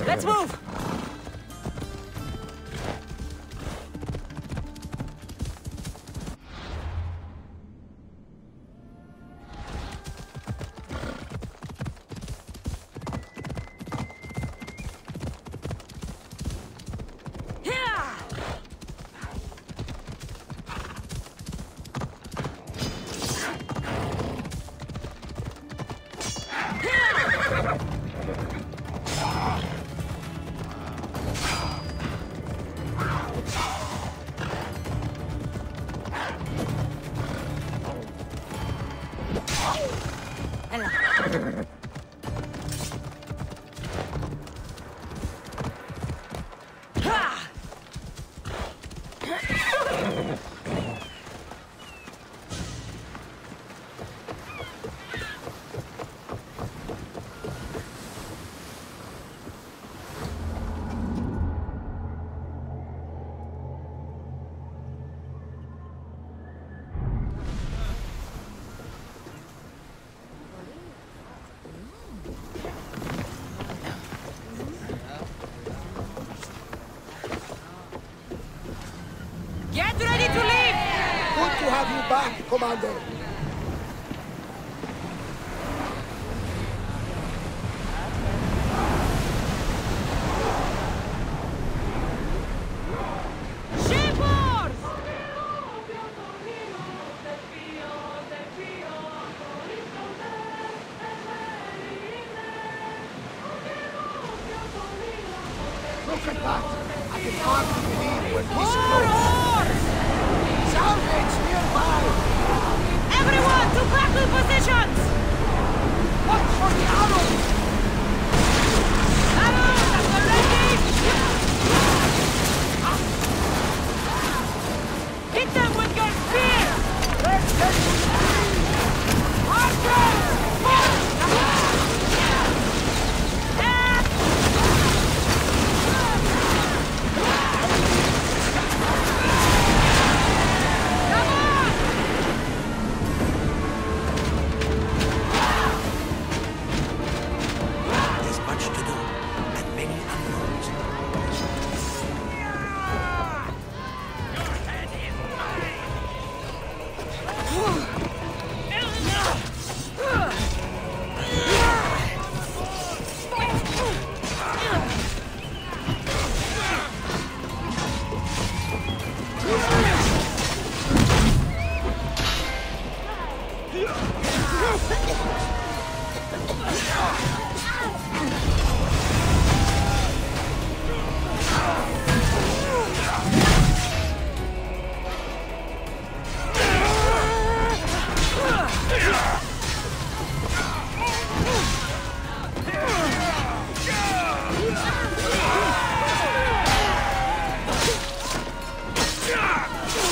Let's move! Get ready to leave! Good to have you back, Commander. Look at that! I can hardly believe when he's close. Salvage nearby! Everyone to battle positions! Watch for the arrows! Arrows at the ready! Hit them with your spear! Let's get to the Archers!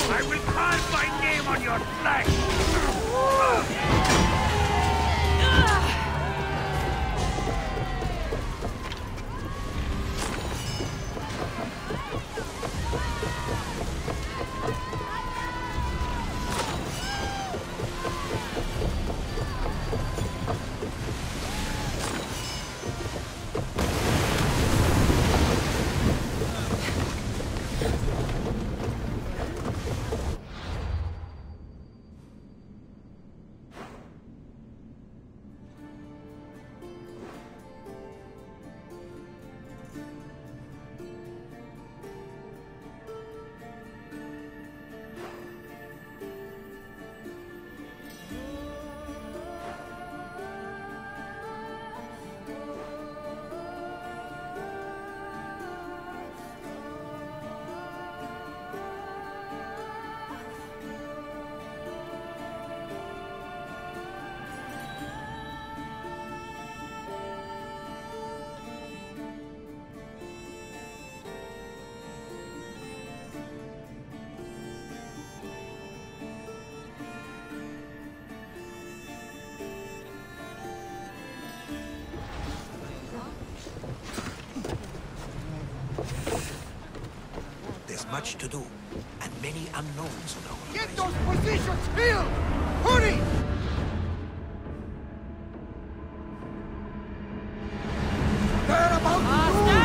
I will carve my name on your flesh! Much to do, and many unknowns on our Get those positions filled! Hurry! They're about to move!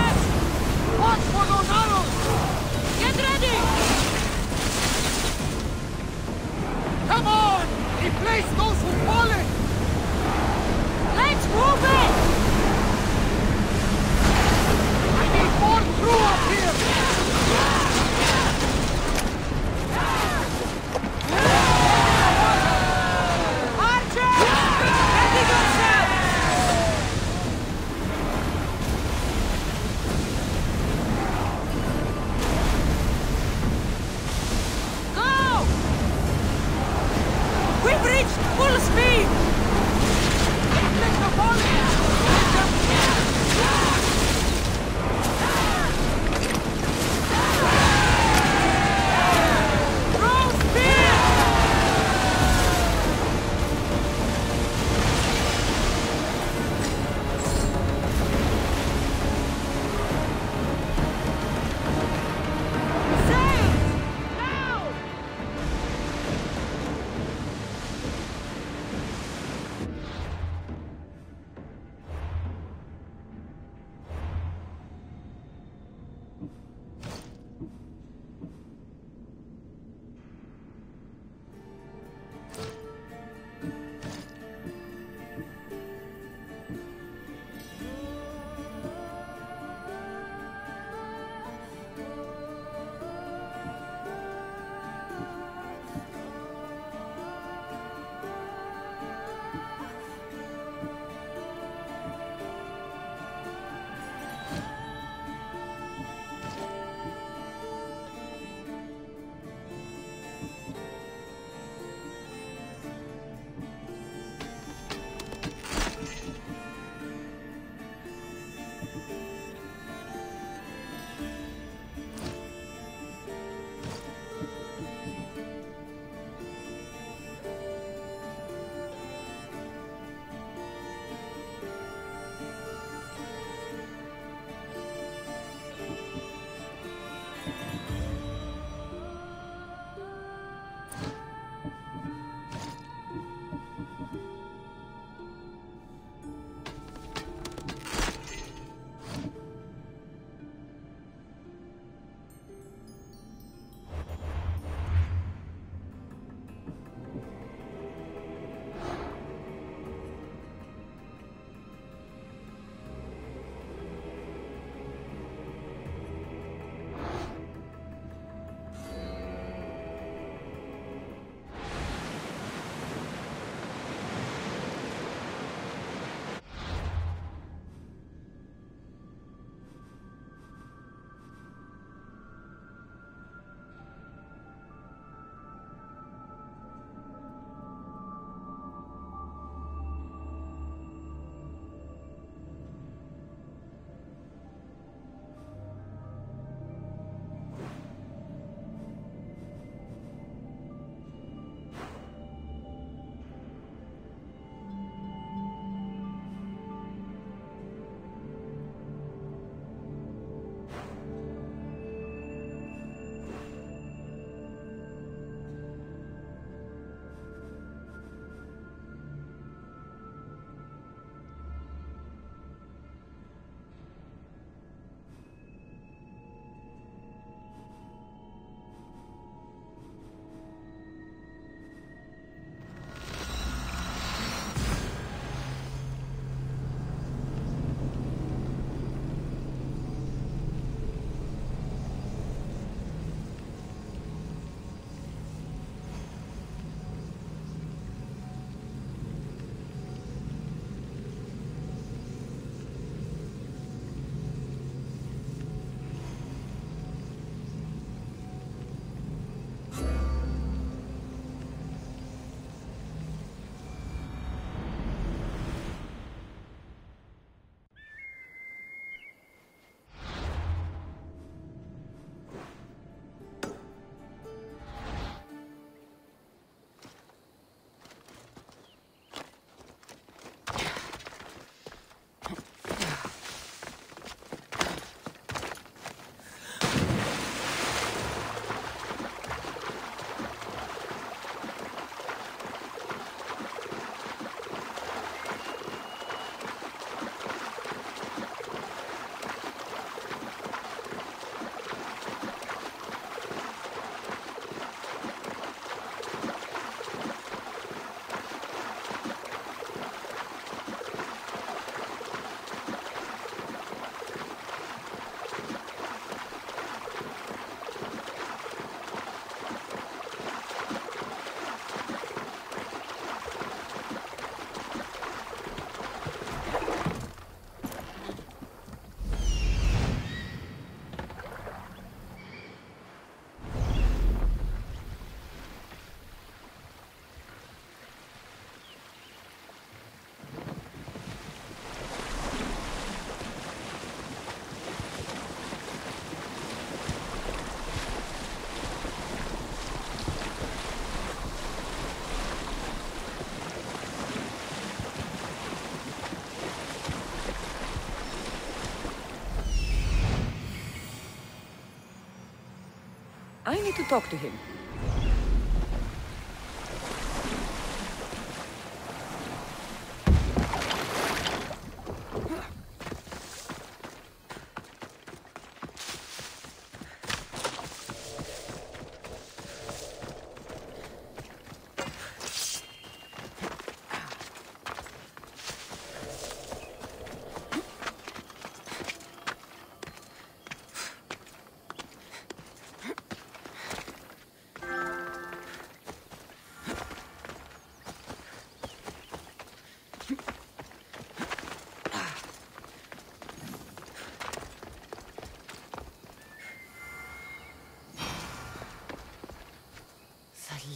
I need to talk to him.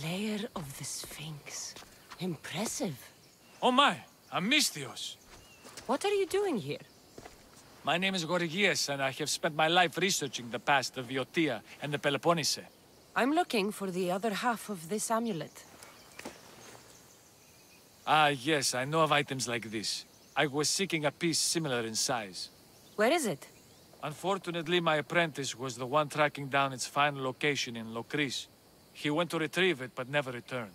Lair of the Sphinx. Impressive. Oh my, Amistios. What are you doing here? My name is Gorgias, and I have spent my life researching the past of Viotia and the Peloponnese. I'm looking for the other half of this amulet. Ah, yes, I know of items like this. I was seeking a piece similar in size. Where is it? Unfortunately, my apprentice was the one tracking down its final location in Locris. He went to retrieve it, but never returned.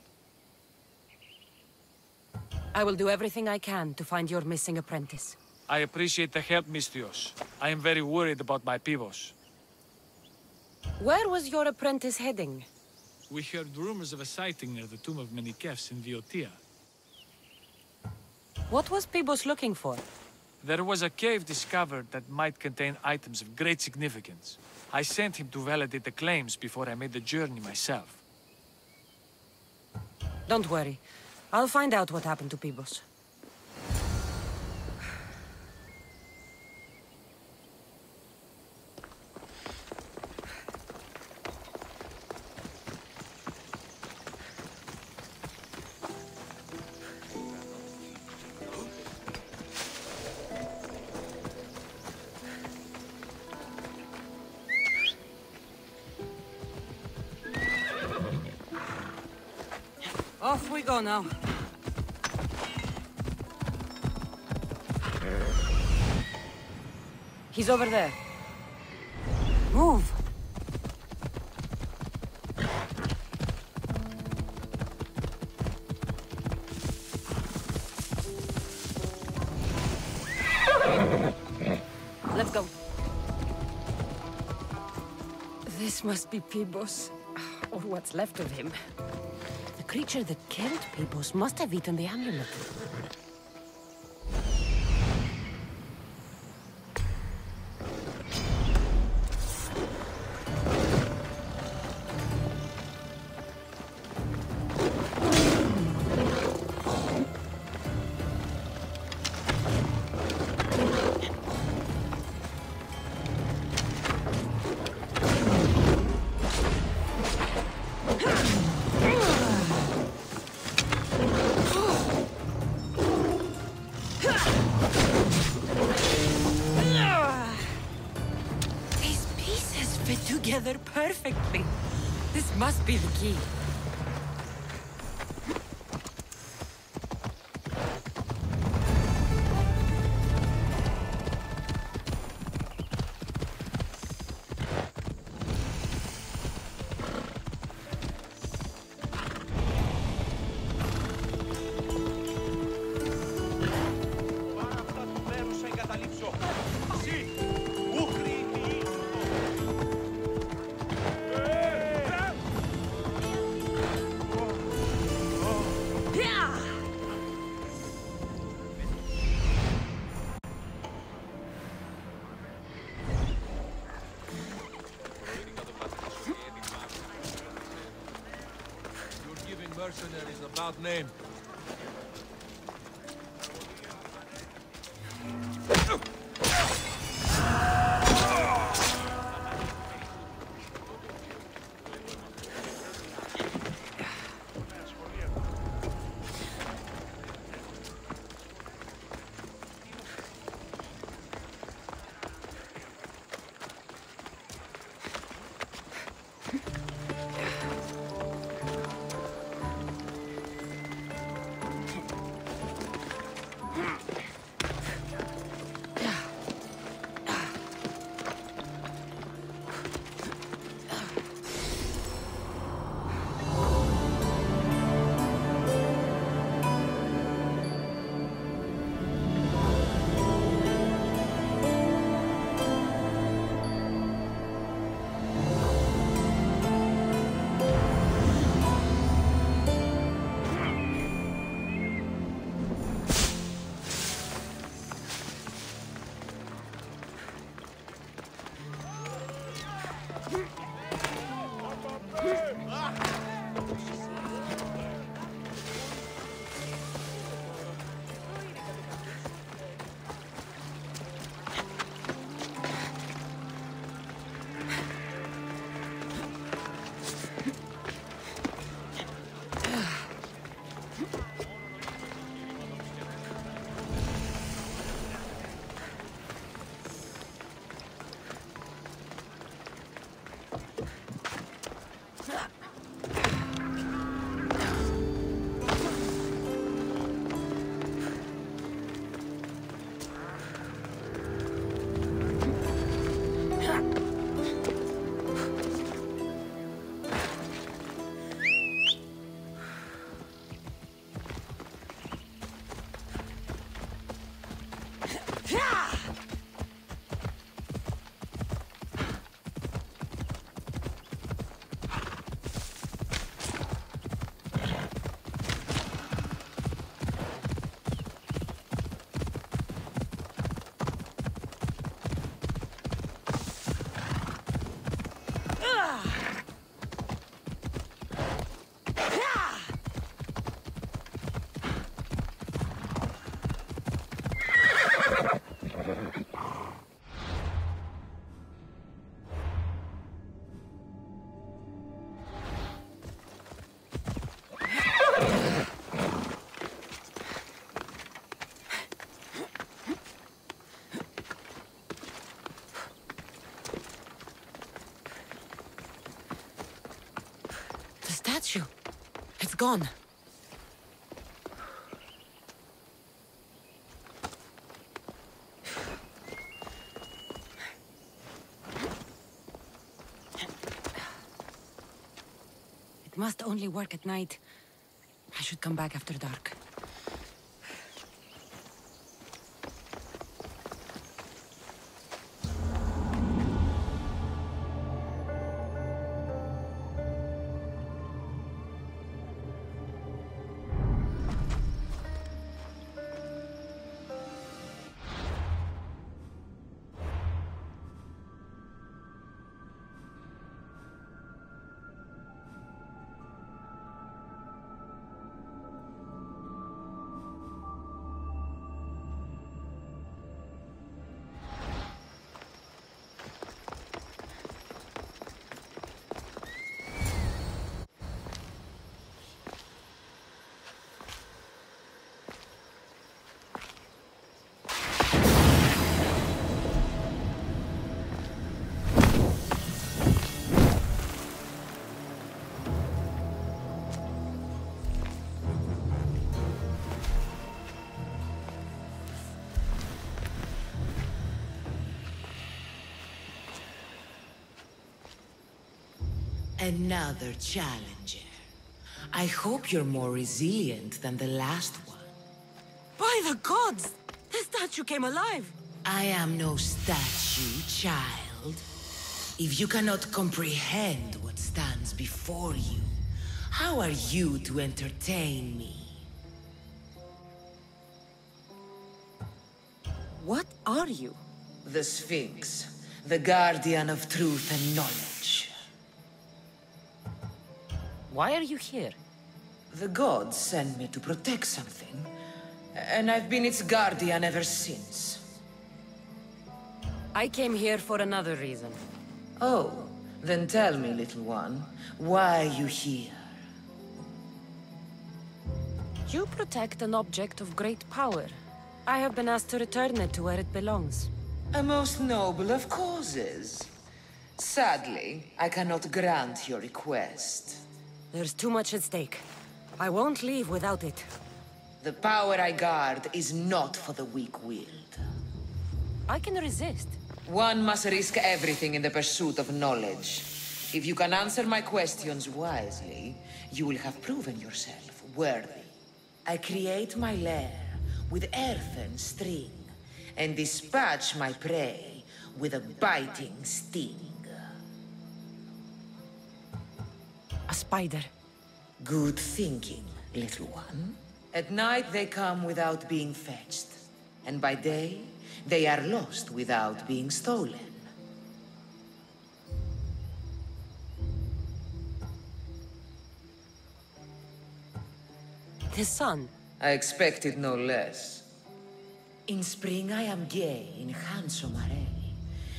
I will do everything I can to find your missing apprentice. I appreciate the help, Mistios. I am very worried about my Pivos. Where was your apprentice heading? We heard rumors of a sighting near the tomb of Menikefs in Viotia. What was Pibos looking for? There was a cave discovered that might contain items of great significance. I sent him to validate the claims before I made the journey myself. Don't worry. I'll find out what happened to Pibos. Off we go now. He's over there. Move! Let's go. This must be Pibos, or what's left of him. The creature that killed Pibos must have eaten the amulet. Together perfectly. This must be the key. Mercenaries about name. statue. It's gone. It must only work at night. I should come back after dark. Another challenger. I hope you're more resilient than the last one. By the gods! The statue came alive! I am no statue, child. If you cannot comprehend what stands before you, how are you to entertain me? What are you? The Sphinx, the guardian of truth and knowledge. Why are you here? The gods sent me to protect something, and I've been its guardian ever since. I came here for another reason. Oh, then tell me, little one, why are you here? You protect an object of great power. I have been asked to return it to where it belongs. A most noble of causes. Sadly, I cannot grant your request. There's too much at stake. I won't leave without it. The power I guard is not for the weak-willed. I can resist. One must risk everything in the pursuit of knowledge. If you can answer my questions wisely, you will have proven yourself worthy. I create my lair with earthen string, and dispatch my prey with a biting sting. A spider. Good thinking, little one. At night they come without being fetched, and by day they are lost without being stolen. The sun. I expected no less. In spring I am gay in handsome array.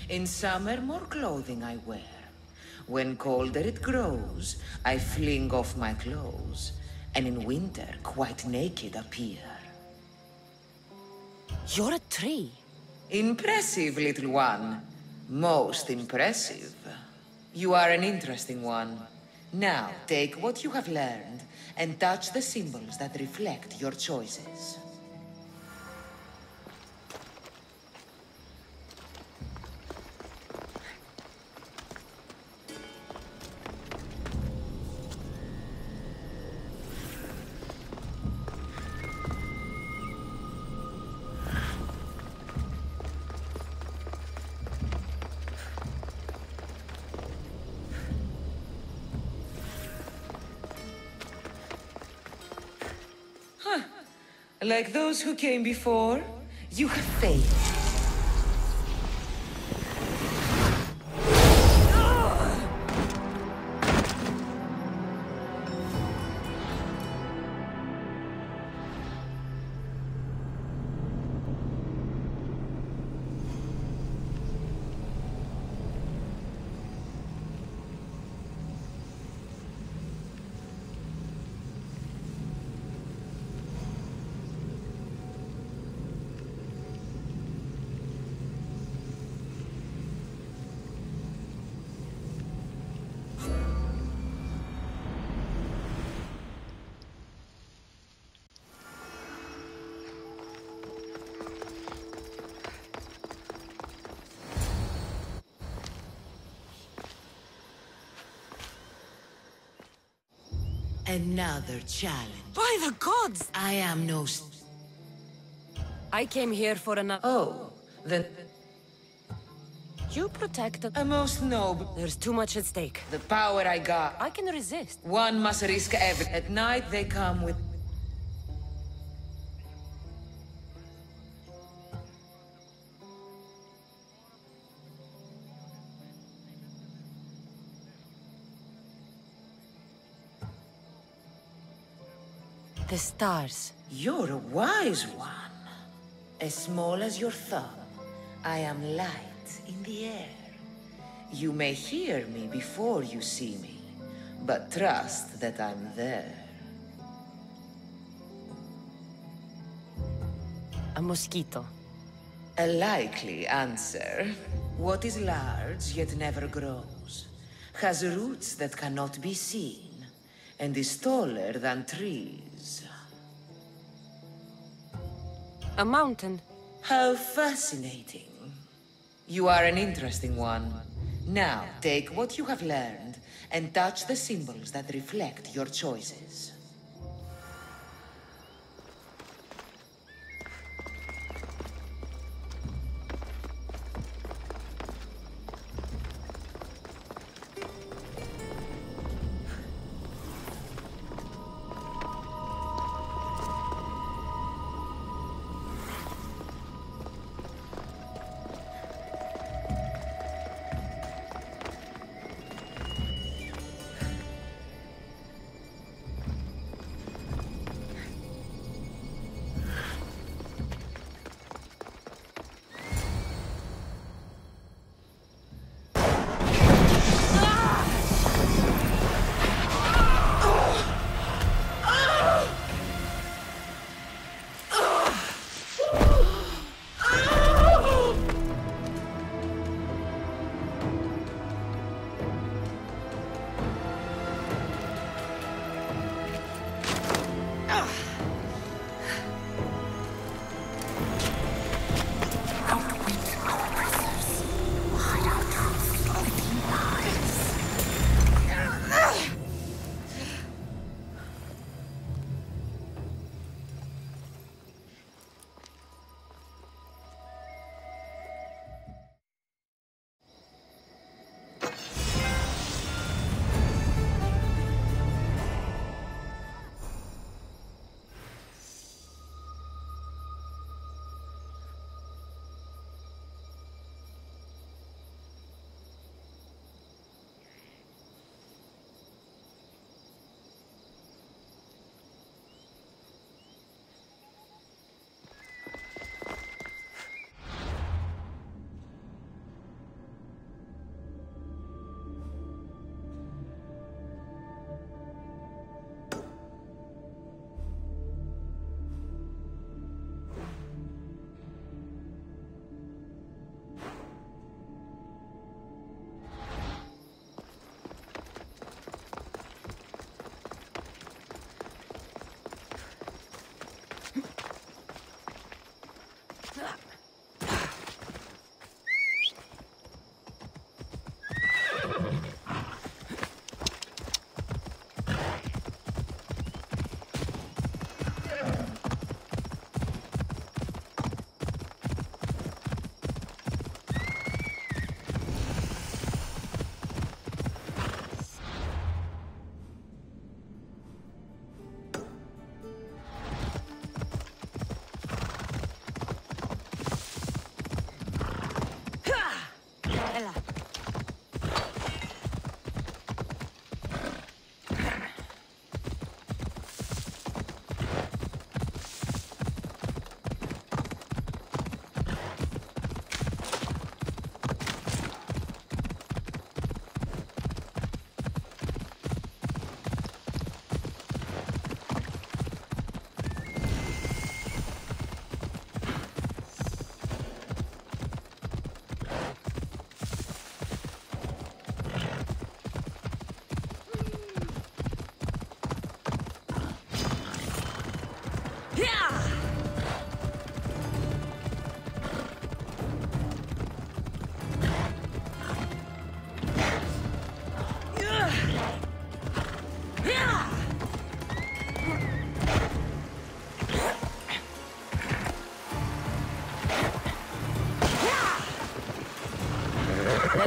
In summer more clothing I wear. When colder it grows, I fling off my clothes, and in winter quite naked appear. You're a tree. Impressive, little one. Most impressive. You are an interesting one. Now, take what you have learned and touch the symbols that reflect your choices. Like those who came before, you have failed. Another challenge. By the gods! I am no... I came here for another... Oh, then... You protect the... A most noble... There's too much at stake. The power I got. I can resist. One must risk everything. At night they come with... The stars. You're a wise one. As small as your thumb, I am light in the air. You may hear me before you see me, but trust that I'm there. A mosquito. A likely answer. What is large yet never grows, has roots that cannot be seen, and is taller than trees. A mountain. How fascinating. You are an interesting one. Now, take what you have learned and touch the symbols that reflect your choices.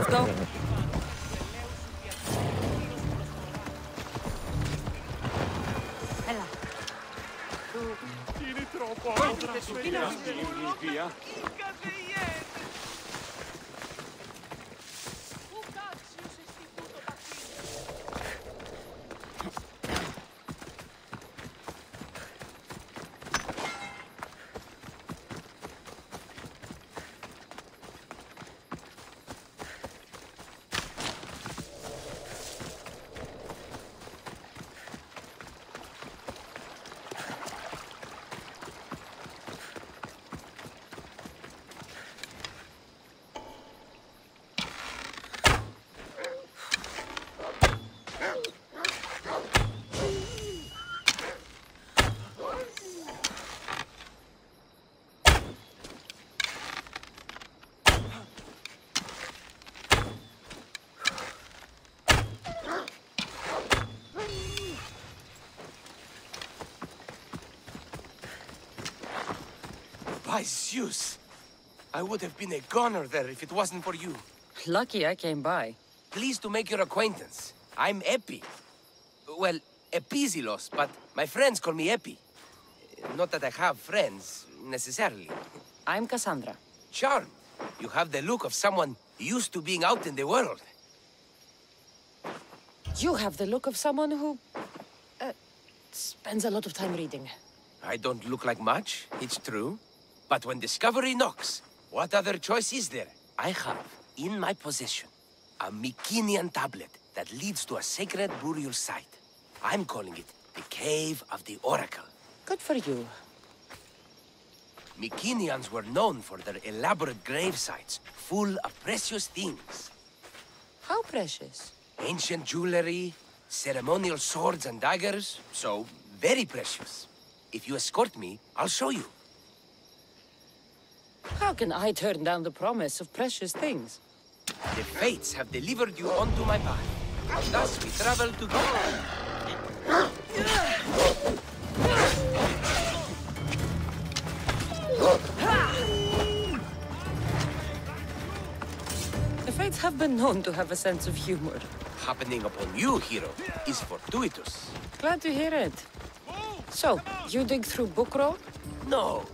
Let's go. Ella. Tieni troppo via. By Zeus! I would have been a goner there if it wasn't for you. Lucky I came by. Pleased to make your acquaintance. I'm Epi. Well, Epizilos, but my friends call me Epi. Not that I have friends, necessarily. I'm Cassandra. Charmed. You have the look of someone used to being out in the world. You have the look of someone who... spends a lot of time reading. I don't look like much, it's true. But when discovery knocks, what other choice is there? I have, in my possession, a Mycenaean tablet that leads to a sacred burial site. I'm calling it the Cave of the Oracle. Good for you. Mycenaeans were known for their elaborate grave sites, full of precious things. How precious. Ancient jewelry, ceremonial swords and daggers, so very precious. If you escort me, I'll show you. How can I turn down the promise of precious things? The fates have delivered you onto my path. Thus we travel together. The fates have been known to have a sense of humor. Happening upon you, hero, is fortuitous. Glad to hear it. So, you dig through Book Road? No.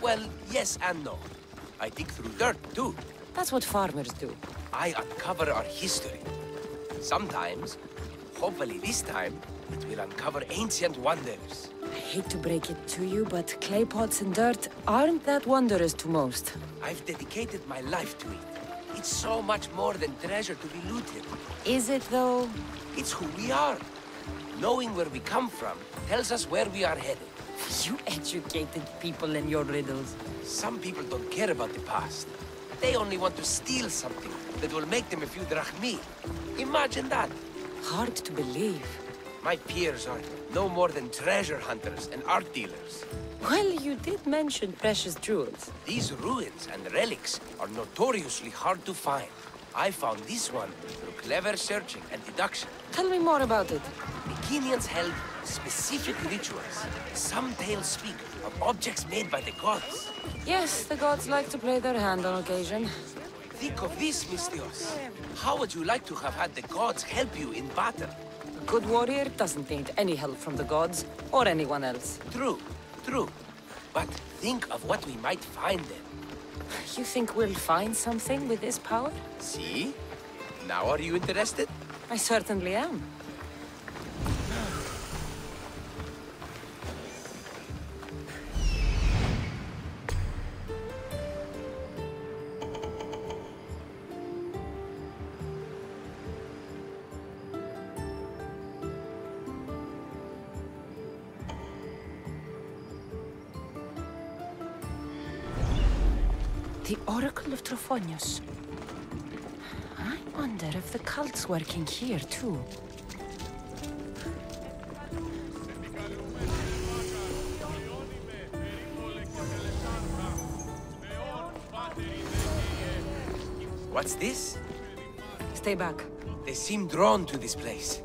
Well, yes and no. I dig through dirt, too. That's what farmers do. I uncover our history. Sometimes, hopefully this time, it will uncover ancient wonders. I hate to break it to you, but clay pots and dirt aren't that wondrous to most. I've dedicated my life to it. It's so much more than treasure to be looted. Is it, though? It's who we are. Knowing where we come from tells us where we are headed. You educated people and your riddles. Some people don't care about the past. They only want to steal something that will make them a few drachmi. Imagine that. Hard to believe. My peers are no more than treasure hunters and art dealers. Well, you did mention precious jewels. These ruins and relics are notoriously hard to find. I found this one through clever searching and deduction. Tell me more about it. Mycenaeans held specific rituals. Some tales speak of objects made by the gods. Yes, the gods like to play their hand on occasion. Think of this, Mystios. How would you like to have had the gods help you in battle? A good warrior doesn't need any help from the gods, or anyone else. True, true. But think of what we might find then. You think we'll find something with this power? See? Now are you interested? I certainly am. The Oracle of Trophonius. I wonder if the cult's working here, too. What's this? Stay back. They seem drawn to this place.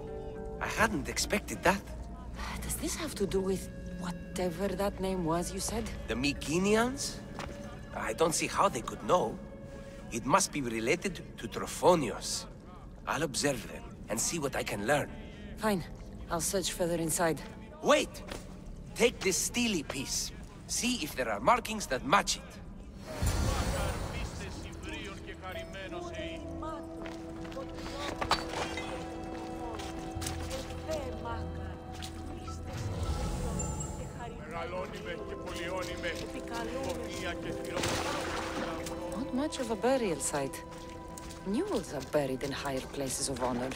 I hadn't expected that. Does this have to do with whatever that name was you said? The Mycenaeans? I don't see how they could know. It must be related to Trophonios. I'll observe them and see what I can learn. Fine. I'll search further inside. Wait! Take this steely piece. See if there are markings that match it. Not much of a burial site. Mules are buried in higher places of honor.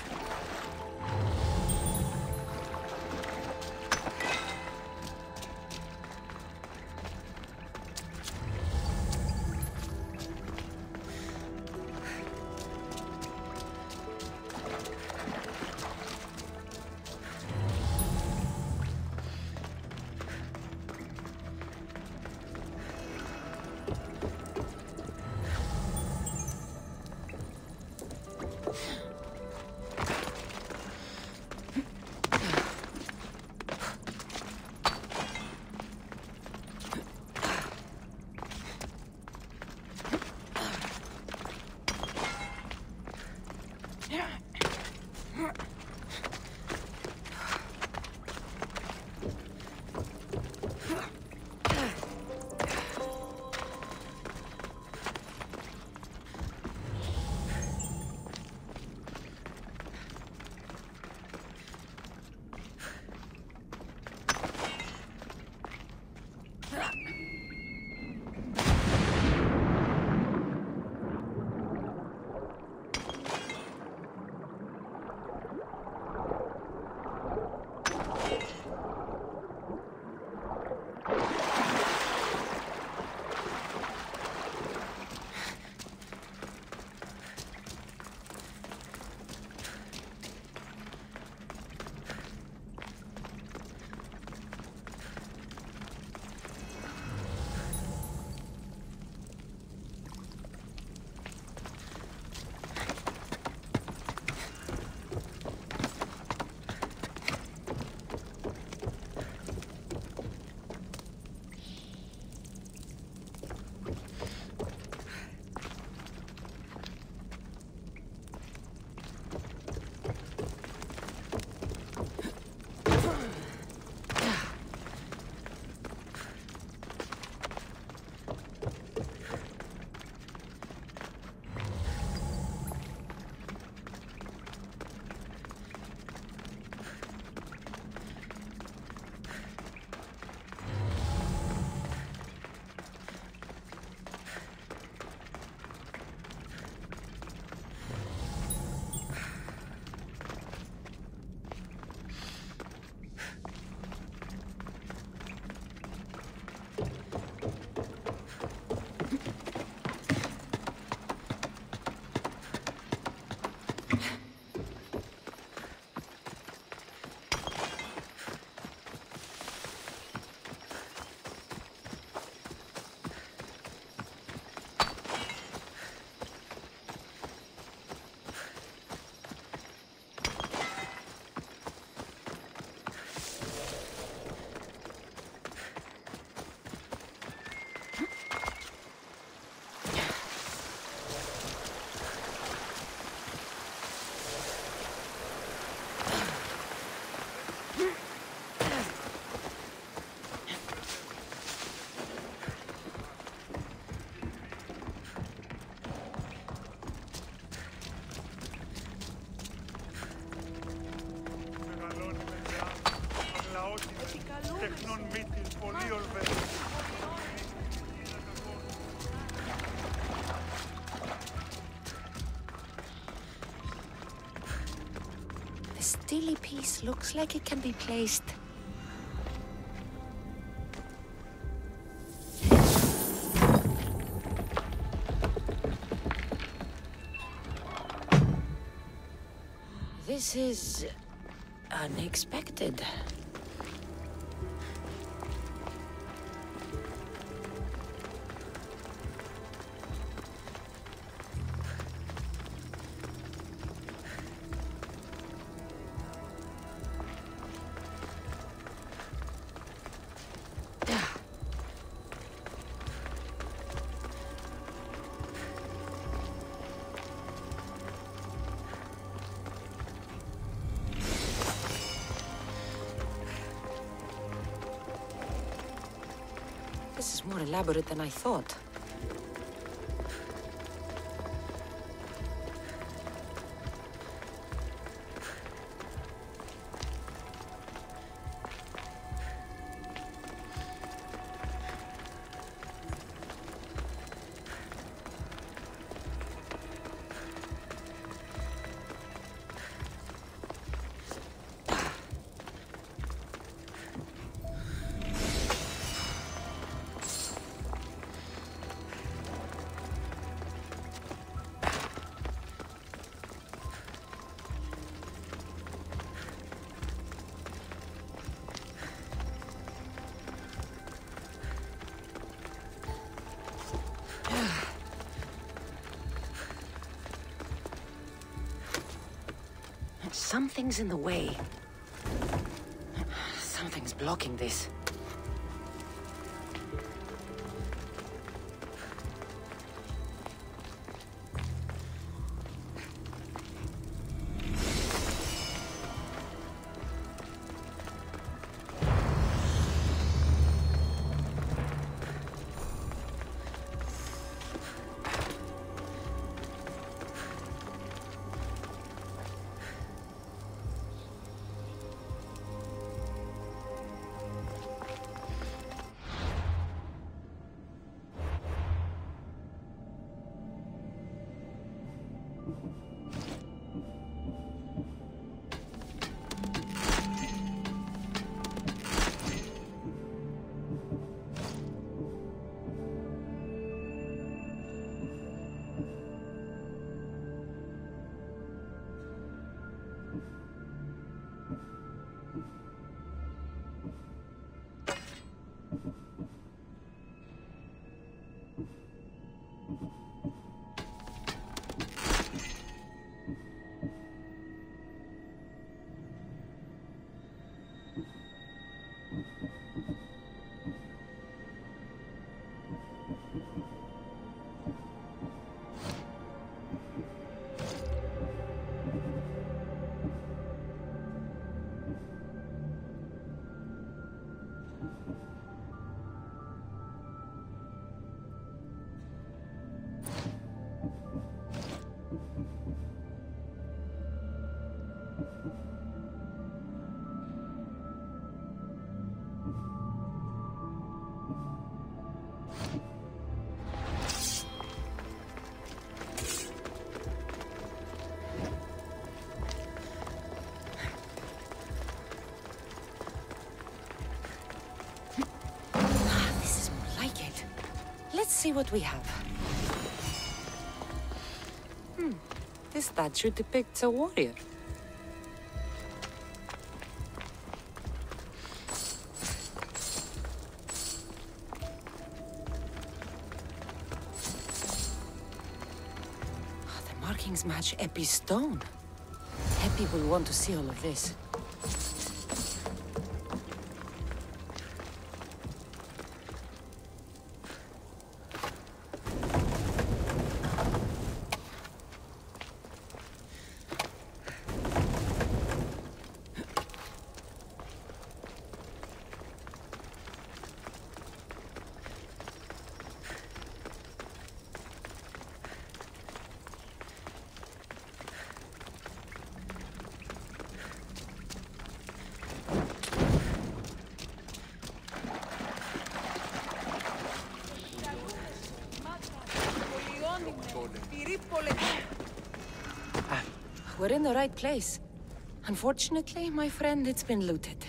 The steely piece looks like it can be placed. This is unexpected. elaborate than I thought. Something's in the way. Something's blocking this. Let's see what we have. This statue depicts a warrior. The markings match Epi's stone. Epi will want to see all of this. We're in the right place. Unfortunately, my friend, it's been looted.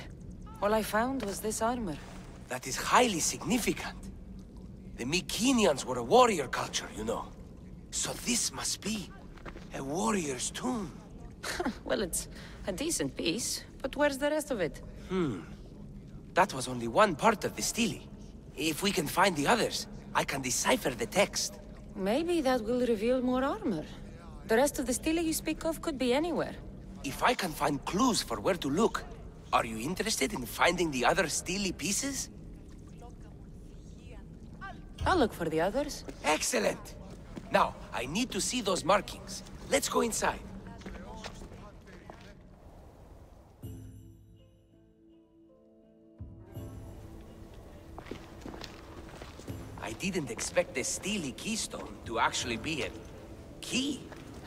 All I found was this armor. That is highly significant. The Mycenaeans were a warrior culture, you know. So this must be a warrior's tomb. Well, it's a decent piece, but where's the rest of it? That was only one part of the stele. If we can find the others, I can decipher the text. Maybe that will reveal more armor. The rest of the stele you speak of could be anywhere. If I can find clues for where to look, are you interested in finding the other stele pieces? I'll look for the others. Excellent! Now, I need to see those markings. Let's go inside. didn't expect the steely keystone to actually be a key.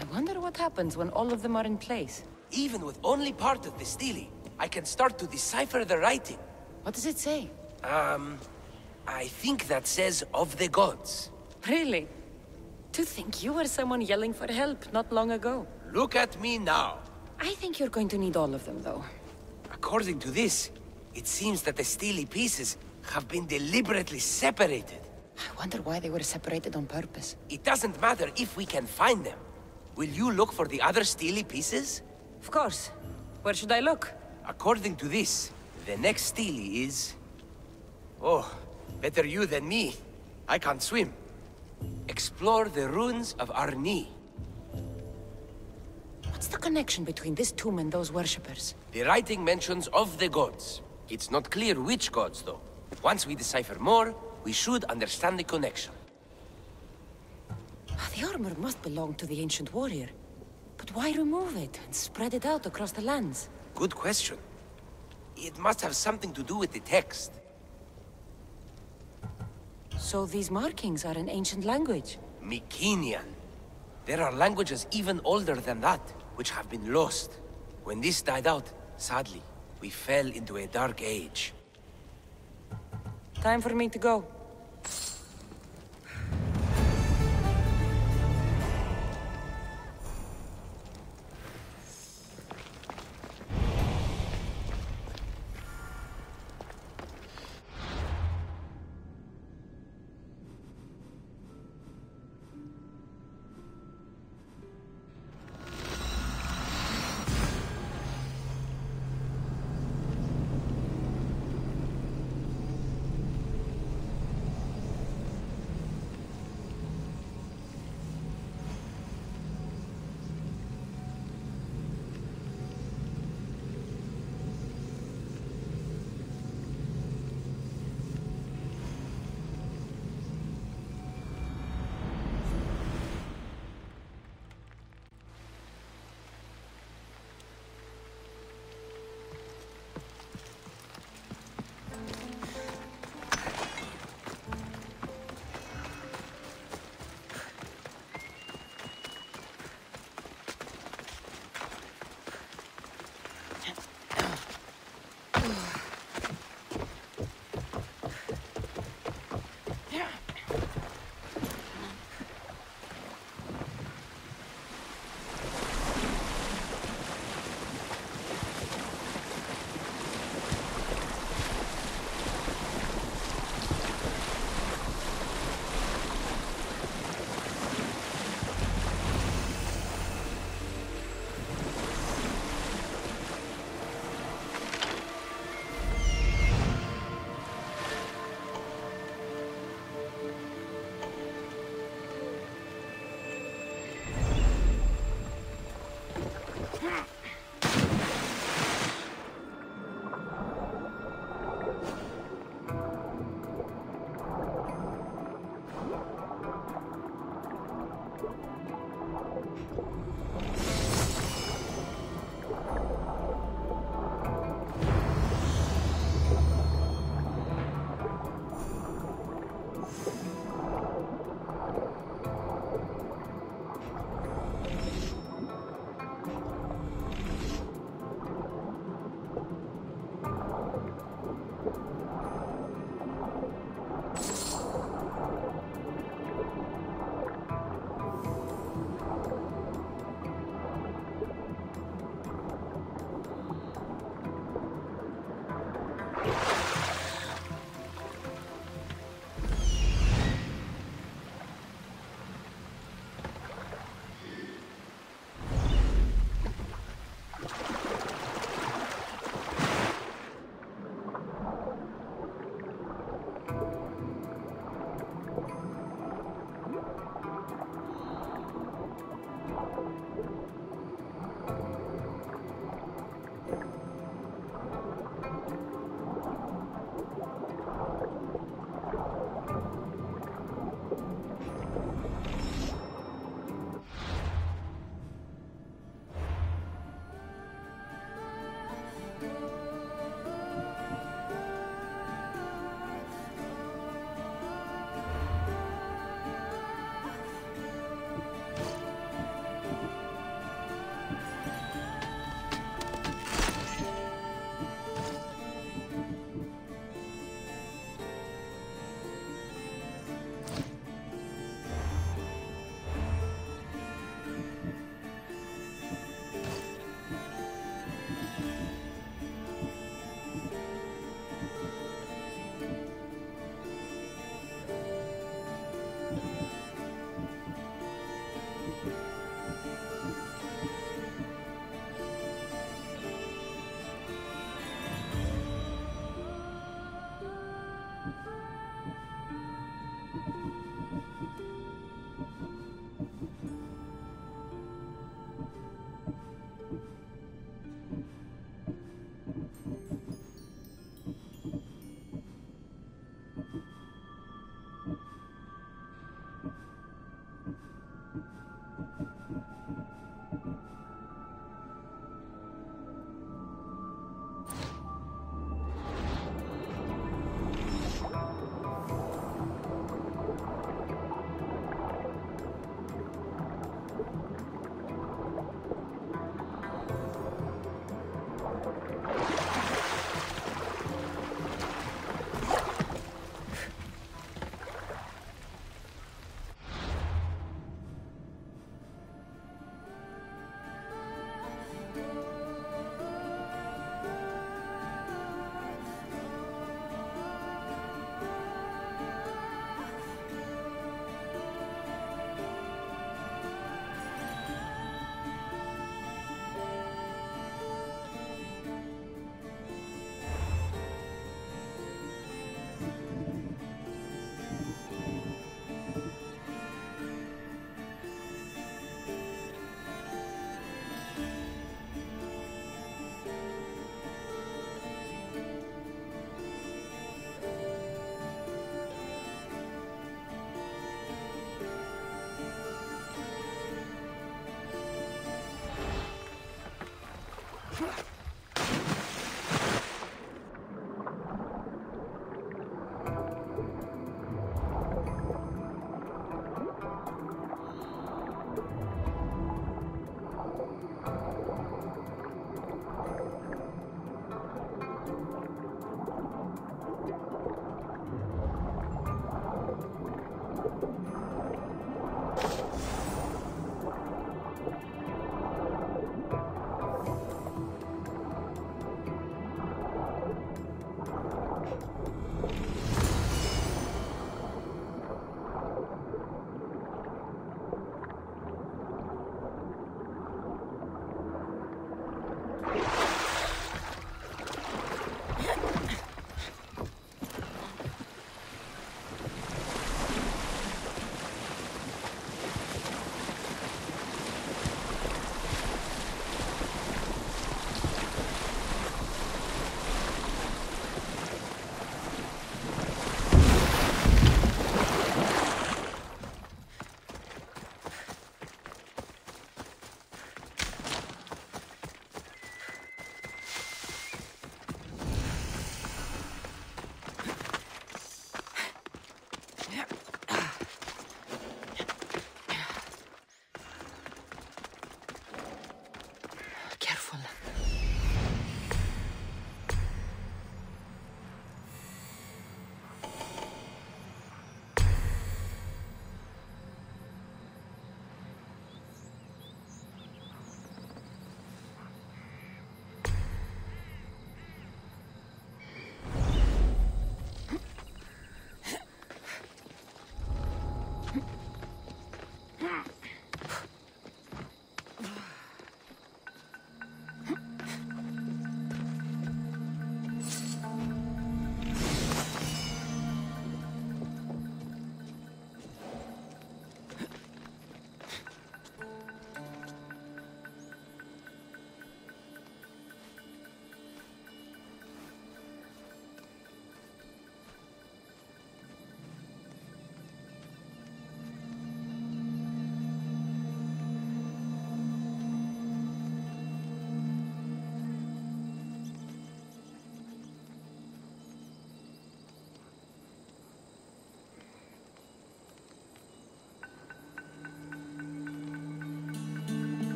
I wonder what happens when all of them are in place. Even with only part of the steely, I can start to decipher the writing. What does it say? I think that says of the gods. Really? To think you were someone yelling for help not long ago. Look at me now. I think you're going to need all of them, though. According to this, it seems that the steely pieces have been deliberately separated. I wonder why they were separated on purpose. It doesn't matter if we can find them. Will you look for the other steely pieces? Of course. Where should I look? According to this, the next steely is... Oh, better you than me. I can't swim. Explore the ruins of Arni. What's the connection between this tomb and those worshippers? The writing mentions of the gods. It's not clear which gods, though. Once we decipher more, we should understand the connection. The armor must belong to the ancient warrior. But why remove it and spread it out across the lands? Good question. It must have something to do with the text. So these markings are in ancient language? Mycenaean. There are languages even older than that, which have been lost. When this died out, sadly, we fell into a dark age. Time for me to go.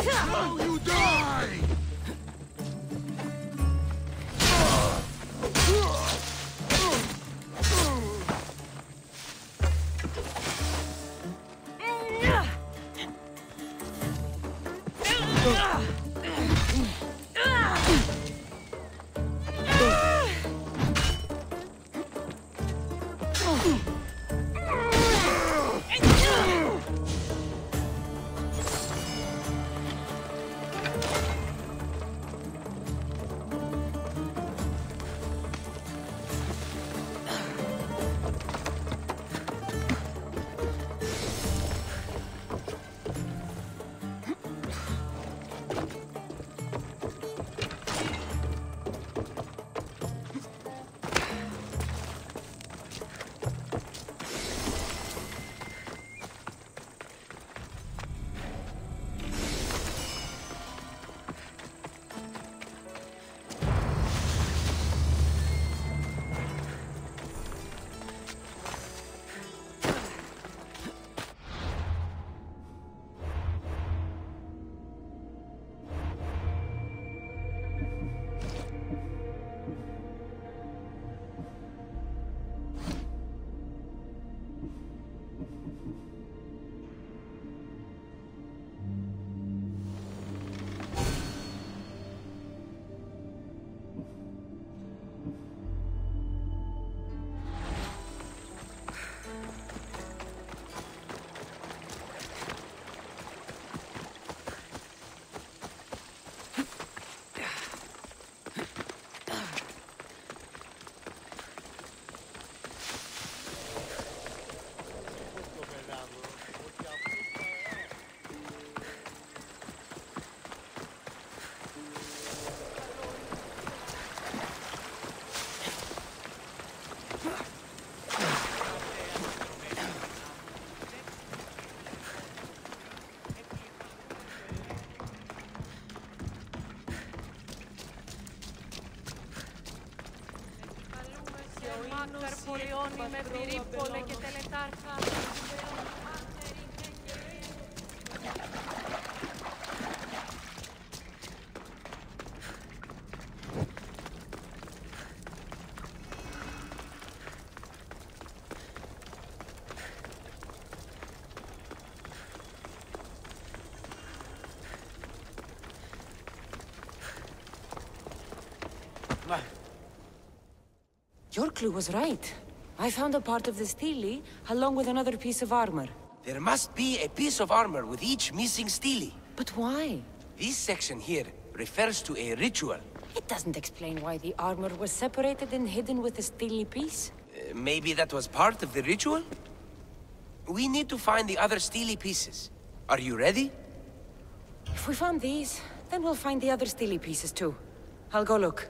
Now you die! με πυρήπολε και τελετάρχα. Your clue was right. I found a part of the stele, along with another piece of armor. There must be a piece of armor with each missing stele. But why? This section here refers to a ritual. It doesn't explain why the armor was separated and hidden with the stele piece. Maybe that was part of the ritual? We need to find the other stele pieces. Are you ready? If we found these, then we'll find the other stele pieces too. I'll go look.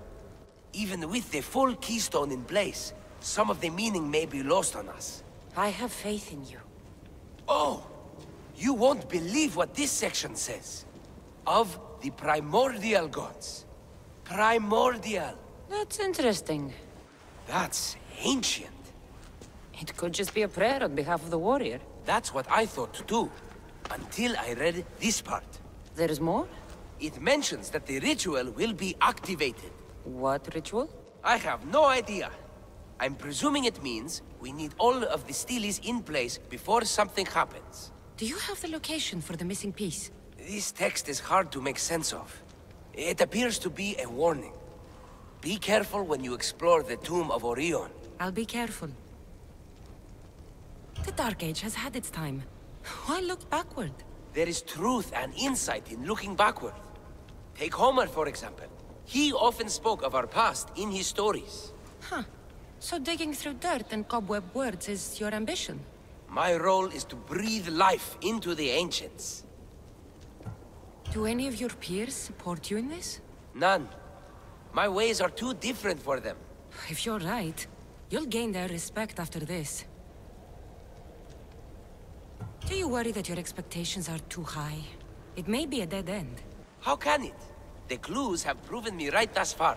Even with the full keystone in place, some of the meaning may be lost on us. I have faith in you. Oh! You won't believe what this section says. Of the primordial gods. Primordial. That's interesting. That's ancient. It could just be a prayer on behalf of the warrior. That's what I thought too. Until I read this part. There's more? It mentions that the ritual will be activated. What ritual? I have no idea. I'm presuming it means we need all of the steles in place before something happens. Do you have the location for the missing piece? This text is hard to make sense of. It appears to be a warning. Be careful when you explore the tomb of Orion. I'll be careful. The Dark Age has had its time. Why look backward? There is truth and insight in looking backward. Take Homer, for example. He often spoke of our past in his stories. Huh. So digging through dirt and cobweb words is your ambition? My role is to breathe life into the ancients. Do any of your peers support you in this? None. My ways are too different for them. If you're right, you'll gain their respect after this. Do you worry that your expectations are too high? It may be a dead end. How can it? The clues have proven me right thus far.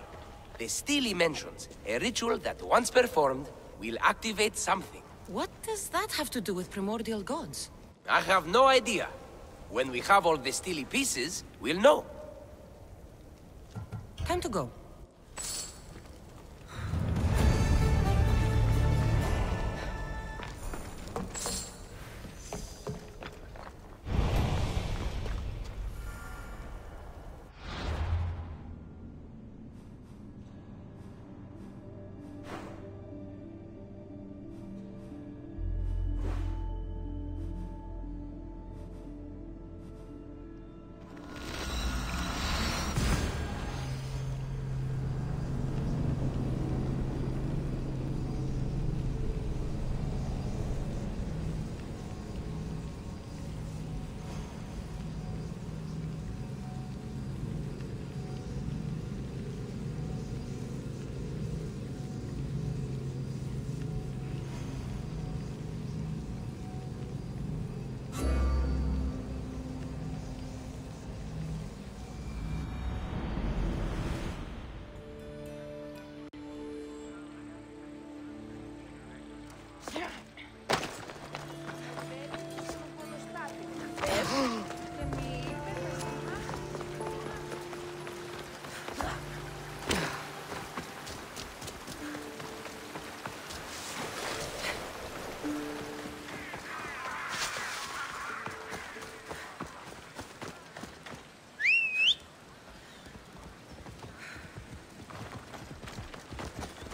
The stele mentions a ritual that once performed will activate something. What does that have to do with primordial gods? I have no idea. When we have all the steely pieces, we'll know. Time to go.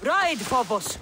Ride, Phobos!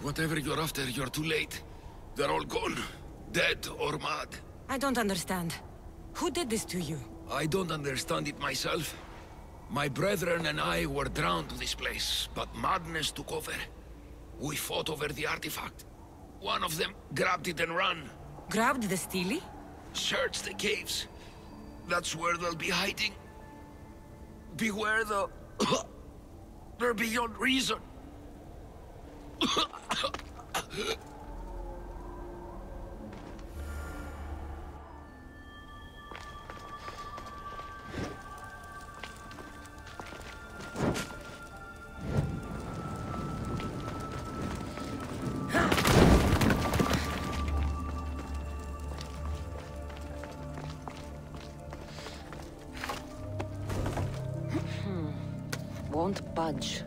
Whatever you're after, you're too late. They're all gone. Dead or mad. I don't understand. Who did this to you? I don't understand it myself. My brethren and I were drawn to this place, but madness took over. We fought over the artifact. One of them grabbed it and ran. Grabbed the Steely? Search the caves. That's where they'll be hiding. Beware the... They're beyond reason. Won't budge.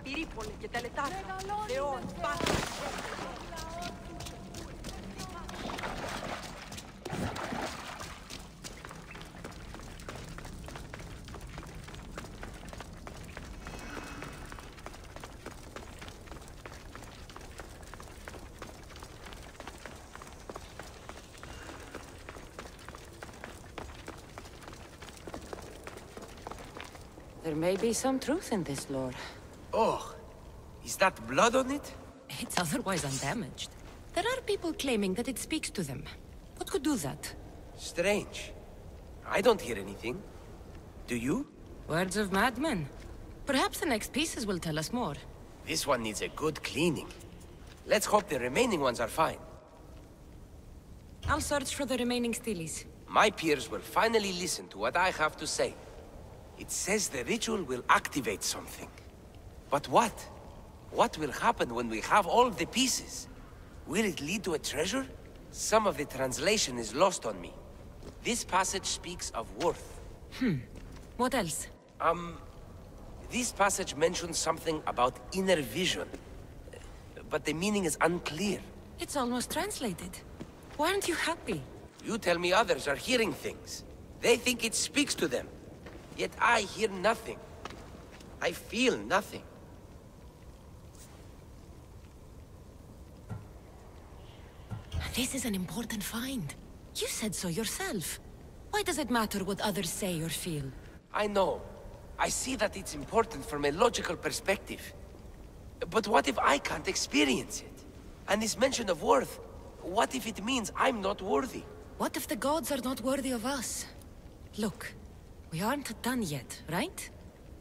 πυρίπολε και τελετάρχα. Θεόν, πάθη. There may be some truth in this lore. Oh, is that blood on it? It's otherwise undamaged. There are people claiming that it speaks to them. What could do that? Strange. I don't hear anything. Do you? Words of madmen. Perhaps the next pieces will tell us more. This one needs a good cleaning. Let's hope the remaining ones are fine. I'll search for the remaining steelies. My peers will finally listen to what I have to say. It says the ritual will activate something. But what? What will happen when we have all the pieces? Will it lead to a treasure? Some of the translation is lost on me. This passage speaks of worth. What else? This passage mentions something about inner vision. But the meaning is unclear. It's almost translated. Why aren't you happy? You tell me others are hearing things. They think it speaks to them. Yet I hear nothing. I feel nothing. This is an important find. You said so yourself. Why does it matter what others say or feel? I know. I see that it's important from a logical perspective. But what if I can't experience it? And this mention of worth, what if it means I'm not worthy? What if the gods are not worthy of us? Look, we aren't done yet, right?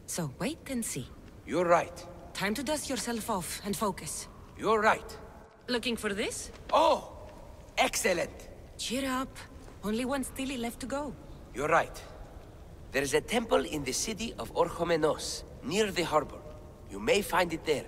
So wait and see. You're right. Time to dust yourself off and focus. You're right. Looking for this? Oh! Excellent! Cheer up. Only one steely left to go. You're right. There is a temple in the city of Orchomenos, near the harbor. You may find it there.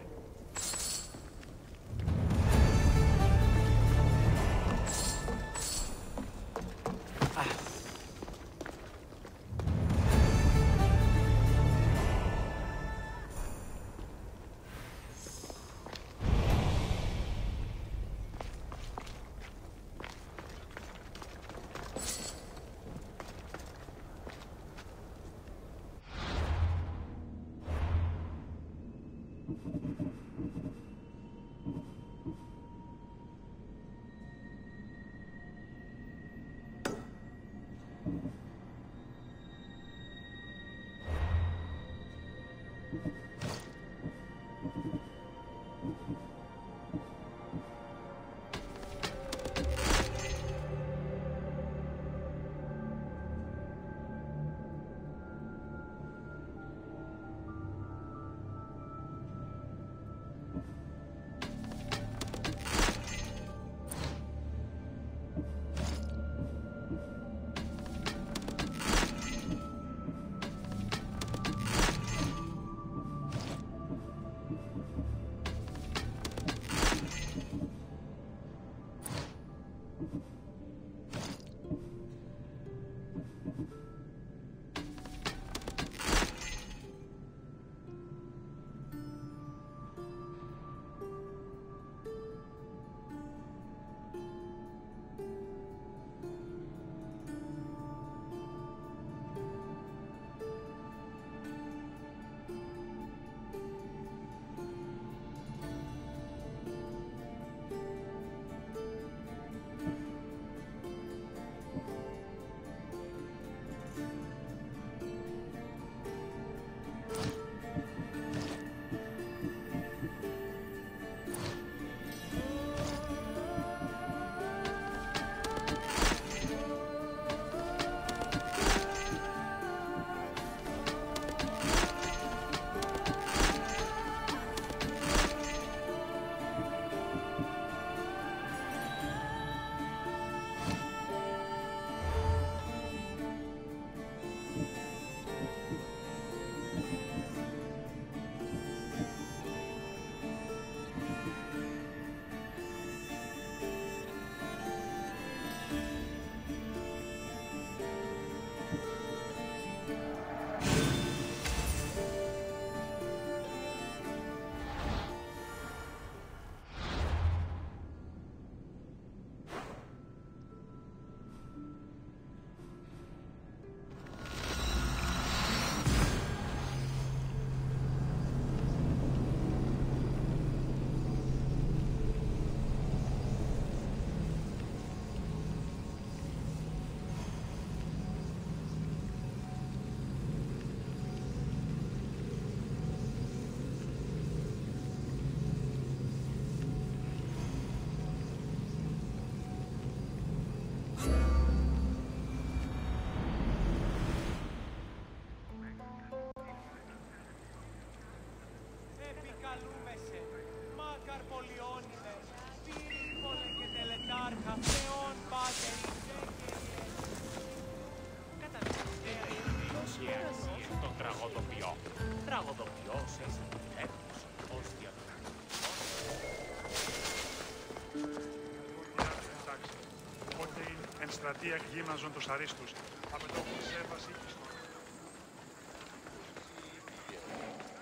αυτοί εκγύμναζον τους αρίστους, απαιτώντας σέβαση πιστών.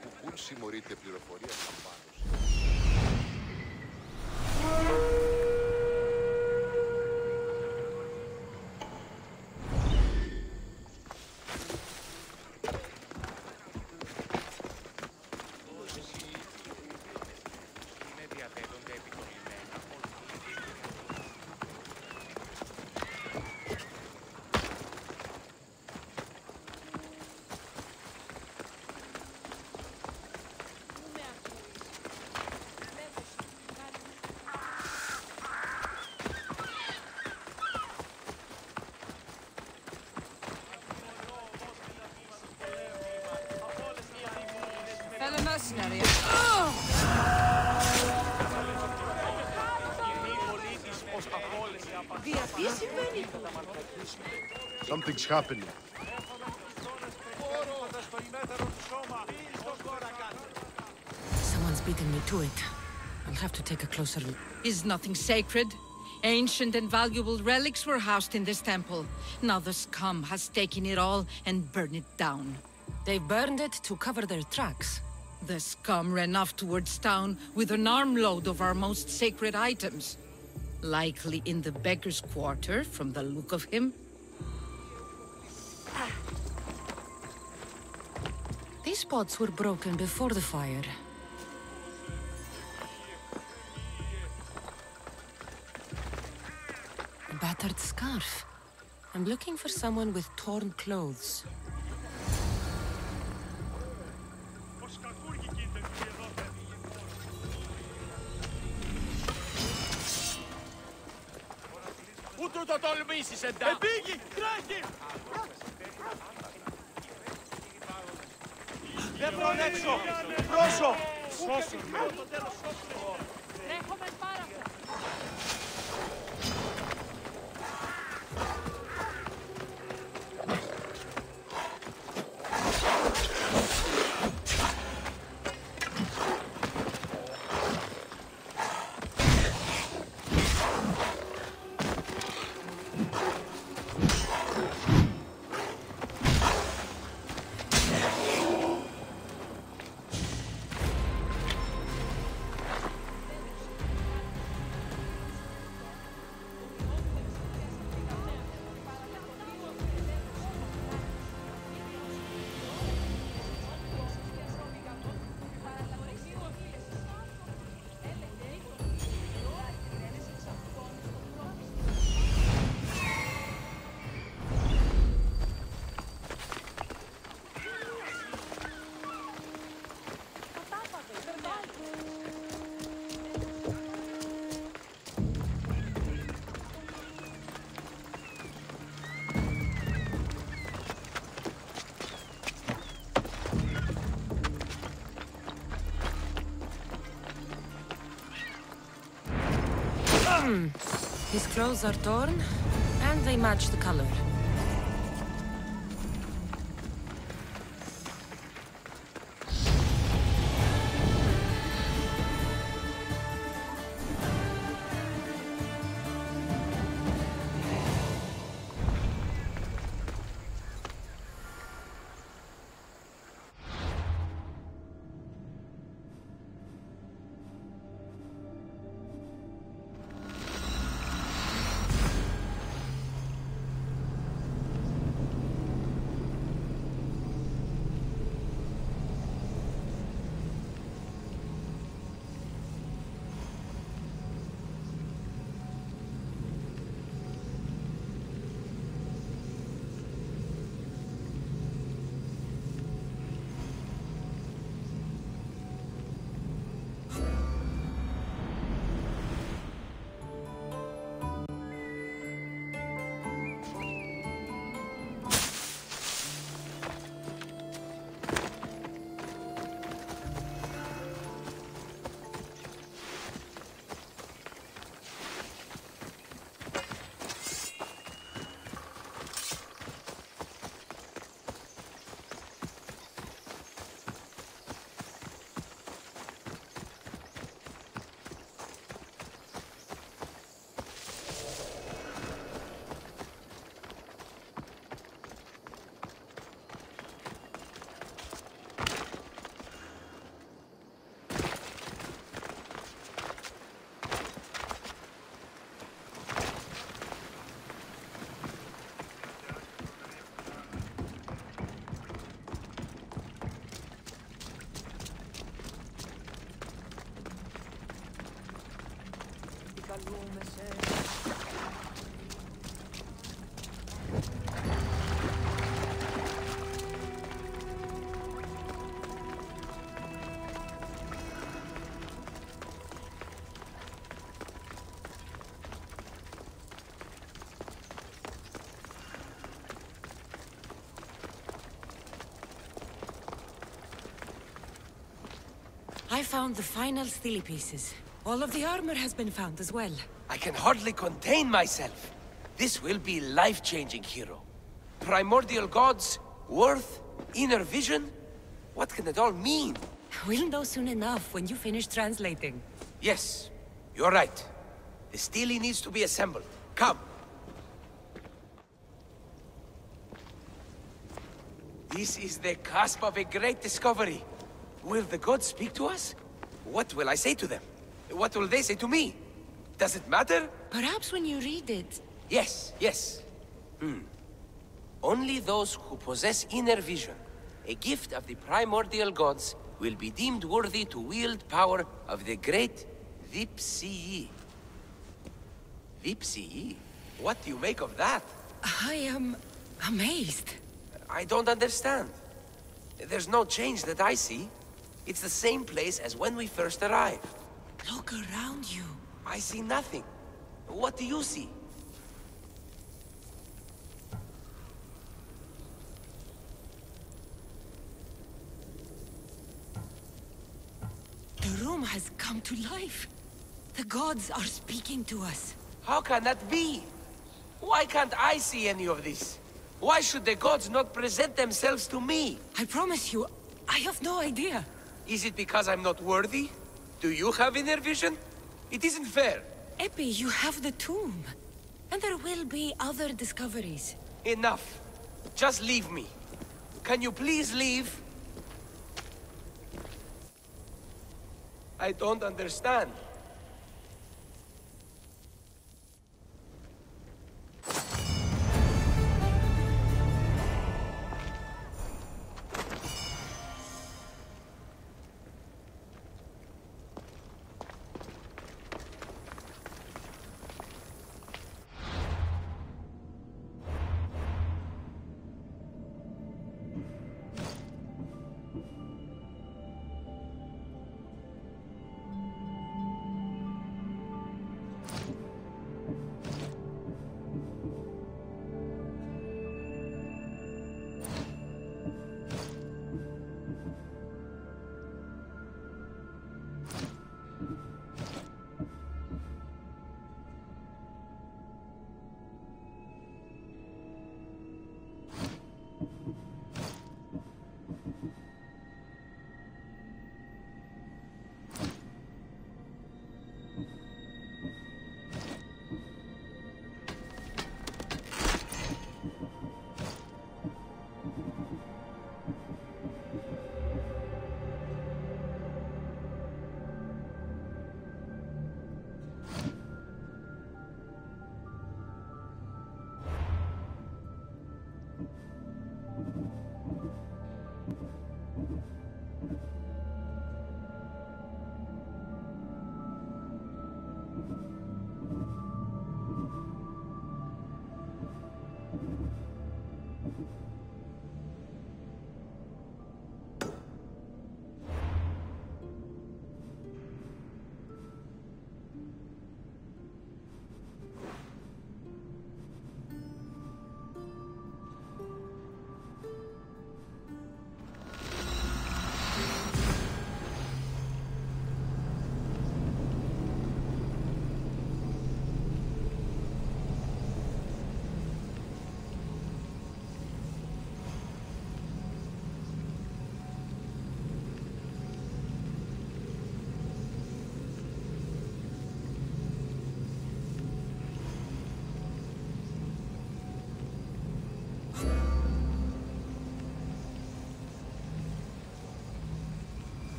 Που πουν συμμορείται πληροφορία λαμβάνωση. Fellow mercenary. Something's happening. Someone's beaten me to it. I'll have to take a closer look. Is nothing sacred? Ancient and valuable relics were housed in this temple. Now the scum has taken it all and burned it down. They burned it to cover their tracks. The scum ran off towards town with an armload of our most sacred items. Likely in the beggar's quarter, from the look of him. These pots were broken before the fire. A battered scarf. I'm looking for someone with torn clothes. Ούτε το τολμήσεις, εντάξει! Επίγει! Τρέχει! Δεν προνέξω! Πρόσω! Σώσω! Έχουμε πάρα. His clothes are torn, and they match the color. I found the final steely pieces. All of the armor has been found as well. I can hardly contain myself. This will be life-changing, hero. Primordial gods, worth, inner vision. What can it all mean? We'll know soon enough when you finish translating. Yes, you're right. The steely needs to be assembled. Come. This is the cusp of a great discovery. Will the gods speak to us? What will I say to them? What will they say to me? Does it matter? Perhaps when you read it... Yes, yes. Only those who possess inner vision, a gift of the primordial gods, will be deemed worthy to wield power of the great Ps4. Ps4? What do you make of that? I am... amazed. I don't understand. There's no change that I see. It's the same place as when we first arrived. Look around you. I see nothing. What do you see? The room has come to life. The gods are speaking to us. How can that be? Why can't I see any of this? Why should the gods not present themselves to me? I promise you, I have no idea. Is it because I'm not worthy? Do you have inner vision? It isn't fair. Epi, you have the tomb. And there will be other discoveries. Enough. Just leave me. Can you please leave? I don't understand.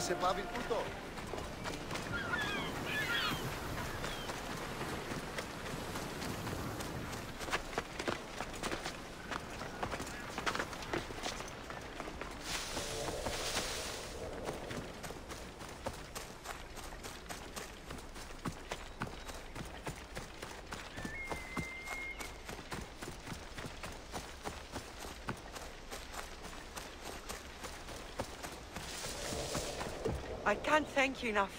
σε Πάβιλ Κούτο. I can't thank you enough.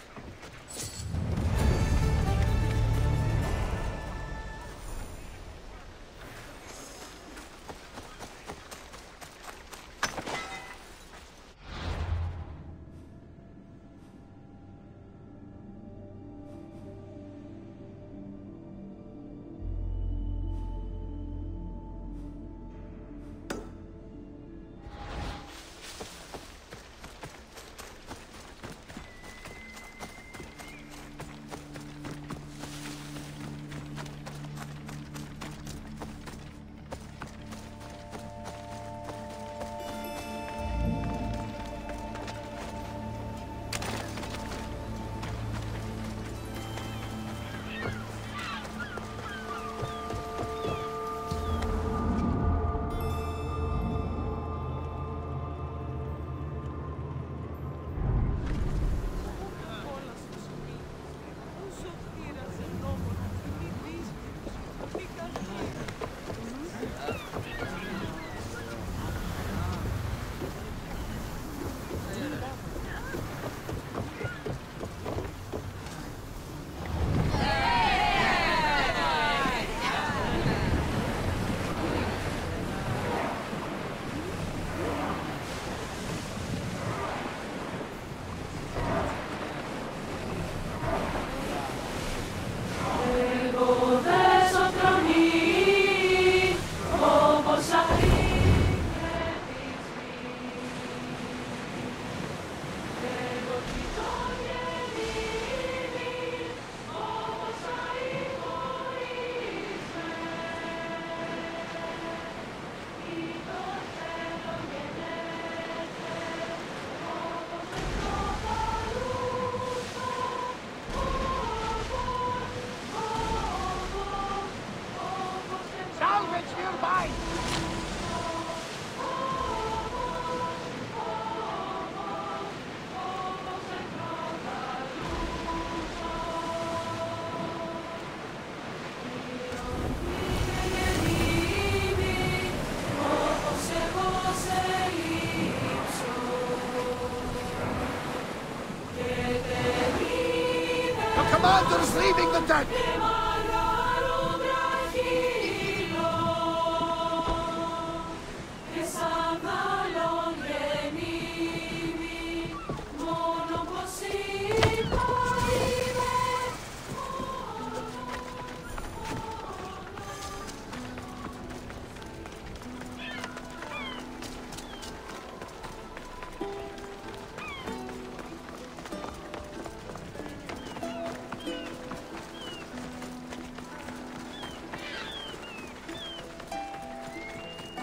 Commander's leaving the deck!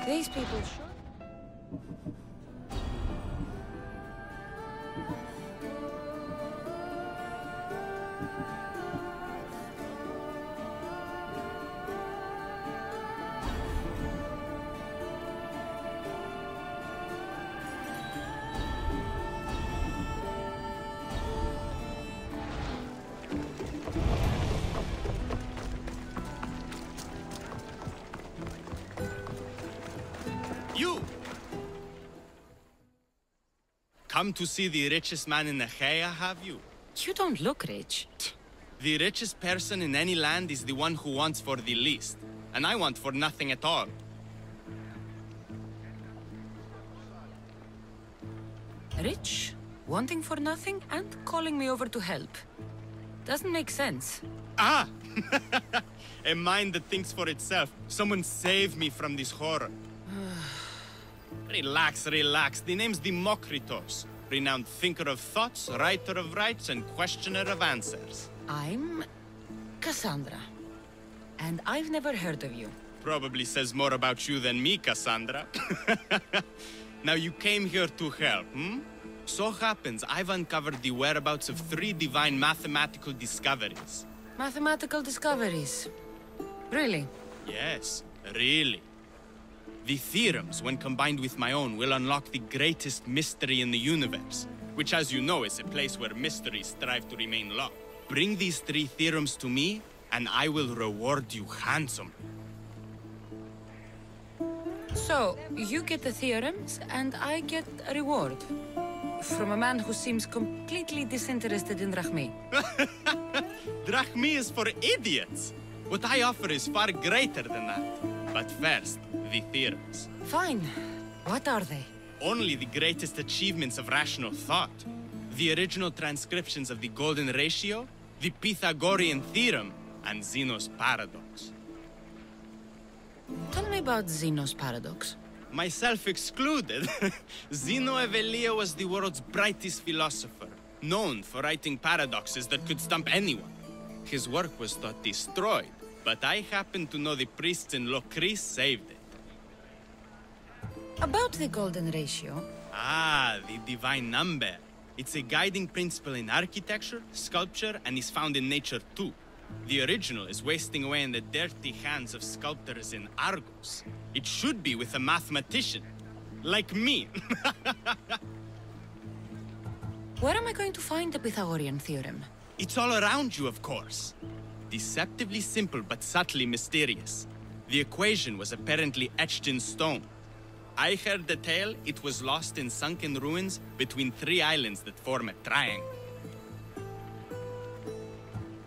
These people sure. You! Come to see the richest man in Achaia, have you? You don't look rich. The richest person in any land is the one who wants for the least. And I want for nothing at all. Rich, wanting for nothing, and calling me over to help. Doesn't make sense. Ah! A mind that thinks for itself. Someone save me from this horror. Relax, relax. The name's Demokritos. Renowned thinker of thoughts, writer of rights, and questioner of answers. I'm Cassandra. And I've never heard of you. Probably says more about you than me, Cassandra. Now you came here to help, hmm? So happens I've uncovered the whereabouts of 3 divine mathematical discoveries. Mathematical discoveries? Really? Yes, really. The theorems, when combined with my own, will unlock the greatest mystery in the universe, which, as you know, is a place where mysteries strive to remain locked. Bring these 3 theorems to me, and I will reward you handsomely. So, you get the theorems, and I get a reward. From a man who seems completely disinterested in Drachmi. Drachmi is for idiots! What I offer is far greater than that. But first, the theorems. Fine. What are they? Only the greatest achievements of rational thought. The original transcriptions of the Golden Ratio, the Pythagorean Theorem, and Zeno's Paradox. Tell me about Zeno's Paradox. Myself excluded. Zeno of Elea was the world's brightest philosopher, known for writing paradoxes that could stump anyone. His work was thought destroyed, but I happen to know the priests in Locris saved it. About the Golden Ratio. Ah, the divine number. It's a guiding principle in architecture, sculpture, and is found in nature too. The original is wasting away in the dirty hands of sculptors in Argos. It should be with a mathematician. Like me. Where am I going to find the Pythagorean theorem? It's all around you, of course. Deceptively simple, but subtly mysterious. The equation was apparently etched in stone. I heard the tale it was lost in sunken ruins between 3 islands that form a triangle.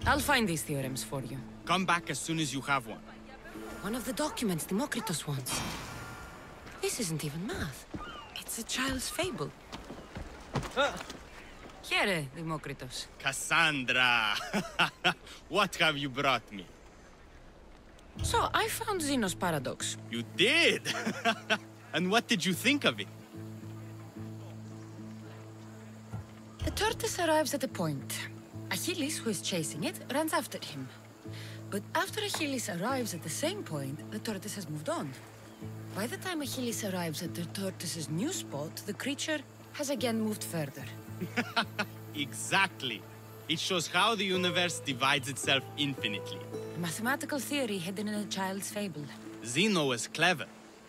I'll find these theorems for you. Come back as soon as you have one. One of the documents Democritus wants. This isn't even math. It's a child's fable. Here, Democritus. Cassandra! What have you brought me? So, I found Zeno's Paradox. You did? And what did you think of it? The tortoise arrives at a point. Achilles, who is chasing it, runs after him. But after Achilles arrives at the same point, the tortoise has moved on. By the time Achilles arrives at the tortoise's new spot, the creature has again moved further. Exactly. It shows how the universe divides itself infinitely. A mathematical theory hidden in a child's fable. Zeno was clever.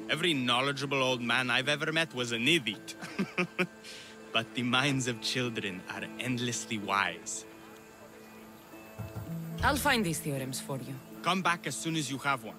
Every knowledgeable old man I've ever met was an idiot. But the minds of children are endlessly wise. I'll find these theorems for you. Come back as soon as you have one.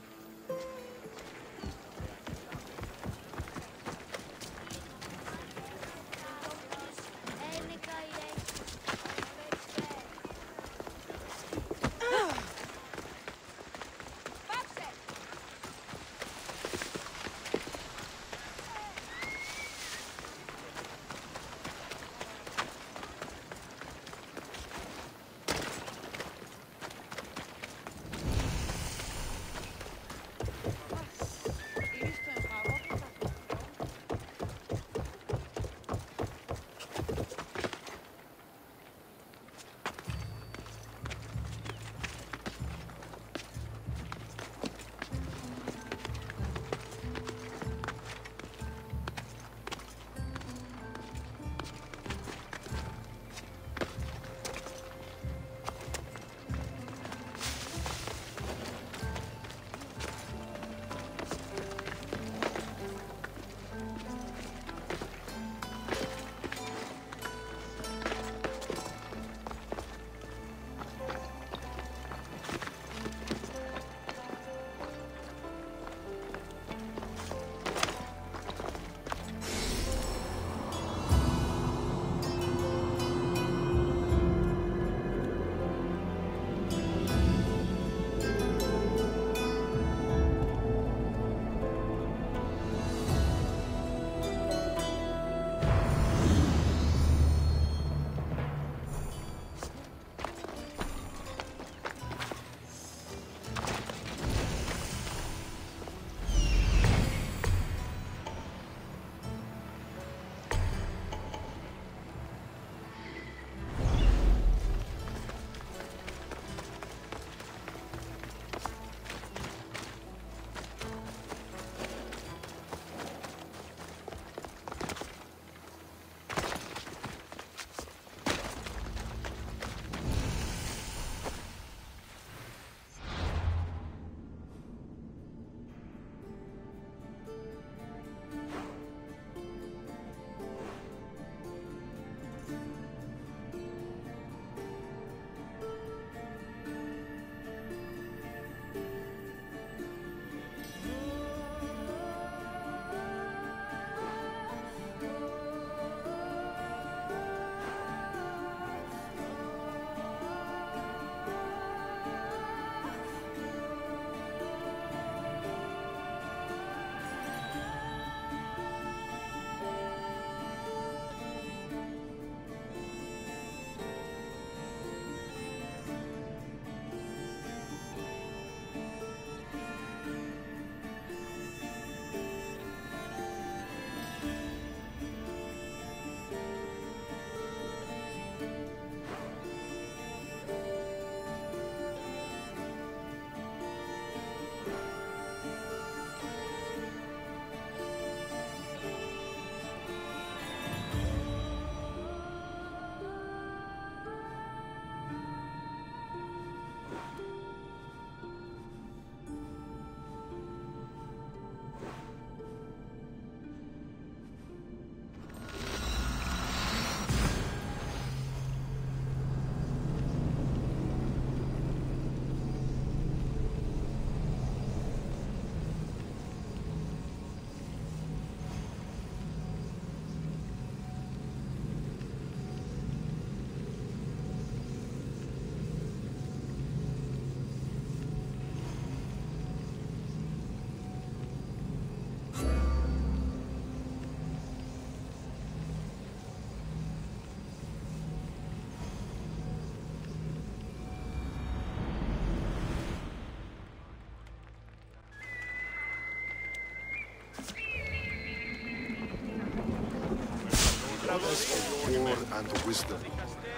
goddess of war and wisdom,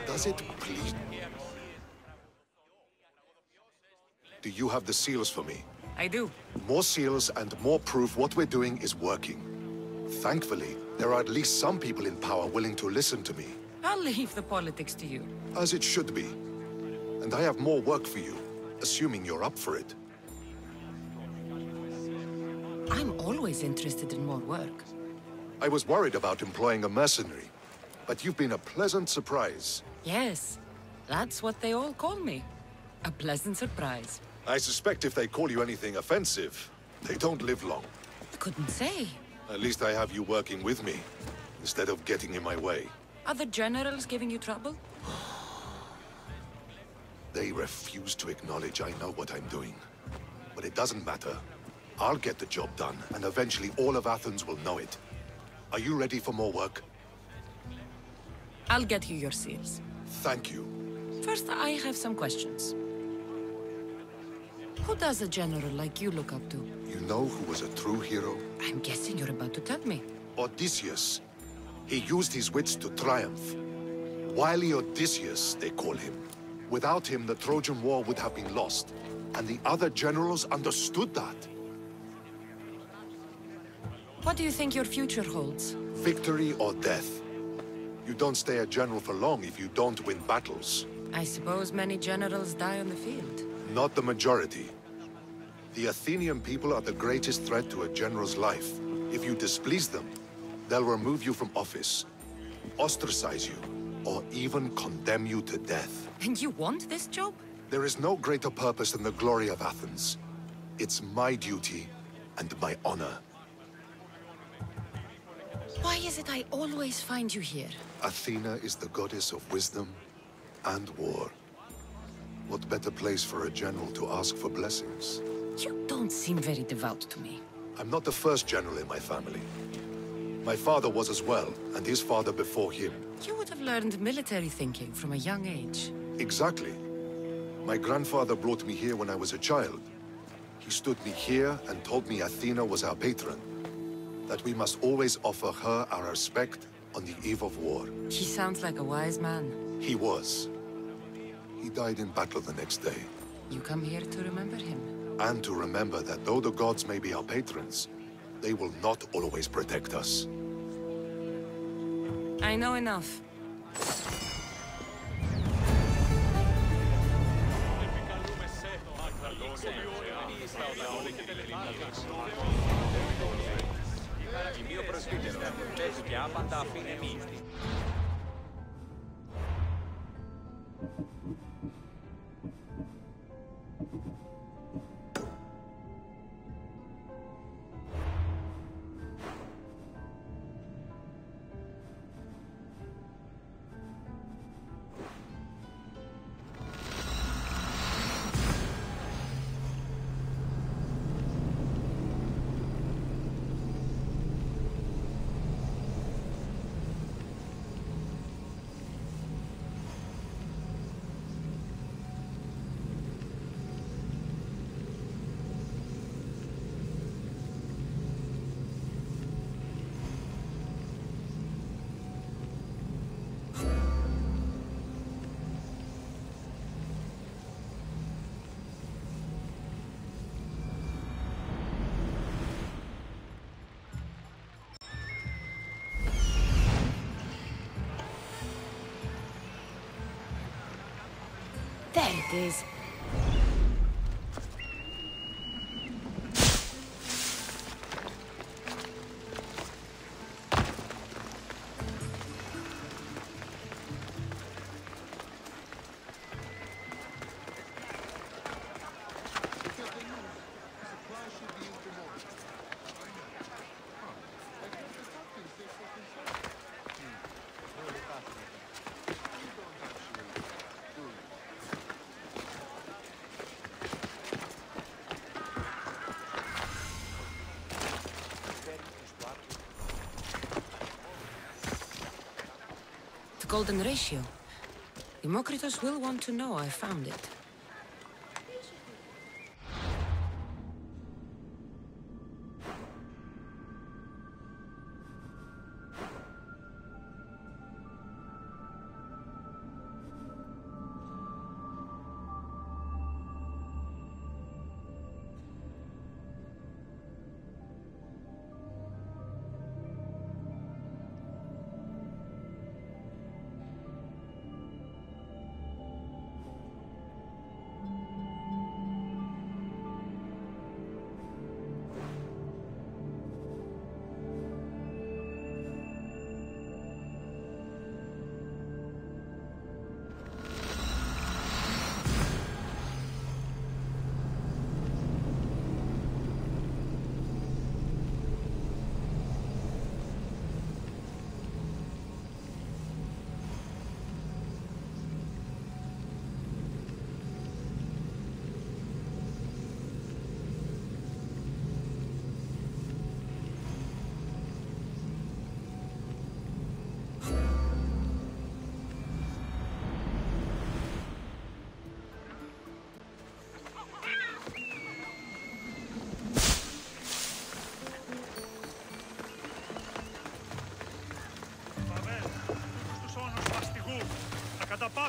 does it please? Do you have the seals for me? I do. More seals and more proof what we're doing is working. Thankfully, there are at least some people in power willing to listen to me. I'll leave the politics to you. As it should be. And I have more work for you, assuming you're up for it. I'm always interested in more work. I was worried about employing a mercenary, but you've been a pleasant surprise. Yes, that's what they all call me. A pleasant surprise. I suspect if they call you anything offensive, they don't live long. I couldn't say. At least I have you working with me, instead of getting in my way. Are the generals giving you trouble? They refuse to acknowledge I know what I'm doing. But it doesn't matter. I'll get the job done, and eventually all of Athens will know it. Are you ready for more work? I'll get you your seals. Thank you. First, I have some questions. Who does a general like you look up to? You know who was a true hero? I'm guessing you're about to tell me. Odysseus. He used his wits to triumph. Wily Odysseus, they call him. Without him, the Trojan War would have been lost. And the other generals understood that. What do you think your future holds? Victory or death. You don't stay a general for long if you don't win battles. I suppose many generals die on the field. Not the majority. The Athenian people are the greatest threat to a general's life. If you displease them, they'll remove you from office, ostracize you, or even condemn you to death. And you want this job? There is no greater purpose than the glory of Athens. It's my duty and my honor. Why is it I always find you here? Athena is the goddess of wisdom and war. What better place for a general to ask for blessings? You don't seem very devout to me. I'm not the first general in my family. My father was as well, and his father before him. You would have learned military thinking from a young age. Exactly. My grandfather brought me here when I was a child. He stood me here and told me Athena was our patron. That we must always offer her our respect on the eve of war. He sounds like a wise man. He was. He died in battle the next day. You come here to remember him. And to remember that though the gods may be our patrons, they will not always protect us. I know enough. There it is. Golden ratio. Democritus will want to know I found it.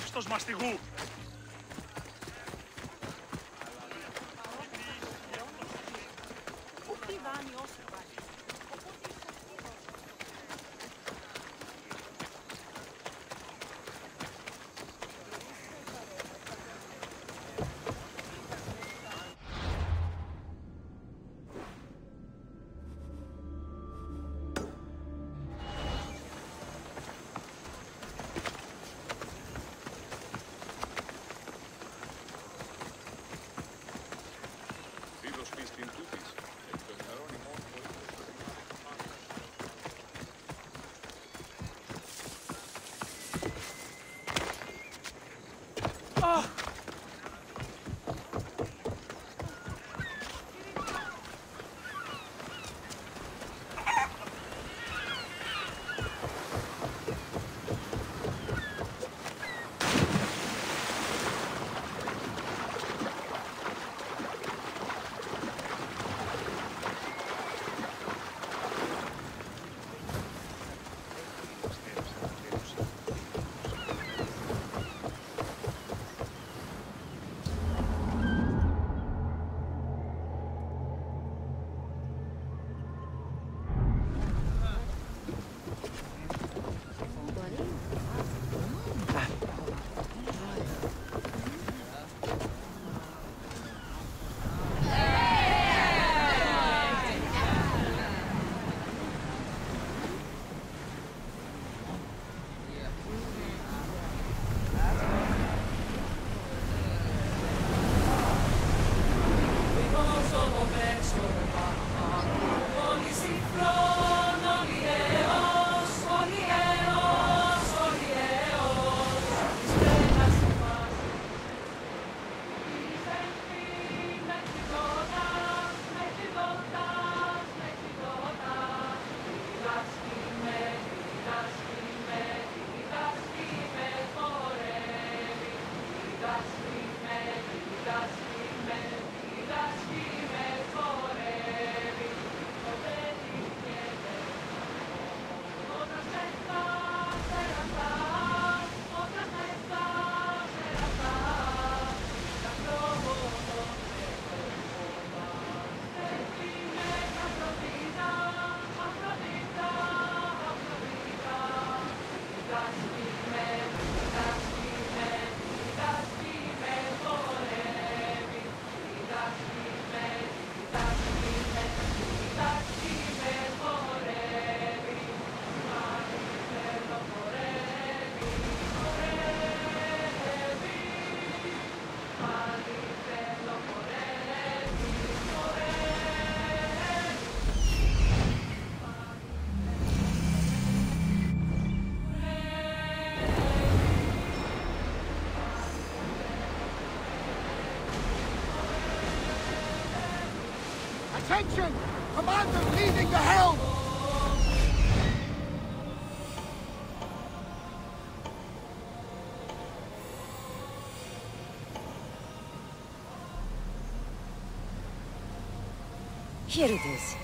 άπιστος μαστιγού. Attention! Commander leading the helm! Here it is.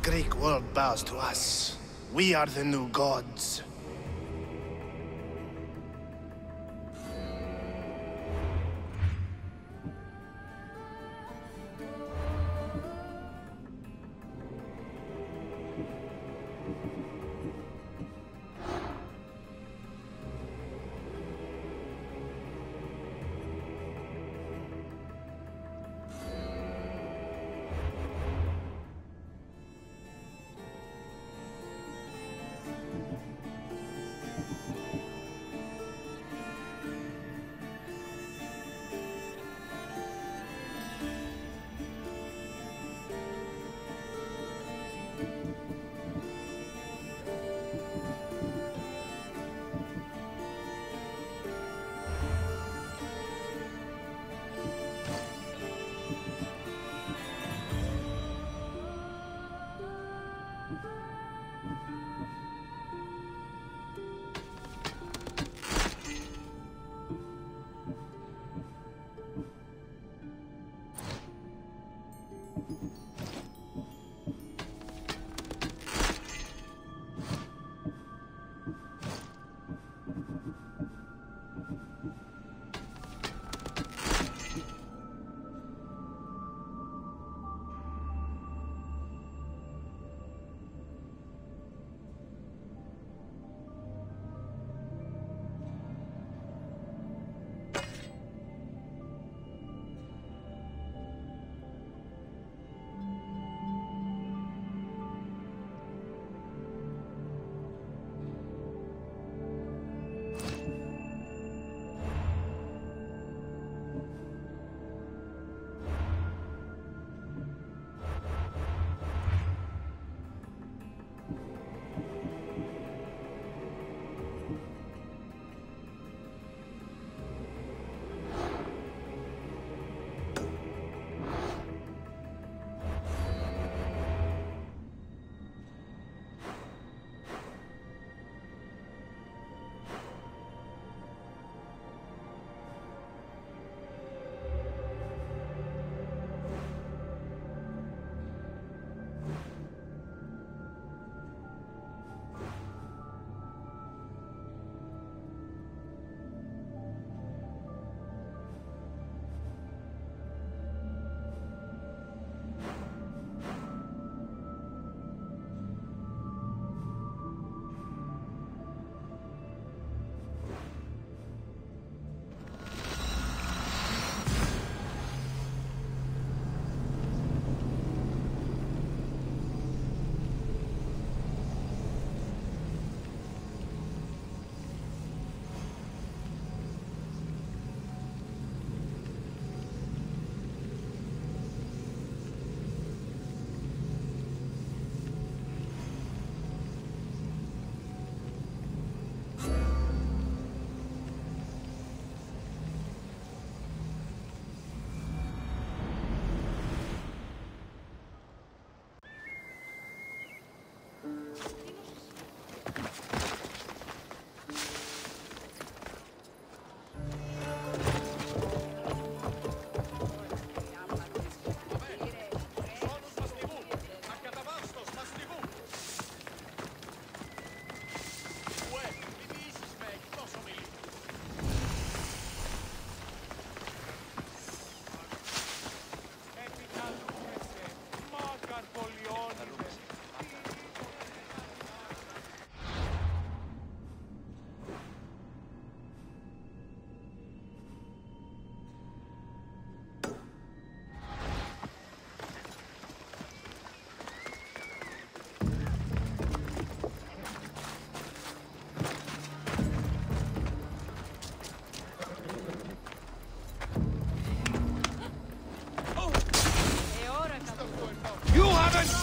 Greek world bows to us. We are the new gods.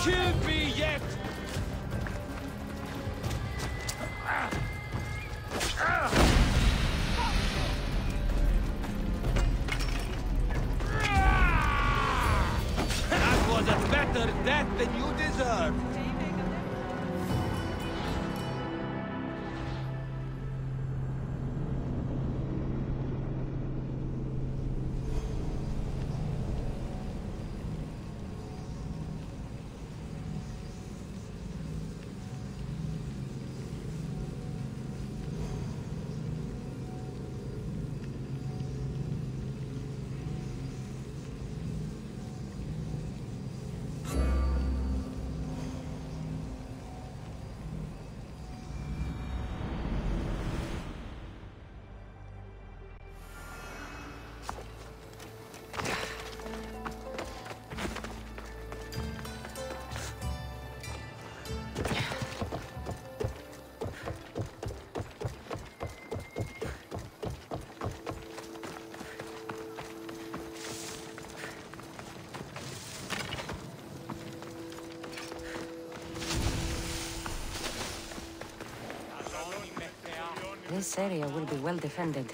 Killed me yet! That was a better death than you deserved! This area will be well defended.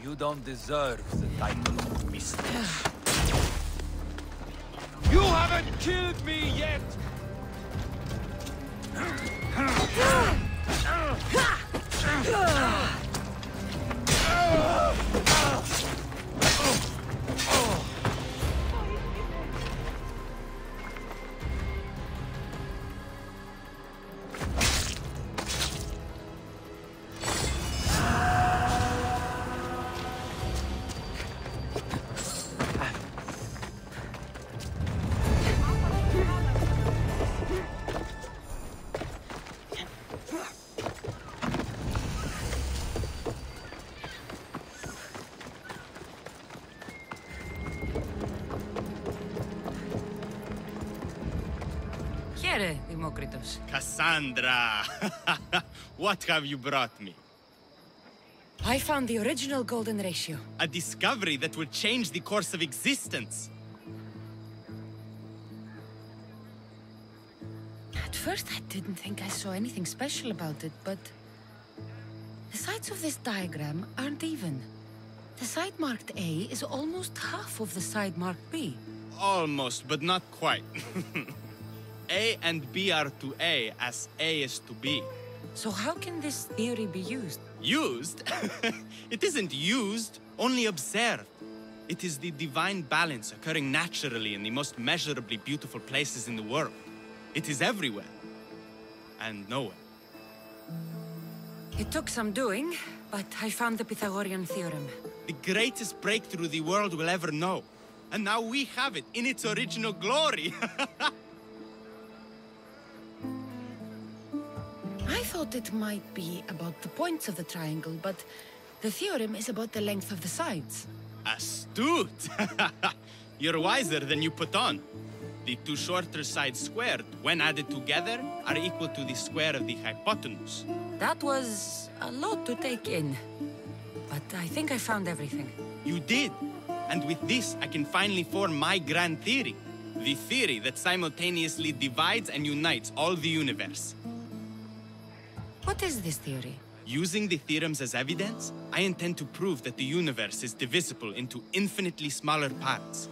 You don't deserve the title of mistress. You haven't killed me yet! Cassandra! What have you brought me? I found the original golden ratio. A discovery that will change the course of existence. At first, I didn't think I saw anything special about it, but the sides of this diagram aren't even. The side marked A is almost half of the side marked B. Almost, but not quite. A and B are to A as A is to B. So how can this theory be used? Used? It isn't used, only observed. It is the divine balance occurring naturally in the most measurably beautiful places in the world. It is everywhere. And nowhere. It took some doing, but I found the Pythagorean theorem. The greatest breakthrough the world will ever know. And now we have it in its original glory. thought it might be about the points of the triangle, but the theorem is about the length of the sides. Astute! You're wiser than you put on. The two shorter sides squared, when added together, are equal to the square of the hypotenuse. That was a lot to take in. But I think I found everything. You did. And with this, I can finally form my grand theory. The theory that simultaneously divides and unites all the universe. What is this theory? Using the theorems as evidence, I intend to prove that the universe is divisible into infinitely smaller parts.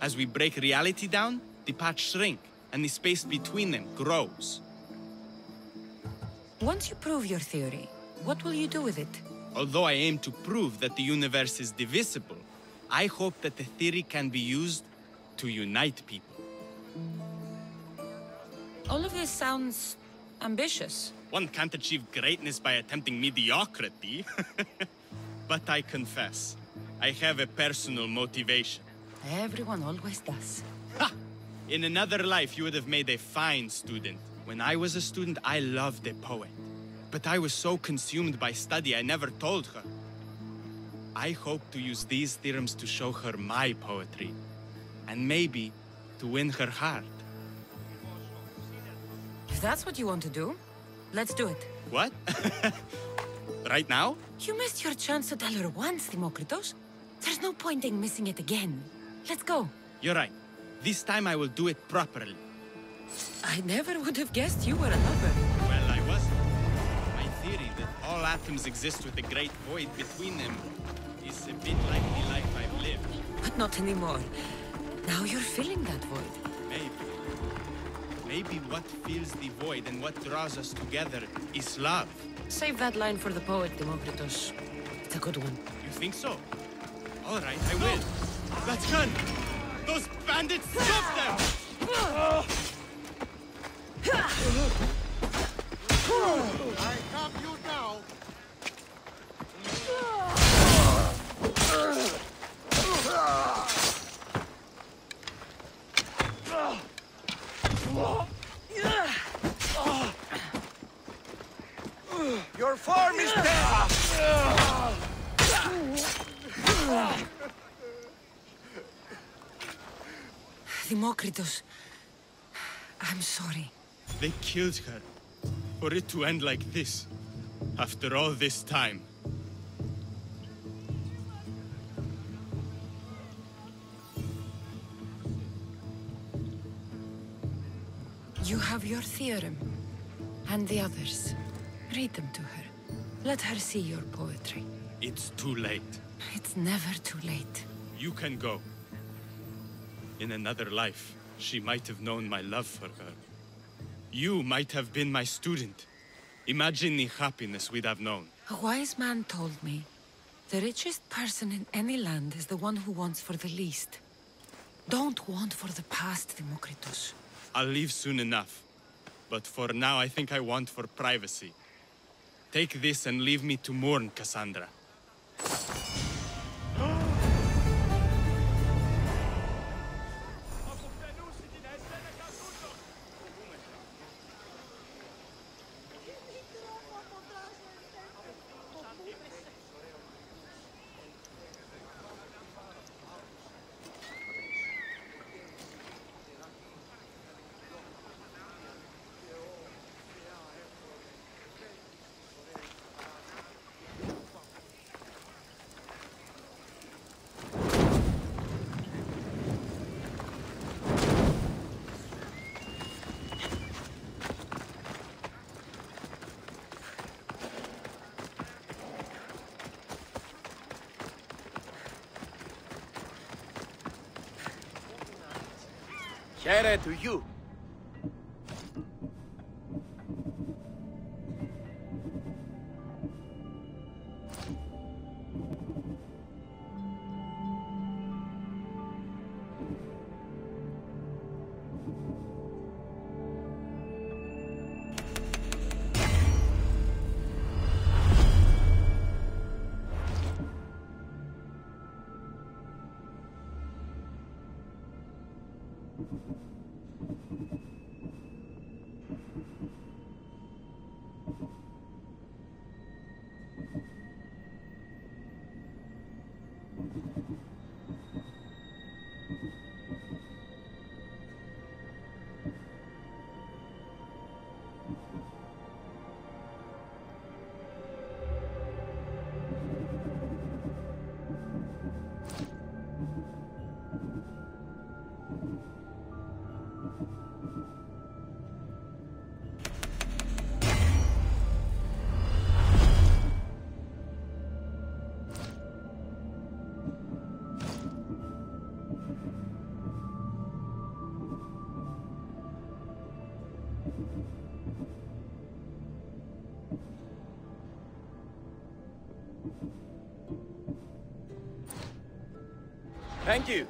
As we break reality down, the parts shrink, and the space between them grows. Once you prove your theory, what will you do with it? Although I aim to prove that the universe is divisible, I hope that the theory can be used to unite people. All of this sounds ambitious. One can't achieve greatness by attempting mediocrity. But I confess, I have a personal motivation. Everyone always does. Ha! In another life, you would have made a fine student. When I was a student, I loved a poet. But I was so consumed by study, I never told her. I hope to use these theorems to show her my poetry. And maybe to win her heart. If that's what you want to do, let's do it. What? Right now? You missed your chance to tell her once, Demokritos. There's no point in missing it again. Let's go. You're right. This time I will do it properly. I never would have guessed you were a lover. Well, I wasn't. My theory that all atoms exist with a great void between them is a bit like the life I've lived. But not anymore. Now you're filling that void. Maybe. Maybe what fills the void and what draws us together is love. Save that line for the poet, Demokritos. It's a good one. You think so? All right, I will. Let's run! Those bandits, stop them! I have you now. Your form is dead! Demokritos, I'm sorry. They killed her. For it to end like this, after all this time. You have your theorem, and the others. Read them to her. Let her see your poetry. It's too late. It's never too late. You can go. In another life, she might have known my love for her. You might have been my student. Imagine the happiness we'd have known. A wise man told me, the richest person in any land is the one who wants for the least. Don't want for the past, Demokritos. I'll leave soon enough. But for now, I think I want for privacy. Take this and leave me to mourn, Cassandra. Here to you. Thank you.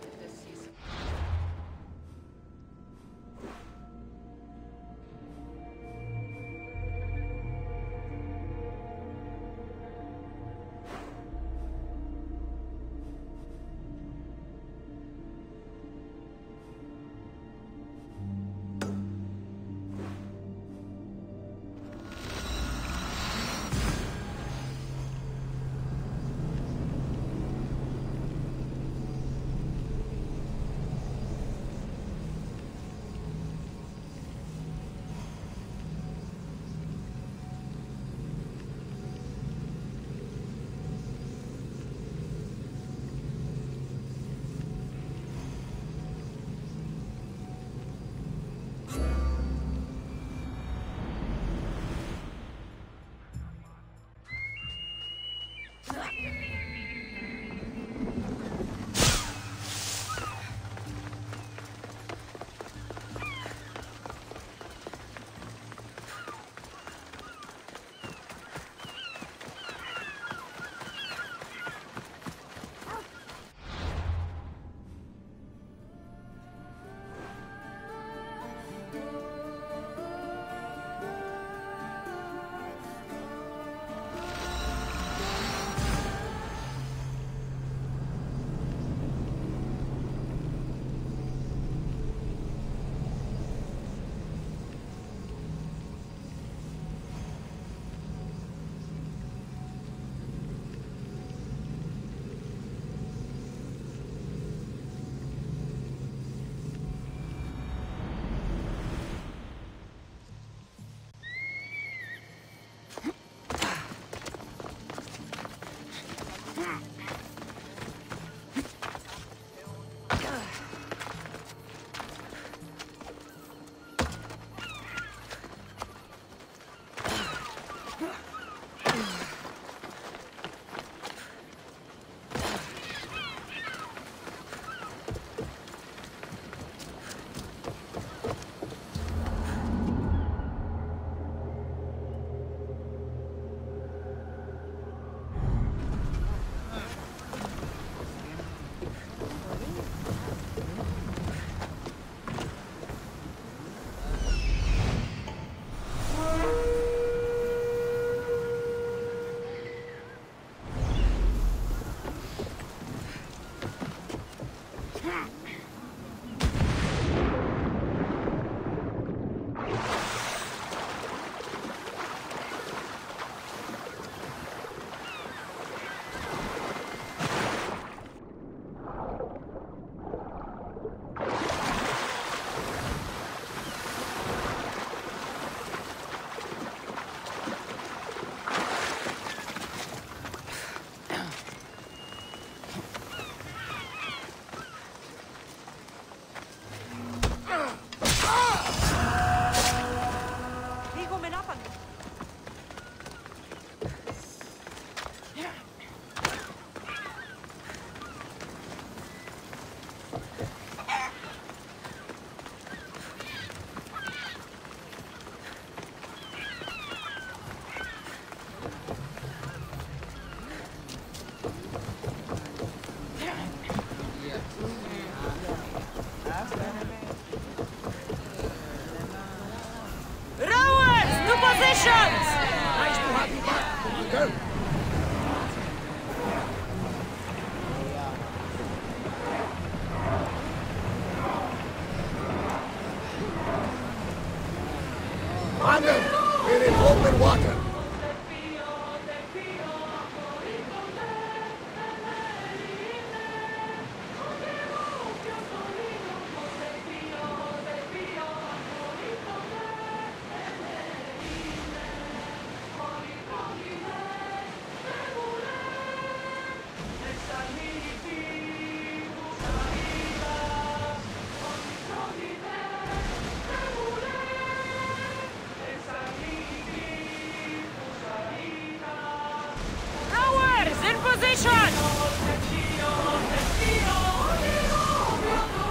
We're in open water.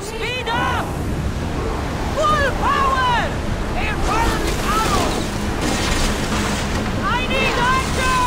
Speed up! Full power! They're firing arrows! I need action!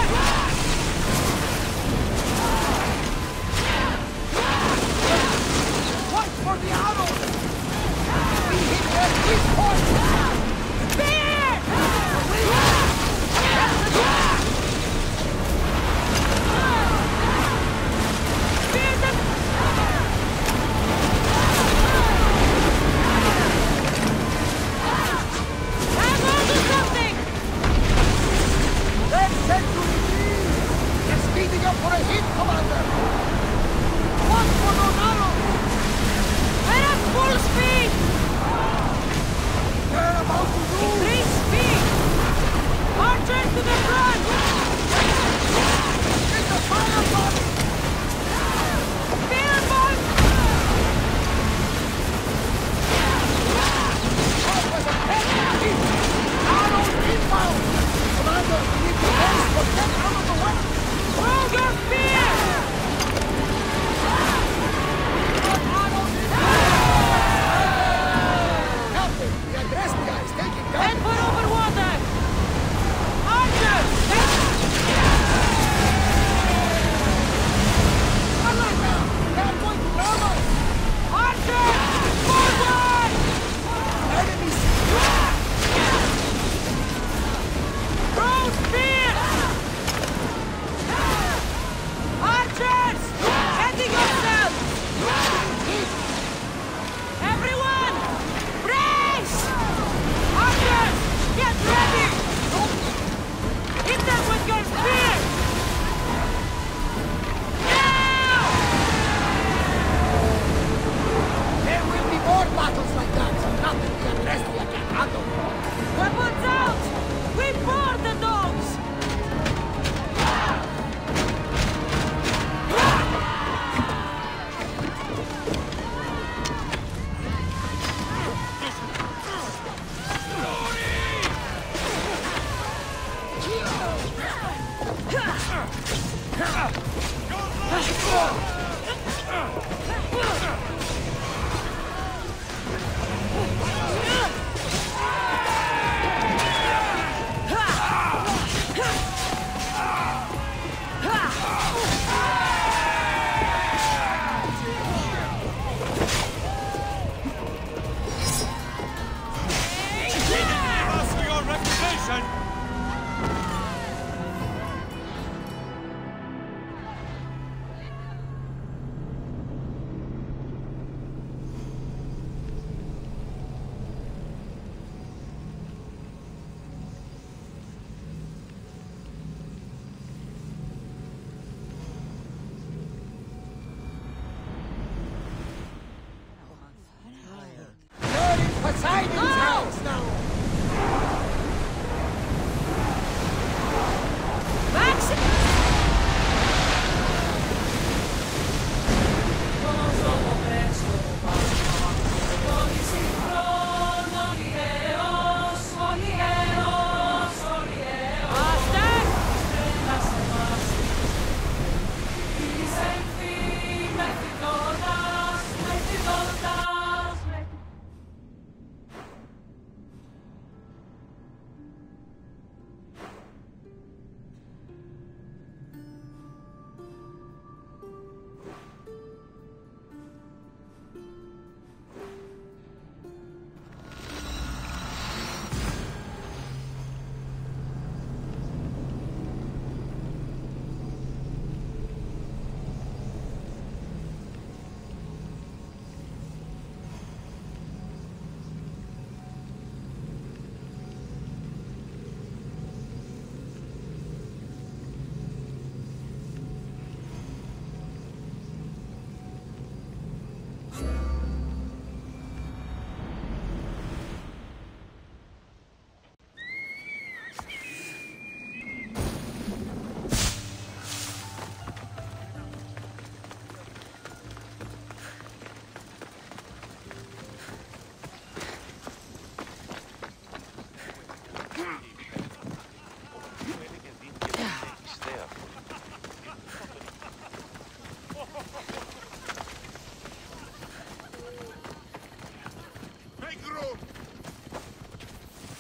Poseidon's house now!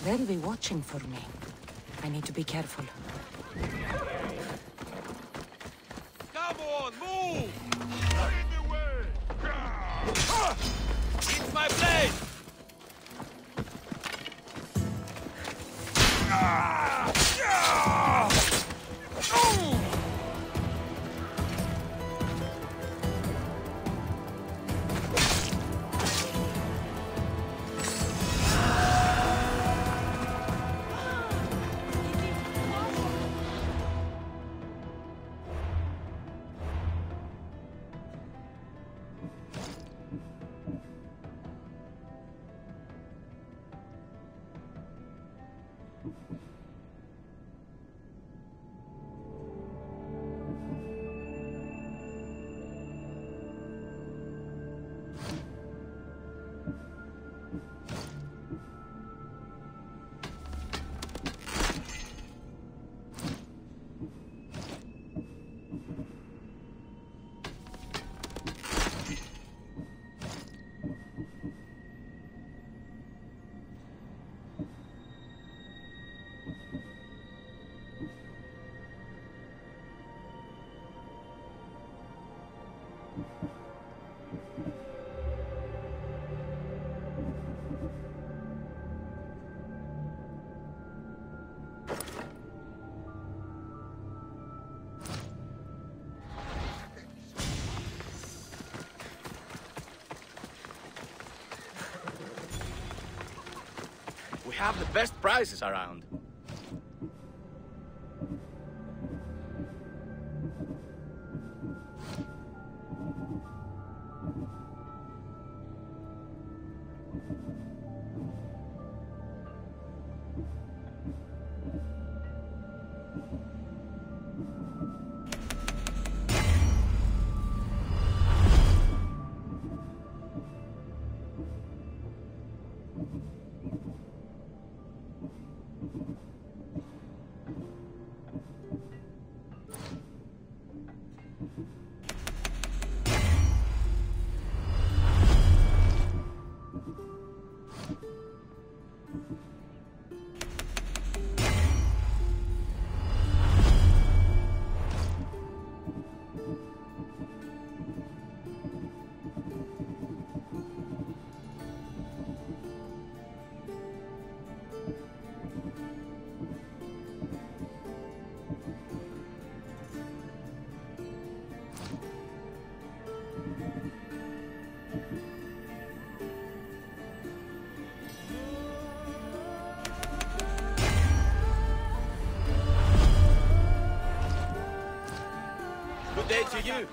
They'll be watching for me. I need to be careful. Come on, move! In the way! It's my place! We have the best prizes around. day to you.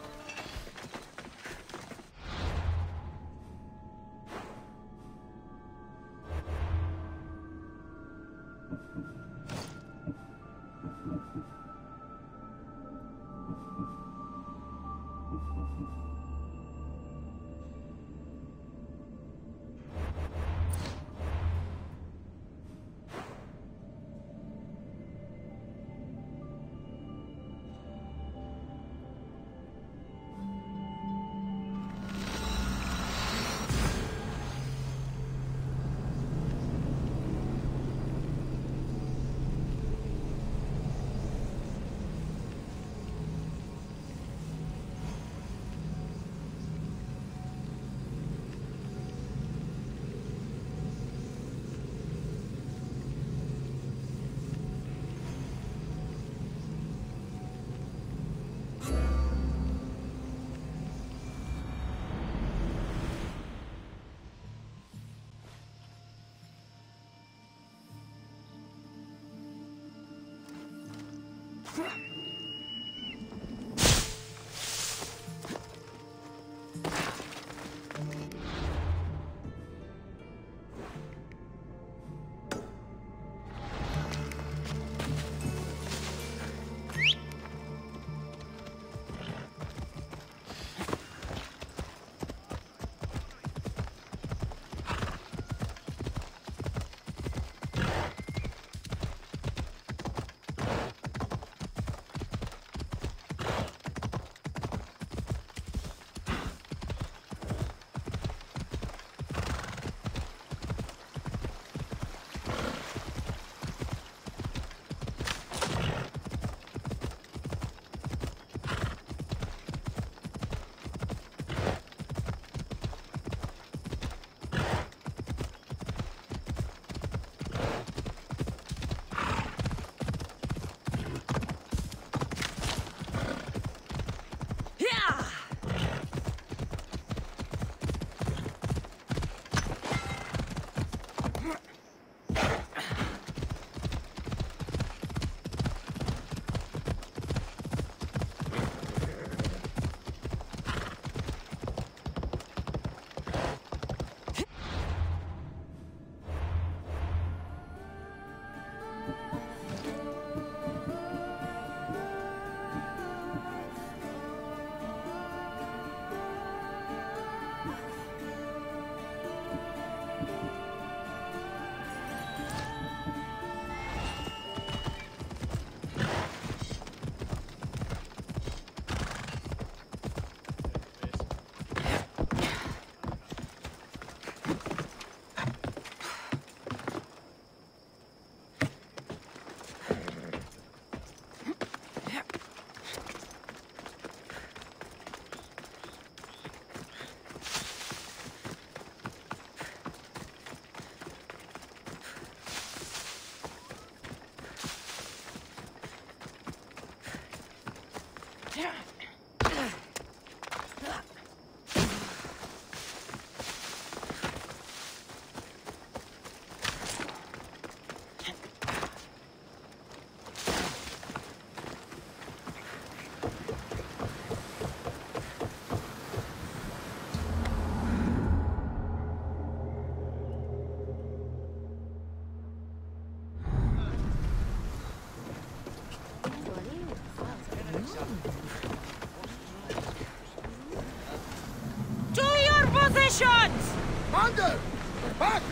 Positions! Commander! We're back!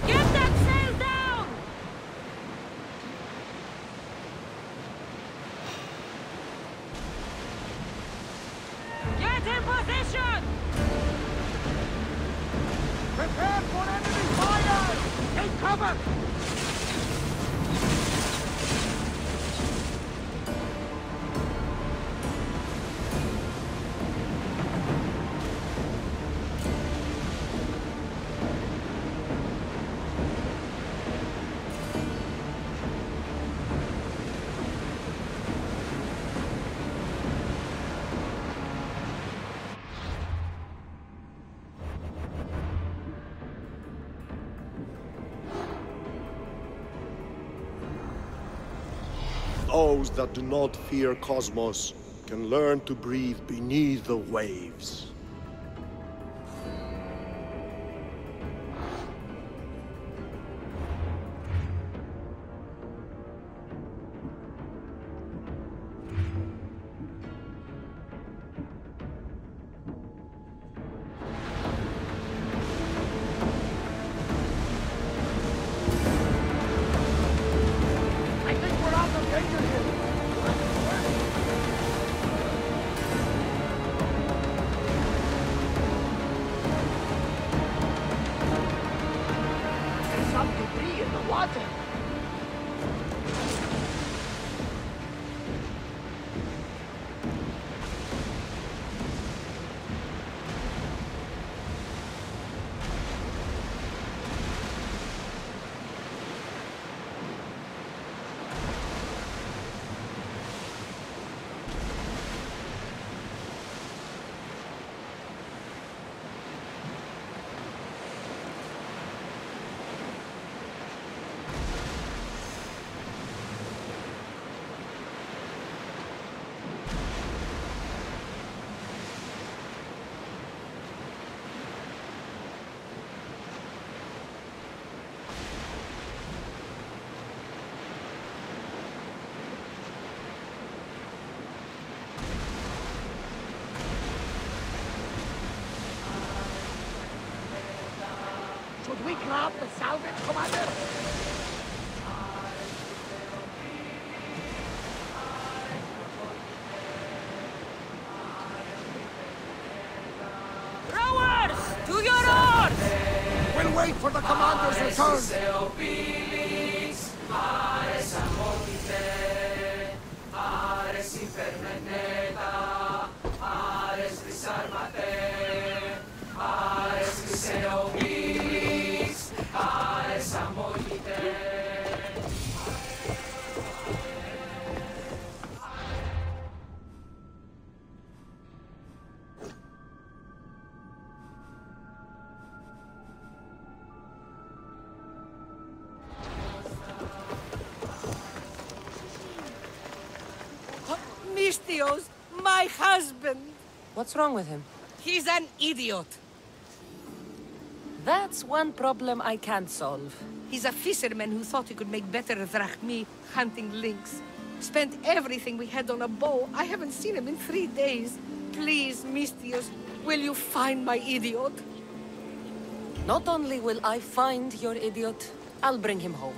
Get that sail down! Get in position! Prepare for enemy fire! Take cover! Those that do not fear Cosmos can learn to breathe beneath the waves. Should we grab the salvage, Commander? Rowers! To your oars! We'll wait for the Commander's return. Misthios, my husband! What's wrong with him? He's an idiot! That's one problem I can't solve. He's a fisherman who thought he could make better drachmi hunting lynx. Spent everything we had on a bow. I haven't seen him in 3 days. Please, Misthios, will you find my idiot? Not only will I find your idiot, I'll bring him home.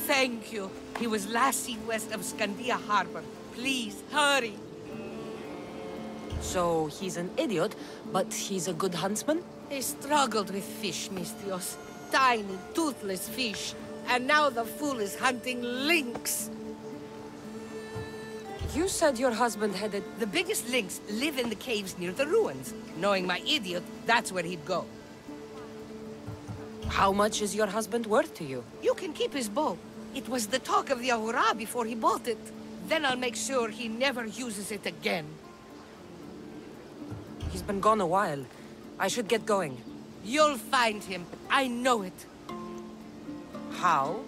Thank you. He was last seen west of Scandia Harbor. Please, hurry. So he's an idiot, but he's a good huntsman? He struggled with fish, Misthios. Tiny, toothless fish. And now the fool is hunting lynx. You said your husband headed... The biggest lynx live in the caves near the ruins. Knowing my idiot, that's where he'd go. How much is your husband worth to you? You can keep his bow. It was the talk of the Ahura before he bought it. Then I'll make sure he never uses it again. He's been gone a while. I should get going. You'll find him. I know it. How?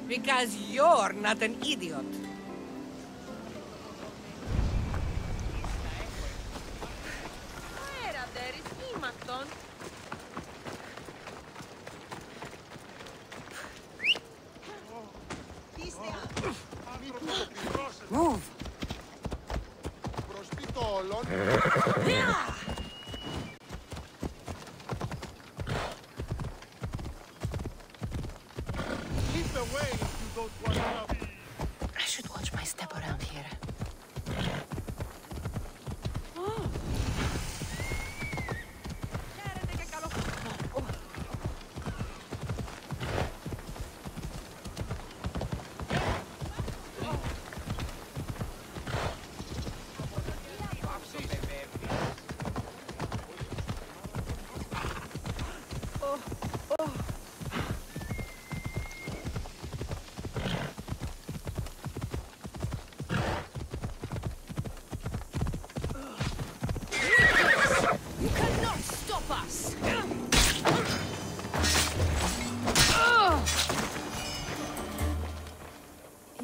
Because you're not an idiot. Move! Keep away if you don't want to. I should watch my step around here.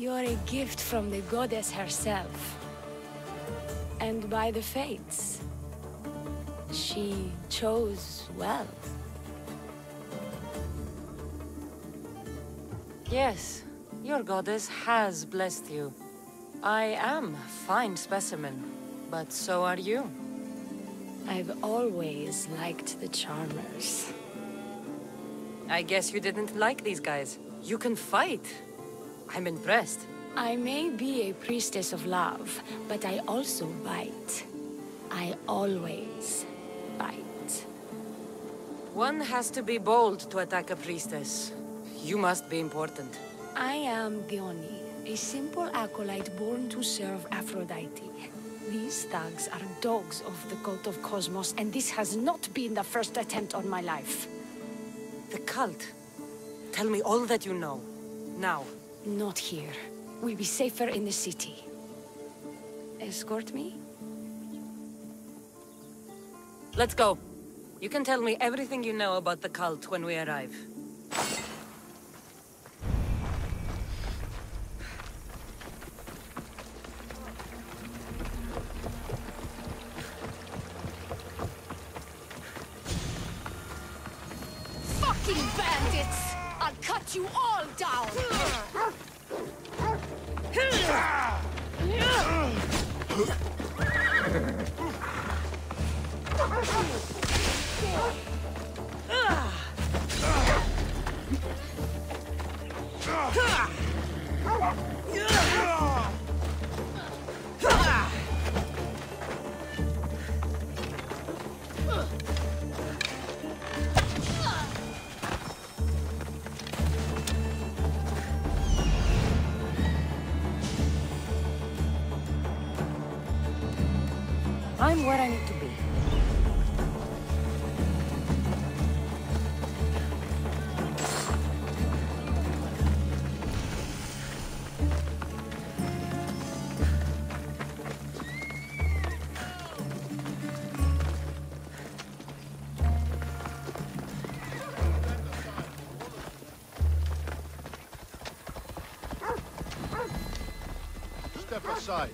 You're a gift from the goddess herself. And by the fates. She chose well. Yes, your goddess has blessed you. I am a fine specimen, but so are you. I've always liked the Charmers. I guess you didn't like these guys. You can fight. I'm impressed. I may be a priestess of love, but I also bite. I always bite. One has to be bold to attack a priestess. You must be important. I am Dione, a simple acolyte born to serve Aphrodite. These thugs are dogs of the cult of Cosmos, and this has not been the first attempt on my life. The cult? Tell me all that you know. Now. Not here. We'll be safer in the city. Escort me? Let's go. You can tell me everything you know about the cult when we arrive. Fucking bandits! I'll cut you all down! I'm where I need to be. Step aside.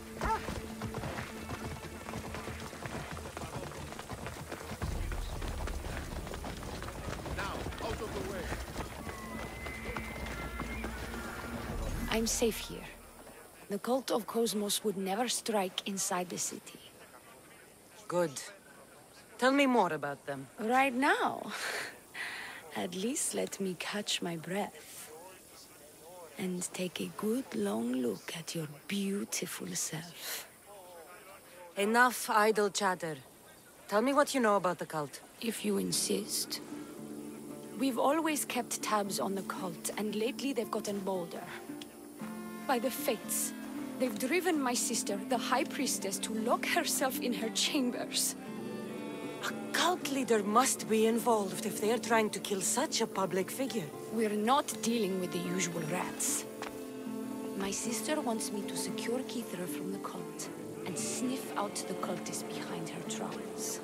I'm safe here. The cult of Cosmos would never strike inside the city. Good. Tell me more about them. Right now? At least let me catch my breath. And take a good long look at your beautiful self. Enough idle chatter. Tell me what you know about the cult. If you insist. We've always kept tabs on the cult, and lately they've gotten bolder. By the fates, they've driven my sister, the High Priestess, to lock herself in her chambers. A cult leader must be involved if they're trying to kill such a public figure. We're not dealing with the usual rats. My sister wants me to secure Kithra from the cult, and sniff out the cultists behind her troubles.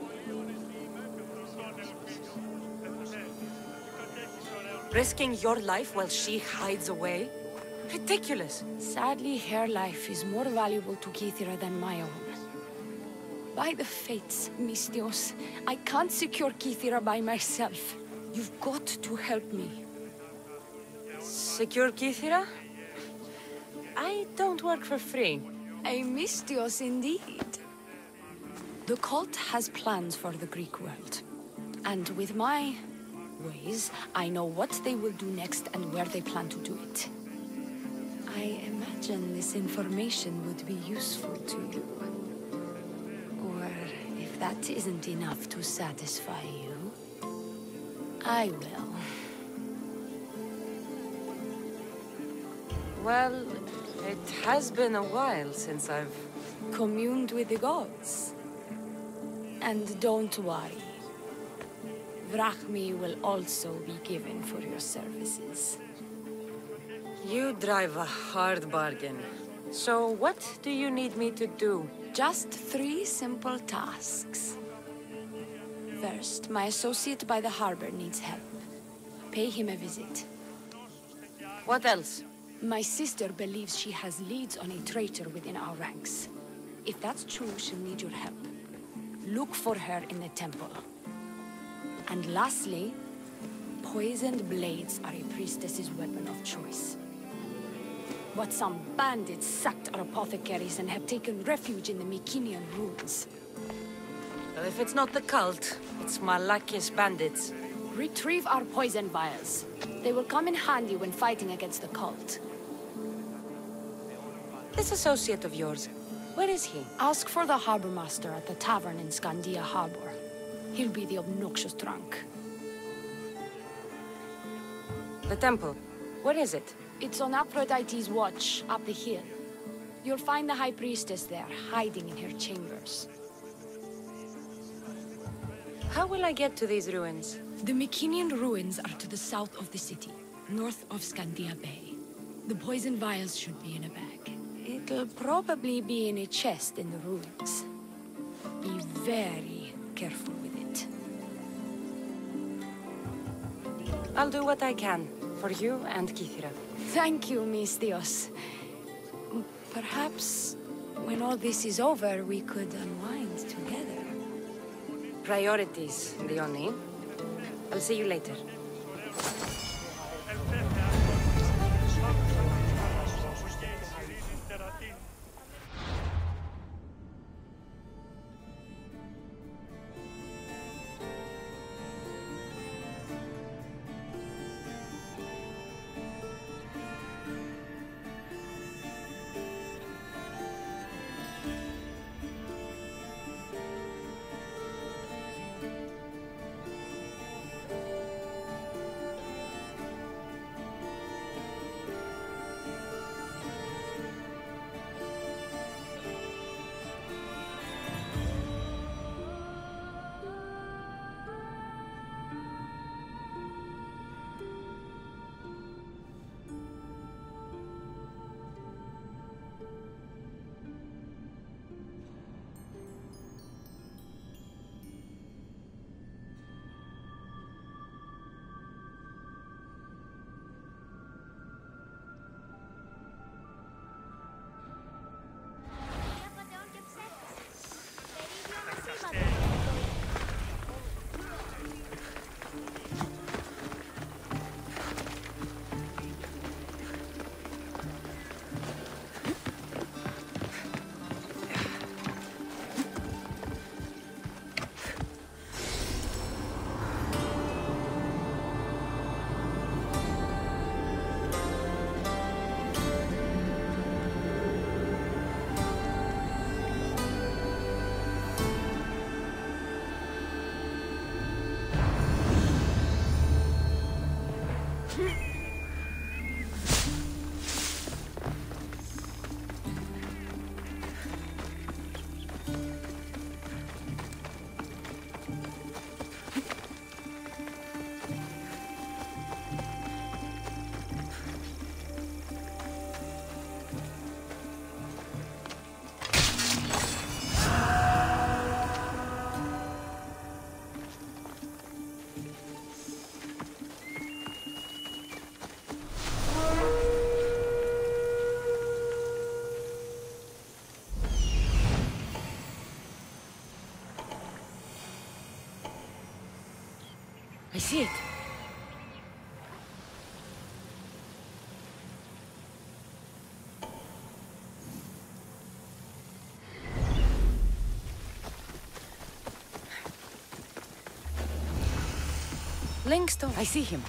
Risking your life while she hides away? Ridiculous. Sadly, her life is more valuable to Kithra than my own. By the fates, Mystios, I can't secure Kithra by myself. You've got to help me. Secure Kithra? I don't work for free. A Mystios indeed. The cult has plans for the Greek world. And with my ways, I know what they will do next and where they plan to do it. I imagine this information would be useful to you. Or if that isn't enough to satisfy you, I will. Well, it has been a while since I've communed with the gods. And don't worry. Vrachmi will also be given for your services. You drive a hard bargain. So what do you need me to do? Just 3 simple tasks. First, my associate by the harbor needs help. Pay him a visit. What else? My sister believes she has leads on a traitor within our ranks. If that's true, she'll need your help. Look for her in the temple. And lastly, poisoned blades are a priestess's weapon of choice. But some bandits sacked our apothecaries and have taken refuge in the Mycenaean ruins. Well, if it's not the cult, it's Malaki's bandits. Retrieve our poison vials. They will come in handy when fighting against the cult. This associate of yours, where is he? Ask for the harbor master at the tavern in Scandia Harbor. He'll be the obnoxious drunk. The temple, where is it? It's on Aphrodite's watch, up the hill. You'll find the High Priestess there, hiding in her chambers. How will I get to these ruins? The Mycenaean ruins are to the south of the city, north of Scandia Bay. The poison vials should be in a bag. It'll probably be in a chest in the ruins. Be very careful with it. I'll do what I can, for you and Kithira. Thank you, Miss Dios. Perhaps, when all this is over, we could unwind together. Priorities, Leonie. I'll see you later. I see it. Linkstone, I see him.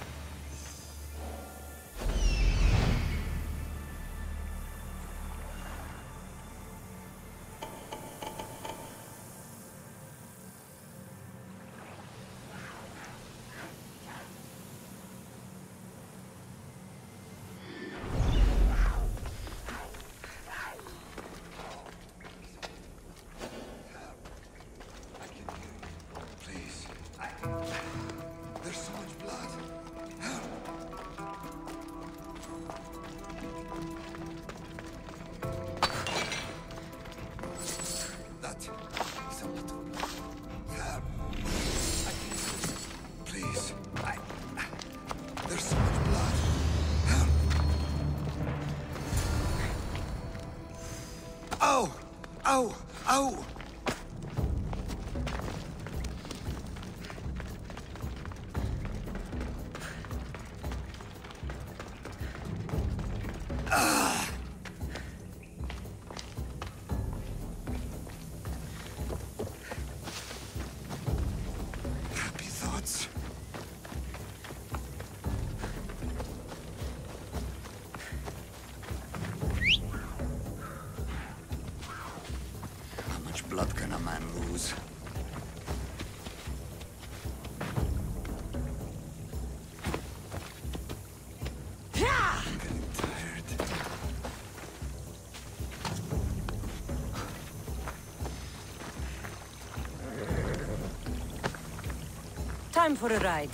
There's so much blood. Oh! Oh! Oh! Happy thoughts. How much blood can a man lose? I'm getting tired. Time for a ride.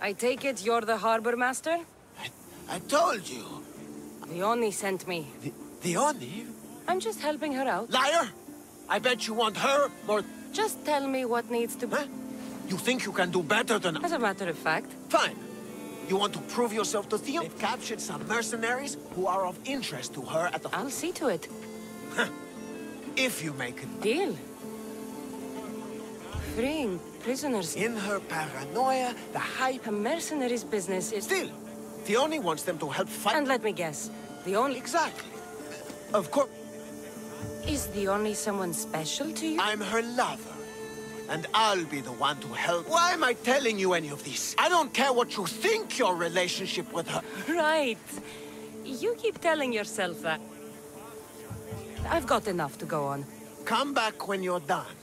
I take it you're the harbor master? I told you. Leonie sent me. Leonie? I'm just helping her out. Liar! I bet you want her more... Just tell me what needs to be... Huh? You think you can do better than... As a matter of fact. Fine. You want to prove yourself to Theo? They've captured some mercenaries who are of interest to her at the... I'll see to it. If you make it. Deal. Freeing prisoners. In her paranoia, the hype... A mercenary's business is... Still, Theoni wants them to help fight... And let me guess, the only... Exactly. Of course... Is the only someone special to you? I'm her lover. And I'll be the one to help. Why am I telling you any of this? I don't care what you think your relationship with her... Right. You keep telling yourself that. I've got enough to go on. Come back when you're done.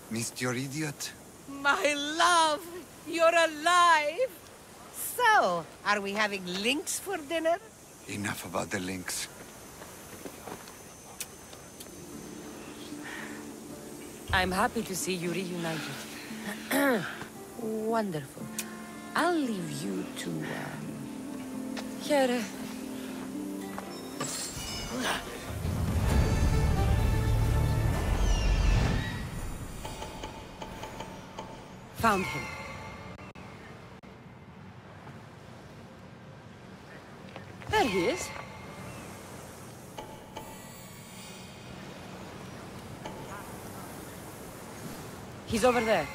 Mr. Idiot? My love, you're alive! So, are we having links for dinner? Enough about the links. I'm happy to see you reunited. Wonderful. I'll leave you to, here. Found him. There he is. He's over there.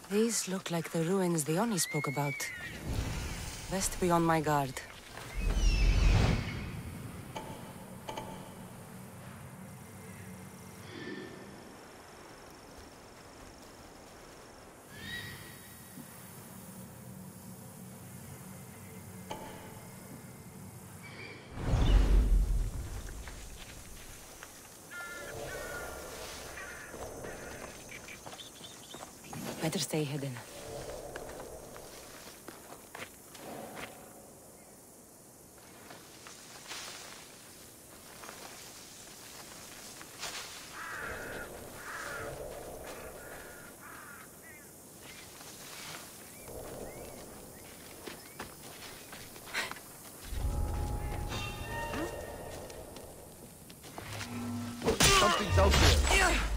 These look like the ruins the Oni spoke about. Best be on my guard. Better stay hidden. Something's out there.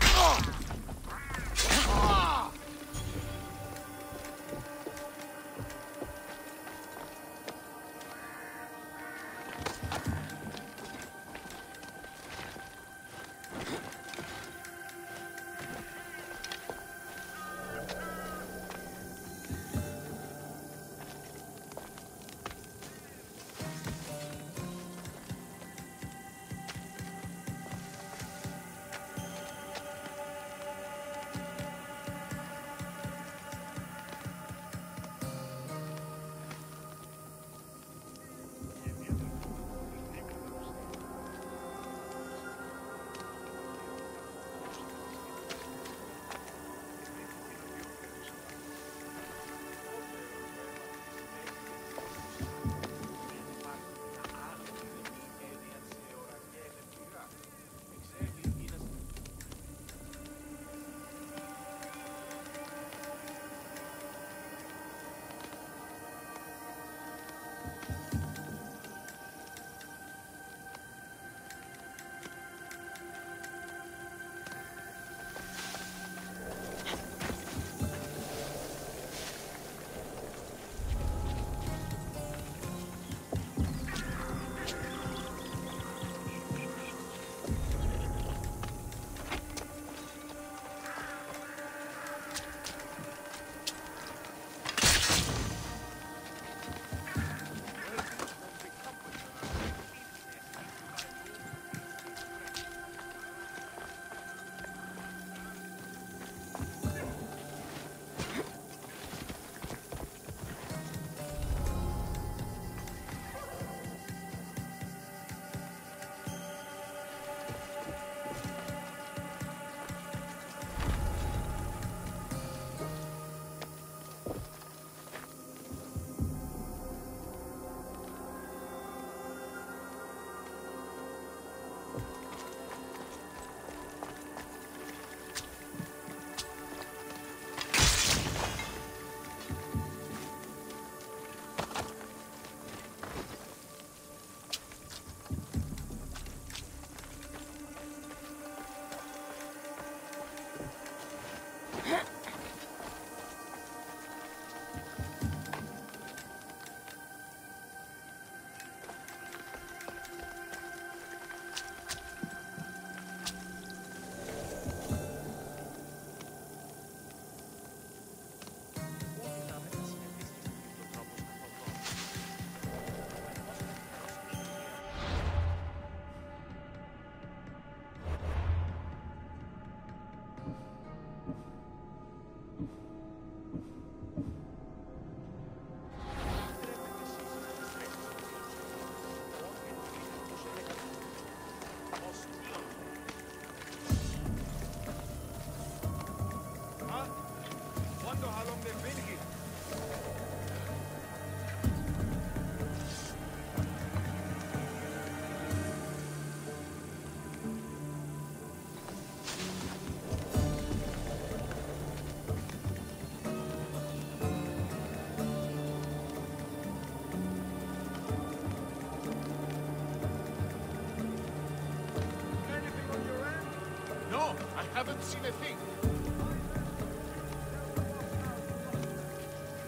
Haven't seen a thing.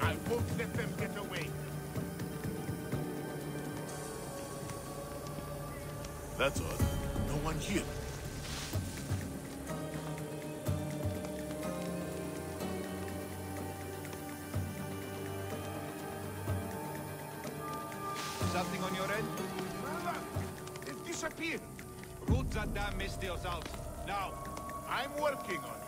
I won't let them get away. That's odd. No one here. Something on your end? It disappeared. Root that damn Mystios out. Now, I'm working on it.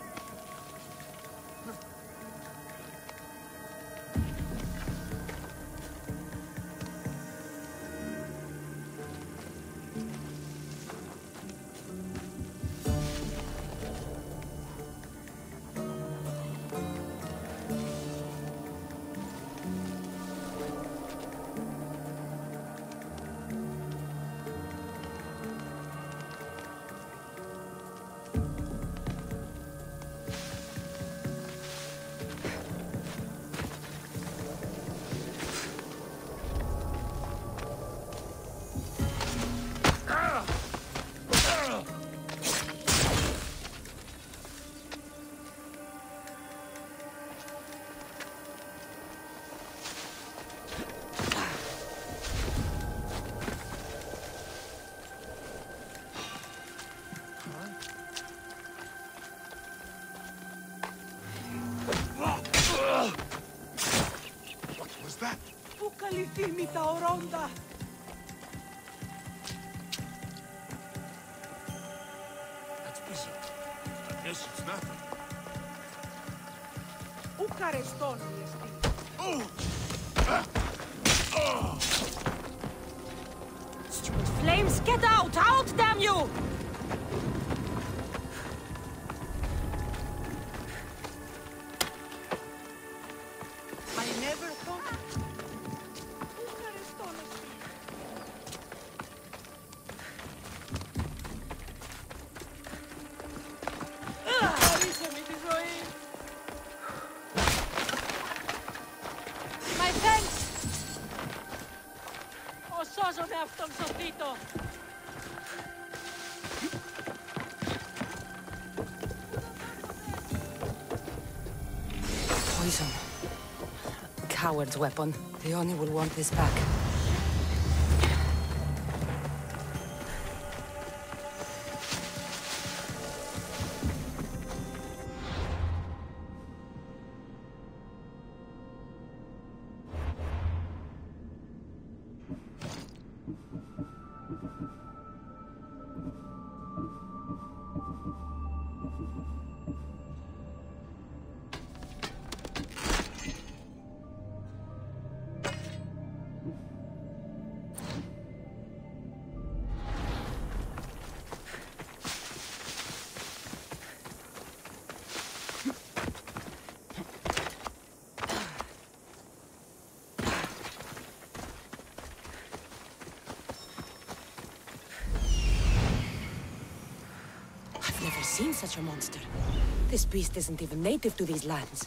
Limita oronda. That's busy. I guess it's nothing. Ukareston esti. Stupid flames, get out! Out, damn you! I never thought. Ukareston esti. My thanks! Ο σώζομαι αυτόν σωθήτο! Poison. Coward's weapon. Leone will want this back. Never seen such a monster. This beast isn't even native to these lands.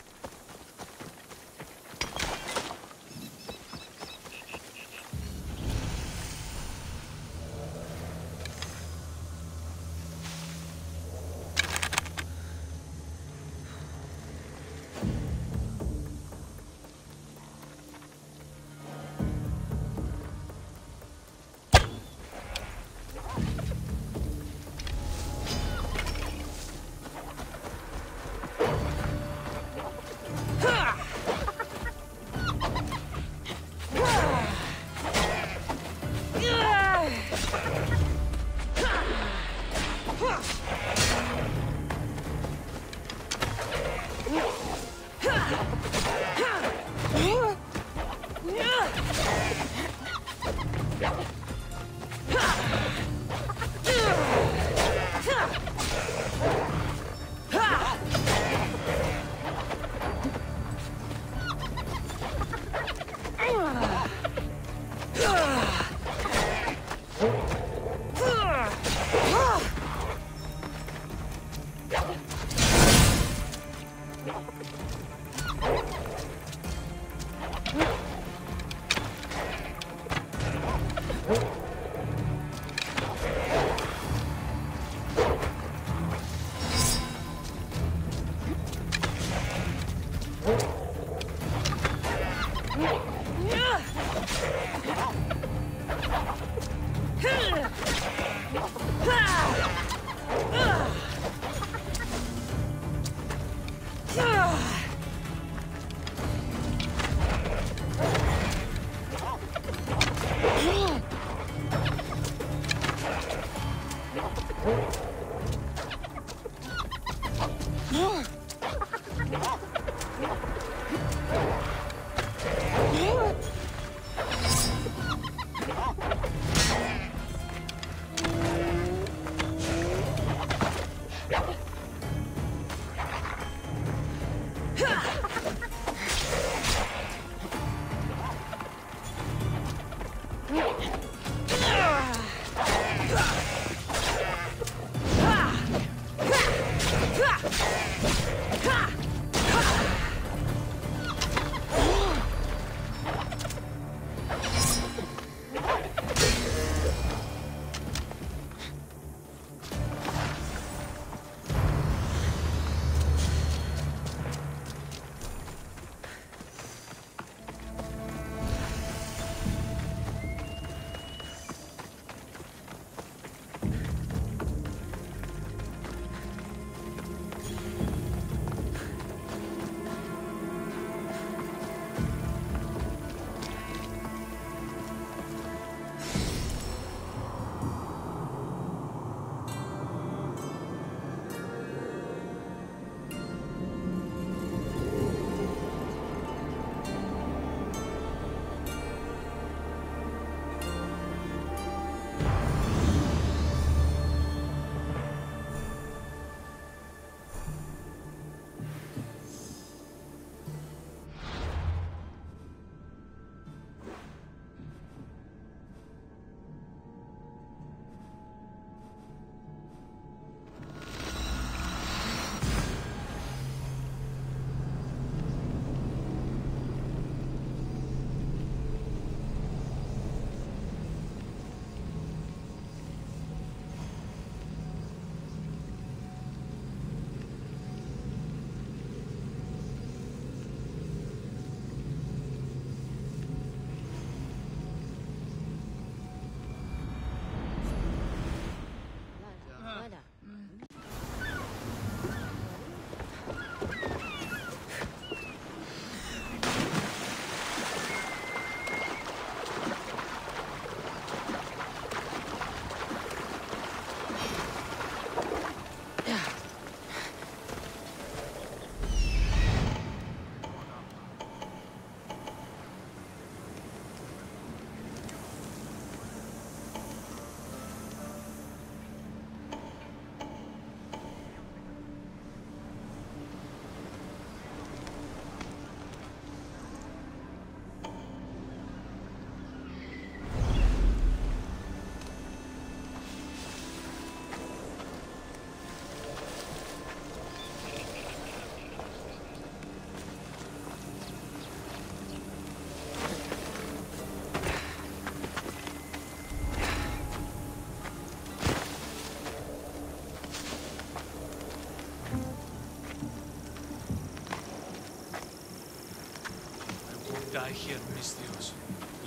die here, Mistios.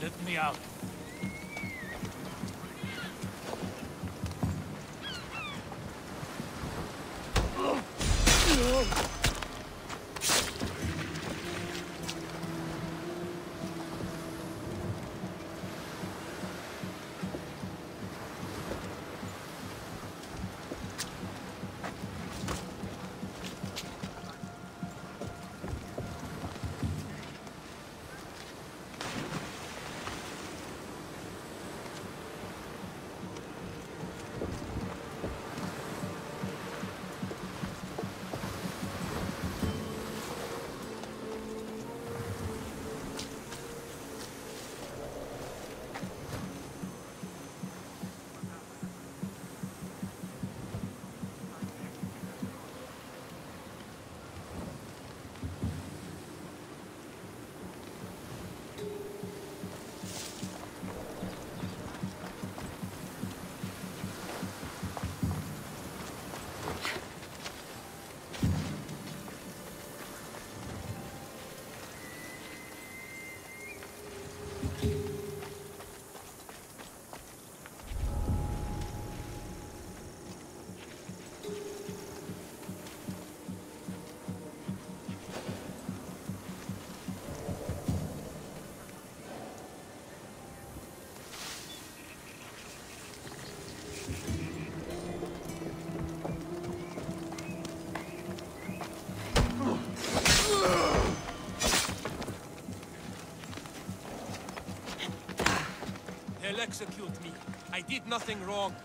Let me out. They'll execute me. I did nothing wrong.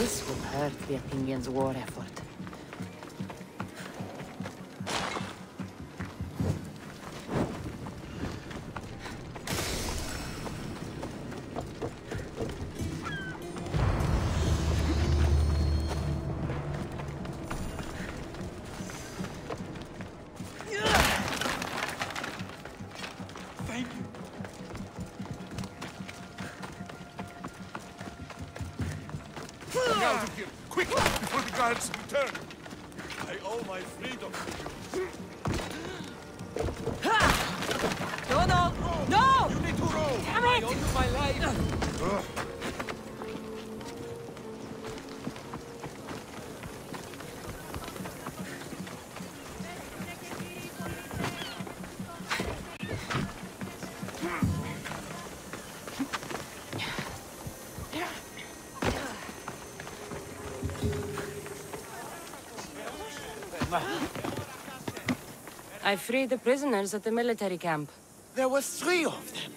This will hurt the Athenians' war effort. Out of here! Quickly, before the guards return! I owe my freedom to you. No! No! You need to row! Damn it! I owe you my life. I freed the prisoners at the military camp. There were 3 of them.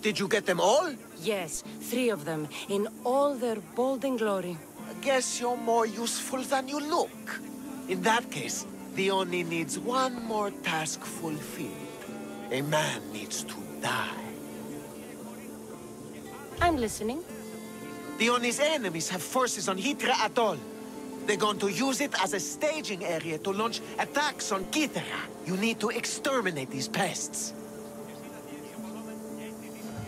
Did you get them all? Yes, 3 of them, in all their bold and glory. I guess you're more useful than you look. In that case, the Oni needs one more task fulfilled. A man needs to die. I'm listening. The Oni's enemies have forces on Hydra Atoll. They're going to use it as a staging area to launch attacks on Kythera. You need to exterminate these pests.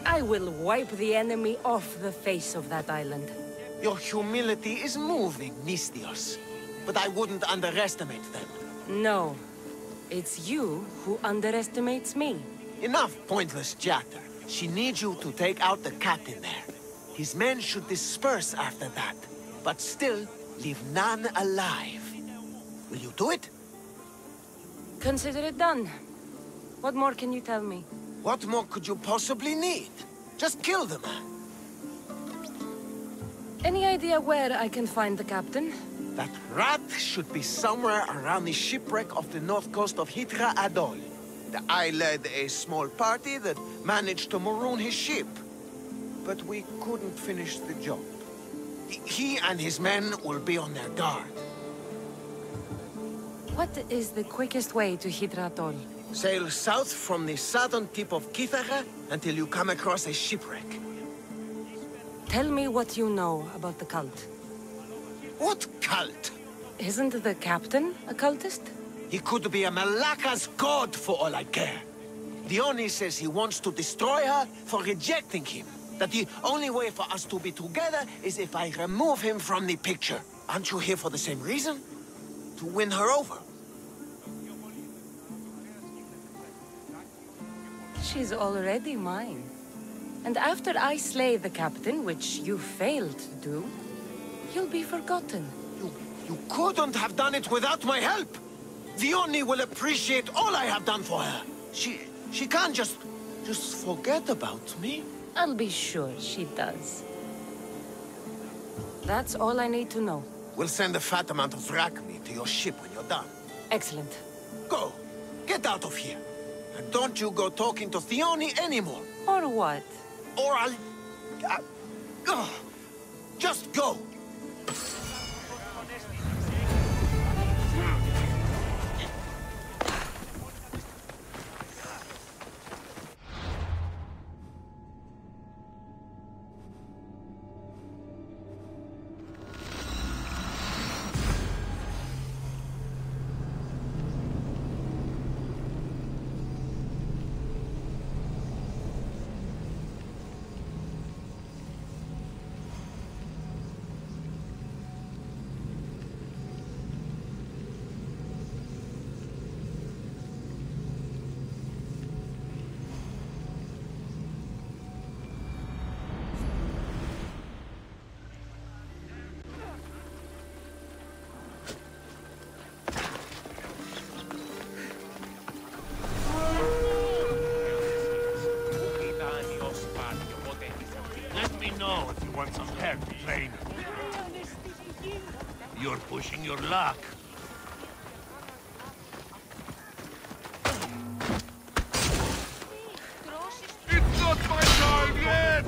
I will wipe the enemy off the face of that island. Your humility is moving, Misthios. But I wouldn't underestimate them. No. It's you who underestimates me. Enough pointless chatter. She needs you to take out the captain there. His men should disperse after that. But still, leave none alive. Will you do it? Consider it done. What more can you tell me? What more could you possibly need? Just kill the man. Any idea where I can find the captain? That rat should be somewhere around the shipwreck off the north coast of Hydra Atoll. I led a small party that managed to maroon his ship. But we couldn't finish the job. He and his men will be on their guard. What is the quickest way to Hydra Atoll? Sail south from the southern tip of Kythera until you come across a shipwreck. Tell me what you know about the cult. What cult? Isn't the captain a cultist? He could be a Malaka's god for all I care. The Oni says he wants to destroy her for rejecting him. That the only way for us to be together is if I remove him from the picture. Aren't you here for the same reason? To win her over? She's already mine. And after I slay the captain, which you failed to do, you'll be forgotten. You couldn't have done it without my help! The Oni will appreciate all I have done for her. She can't just forget about me. I'll be sure she does. That's all I need to know. We'll send a fat amount of drachmi to your ship when you're done. Excellent. Go! Get out of here! And don't you go talking to Theoni anymore! Or what? Or just go! You're pushing your luck. It's not my time yet!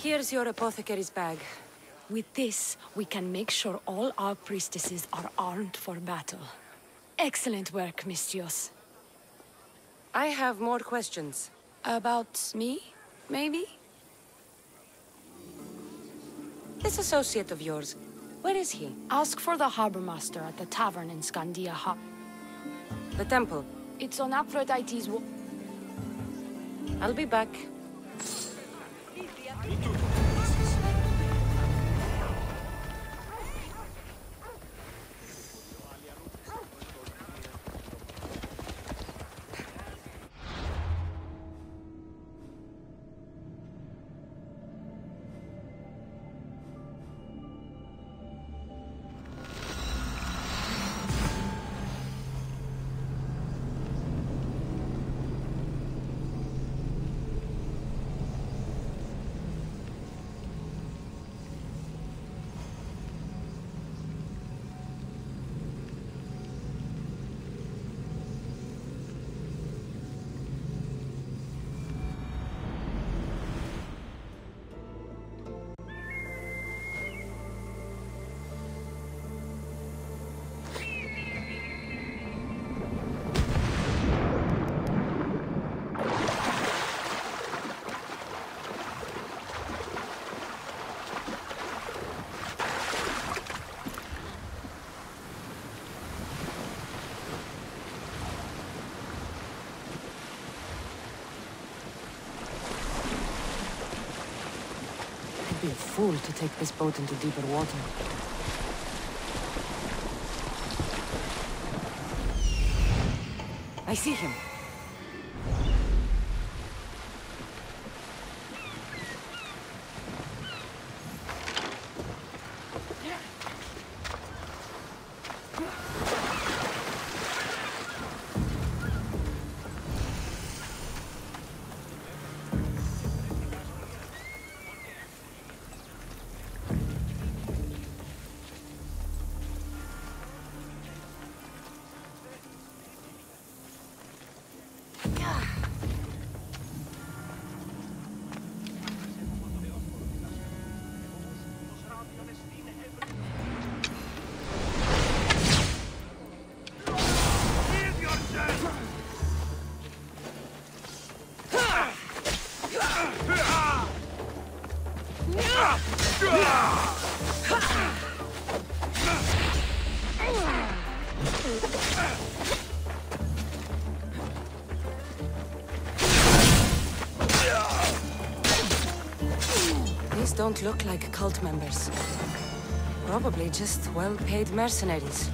Here's your apothecary's bag. With this, we can make sure all our priestesses are armed for battle. Excellent work, Mistios. I have more questions. About me, maybe? This associate of yours, where is he? Ask for the harbor master at the tavern in Scandia Hub. The temple? It's on Aphrodite's wall. I'll be back. I'd be a fool to take this boat into deeper water. I see him. These don't look like cult members. Probably just well-paid mercenaries.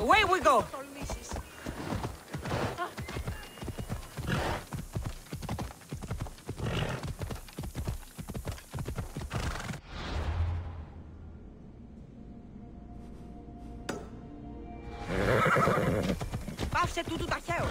Away we go! Πάψε τούτου ταχαίω!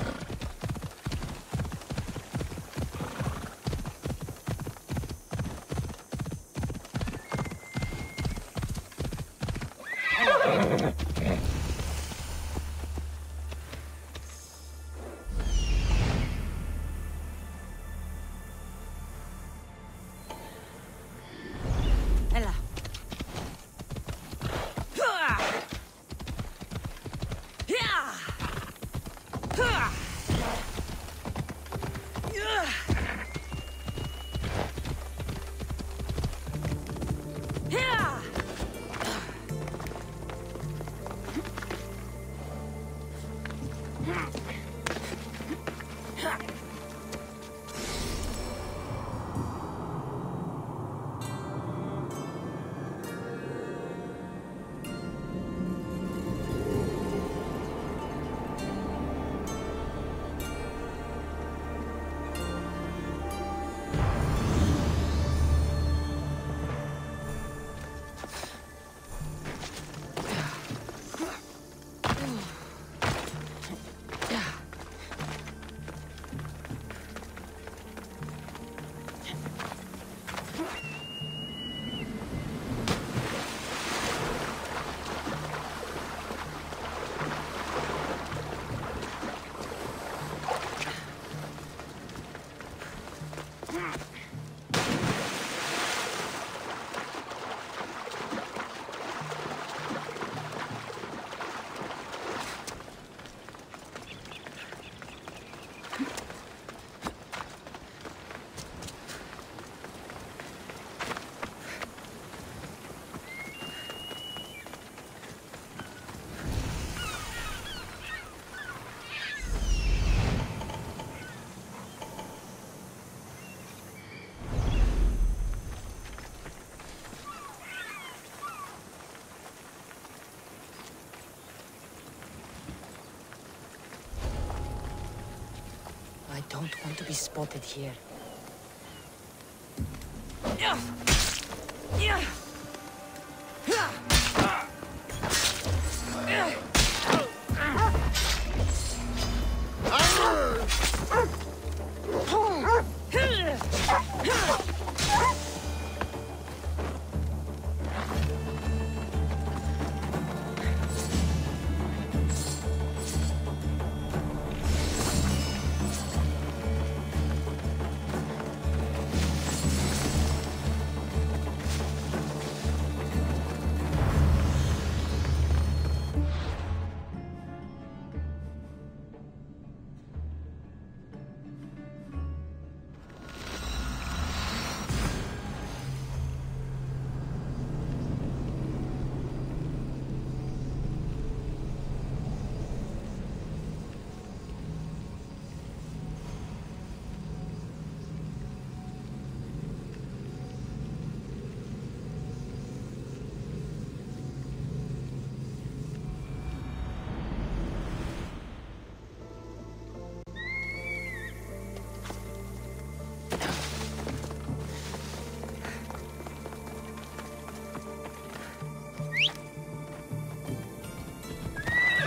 don't want to be spotted here.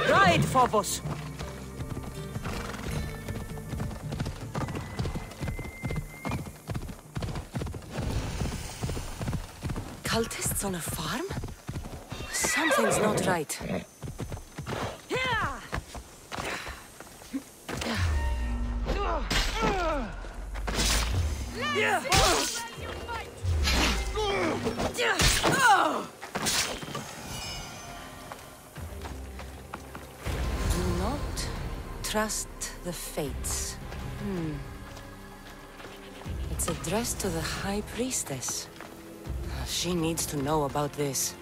Ride, Phobos! Cultists on a farm? Something's not right. Do not trust the fates. It's addressed to the High Priestess. She needs to know about this.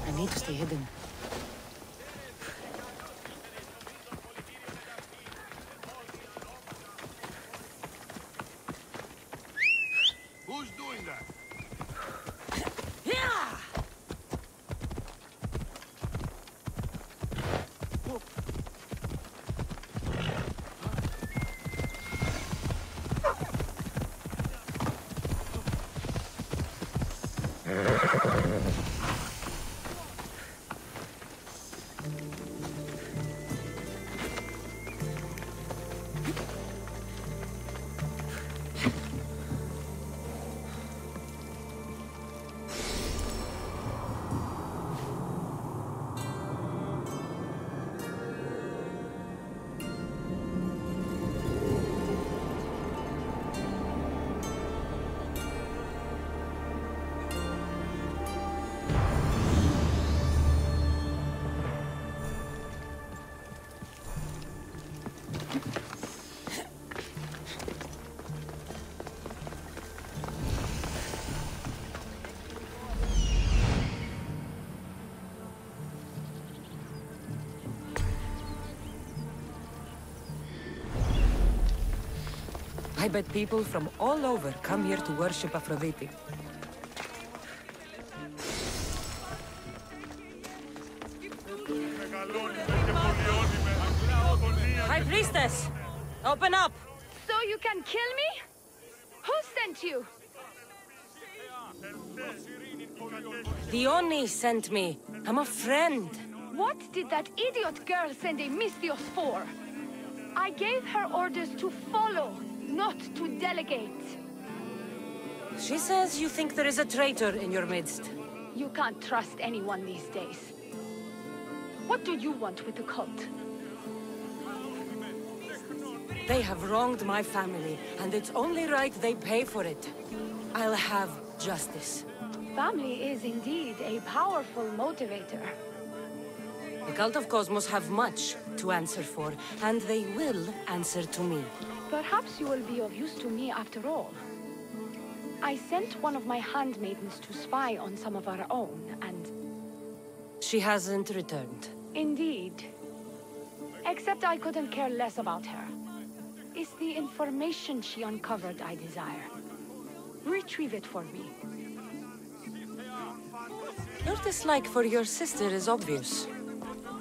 I need to stay hidden. Who's doing that? I bet people from all over come here to worship Aphrodite. High Priestess! Open up! So you can kill me? Who sent you? Dione sent me. I'm a friend. What did that idiot girl send a Mystios for? I gave her orders to follow, not to delegate. She says you think there is a traitor in your midst. You can't trust anyone these days. What do you want with the cult? They have wronged my family, and it's only right they pay for it. I'll have justice. Family is indeed a powerful motivator. The Cult of Cosmos have much to answer for, and they will answer to me. Perhaps you will be of use to me after all. I sent one of my handmaidens to spy on some of our own, and... She hasn't returned. Indeed. Except I couldn't care less about her. It's the information she uncovered I desire. Retrieve it for me. Your dislike for your sister is obvious.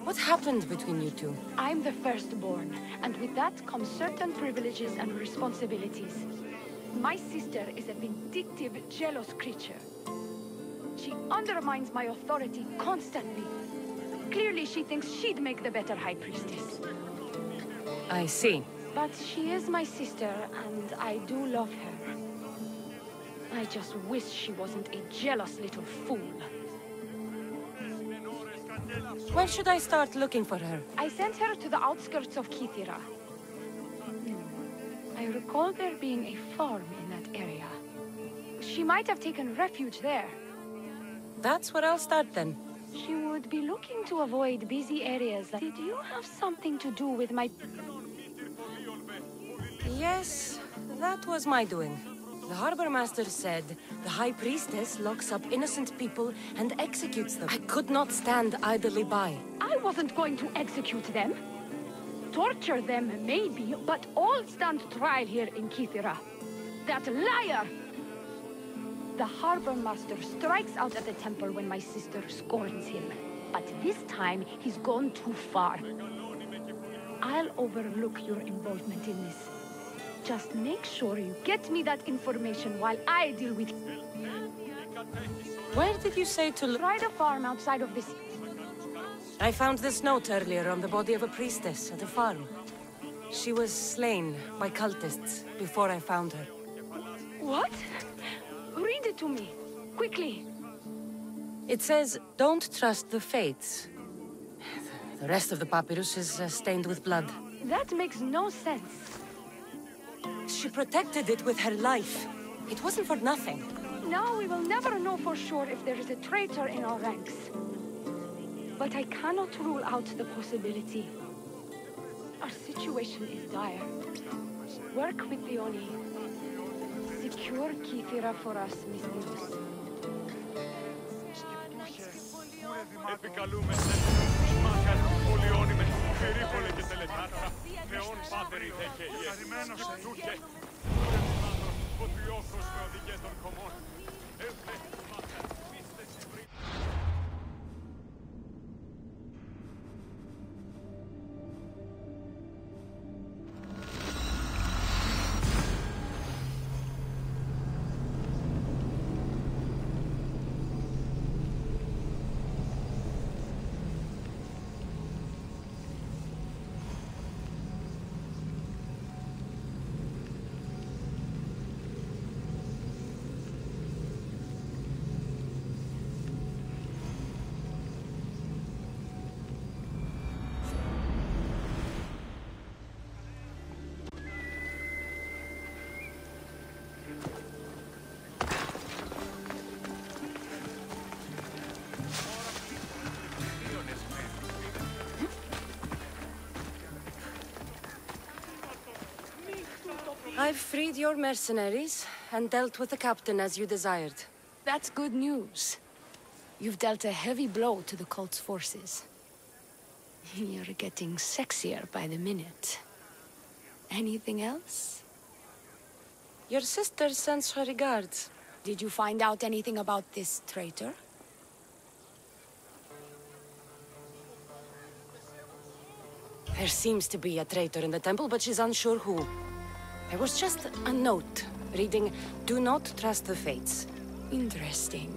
What happened between you two? I'm the firstborn, and with that comes certain privileges and responsibilities. My sister is a vindictive, jealous creature. She undermines my authority constantly. Clearly, she thinks she'd make the better High Priestess. I see. But she is my sister, and I do love her. I just wish she wasn't a jealous little fool. Where should I start looking for her? I sent her to the outskirts of Kythera. I recall there being a farm in that area. She might have taken refuge there. That's where I'll start then. She would be looking to avoid busy areas. Did you have something to do with my... Yes, that was my doing. The Harbor Master said the High Priestess locks up innocent people and executes them. I could not stand idly by. I wasn't going to execute them. Torture them, maybe, but all stand trial here in Kythera. That liar! The Harbor Master strikes out at the temple when my sister scorns him. But this time, he's gone too far. I'll overlook your involvement in this. Just make sure you get me that information while I deal with... Where did you say to look? Try the farm outside of this... I found this note earlier on the body of a priestess at a farm. She was slain by cultists before I found her. What? Read it to me, quickly. It says, don't trust the fates. The rest of the papyrus is stained with blood. That makes no sense. She protected it with her life. It wasn't for nothing. Now we will never know for sure if there is a traitor in our ranks. But I cannot rule out the possibility. Our situation is dire. Work with the Oni. Secure Kythera for us, Mistress. Επικαλούμαστε μάχαν πολιώνει με περίπολε και τελετάρτα θεών πάτερη δεκαίες σκυπτούκε ποτριόφρος με οδηγές των κομμών εύθε μάχαν πίστες ευρύ. I've freed your mercenaries and dealt with the captain as you desired. That's good news. You've dealt a heavy blow to the cult's forces. You're getting sexier by the minute. Anything else? Your sister sends her regards. Did you find out anything about this traitor? There seems to be a traitor in the temple, but she's unsure who. There was just a note reading, "Do not trust the fates." Interesting.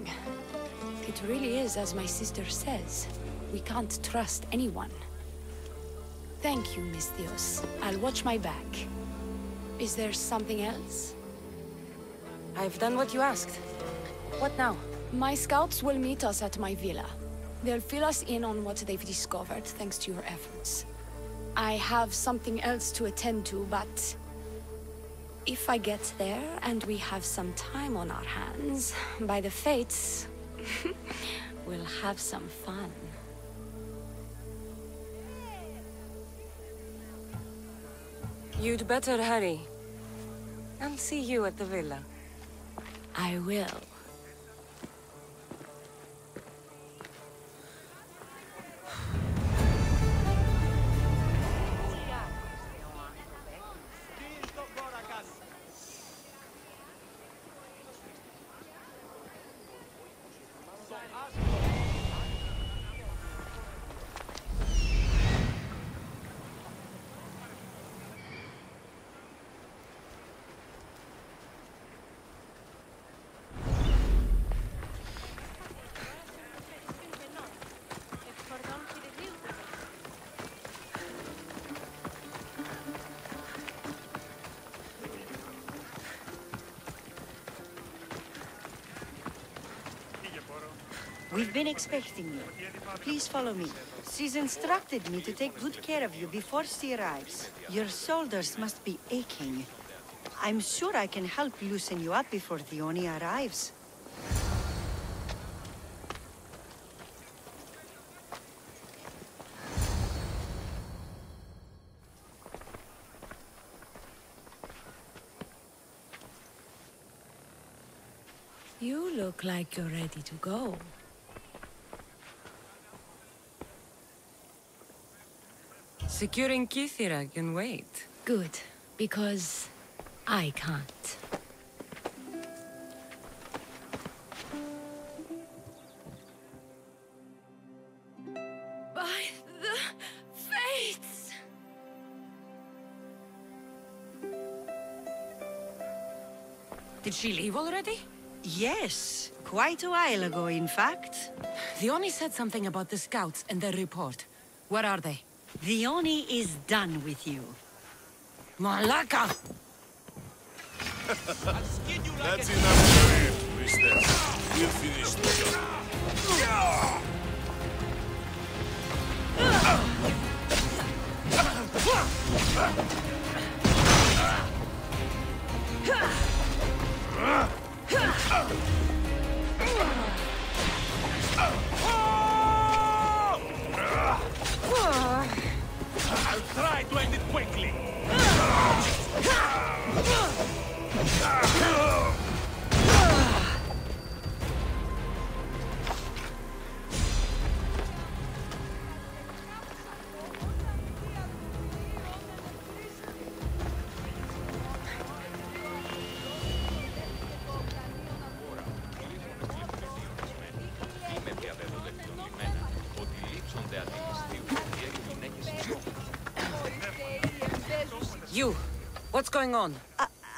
It really is as my sister says. We can't trust anyone. Thank you, Misthios. I'll watch my back. Is there something else? I've done what you asked. What now? My scouts will meet us at my villa. They'll fill us in on what they've discovered, thanks to your efforts. I have something else to attend to, but... if I get there, and we have some time on our hands, by the fates, we'll have some fun. You'd better hurry. I'll see you at the villa. I will. We've been expecting you. Please follow me. She's instructed me to take good care of you before she arrives. Your shoulders must be aching. I'm sure I can help loosen you up before Dione arrives. You look like you're ready to go. Securing Kithira can wait. Good, because I can't. By the fates! Did she leave already? Yes, quite a while ago, in fact. Dione said something about the scouts and their report. Where are they? Dione is done with you. Malaka! That's enough for him, Priestess. We'll finish the job. I'll try to end it quickly. You! What's going on?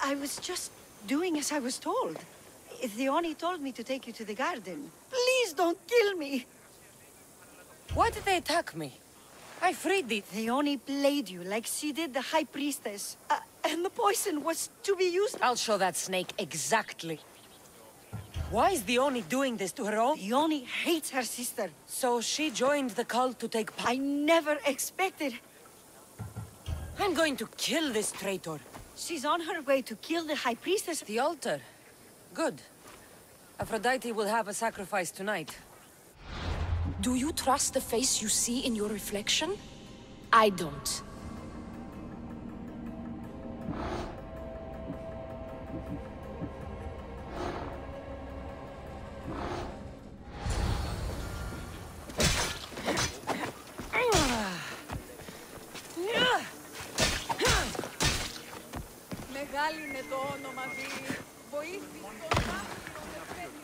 I was just doing as I was told. Dione told me to take you to the garden. Please don't kill me! Why did they attack me? I freed the... Dione played you like she did the High Priestess. And the poison was to be used... I'll show that snake exactly. Why is Dione doing this to her own? Dione hates her sister. So she joined the cult to take part? I never expected... I'm going to kill this traitor. She's on her way to kill the High Priestess. The altar. Good. Aphrodite will have a sacrifice tonight. Do you trust the face you see in your reflection? I don't. Μεγάλη είναι το όνομα δι. Βοήθη τον άπειρο με φέρνει.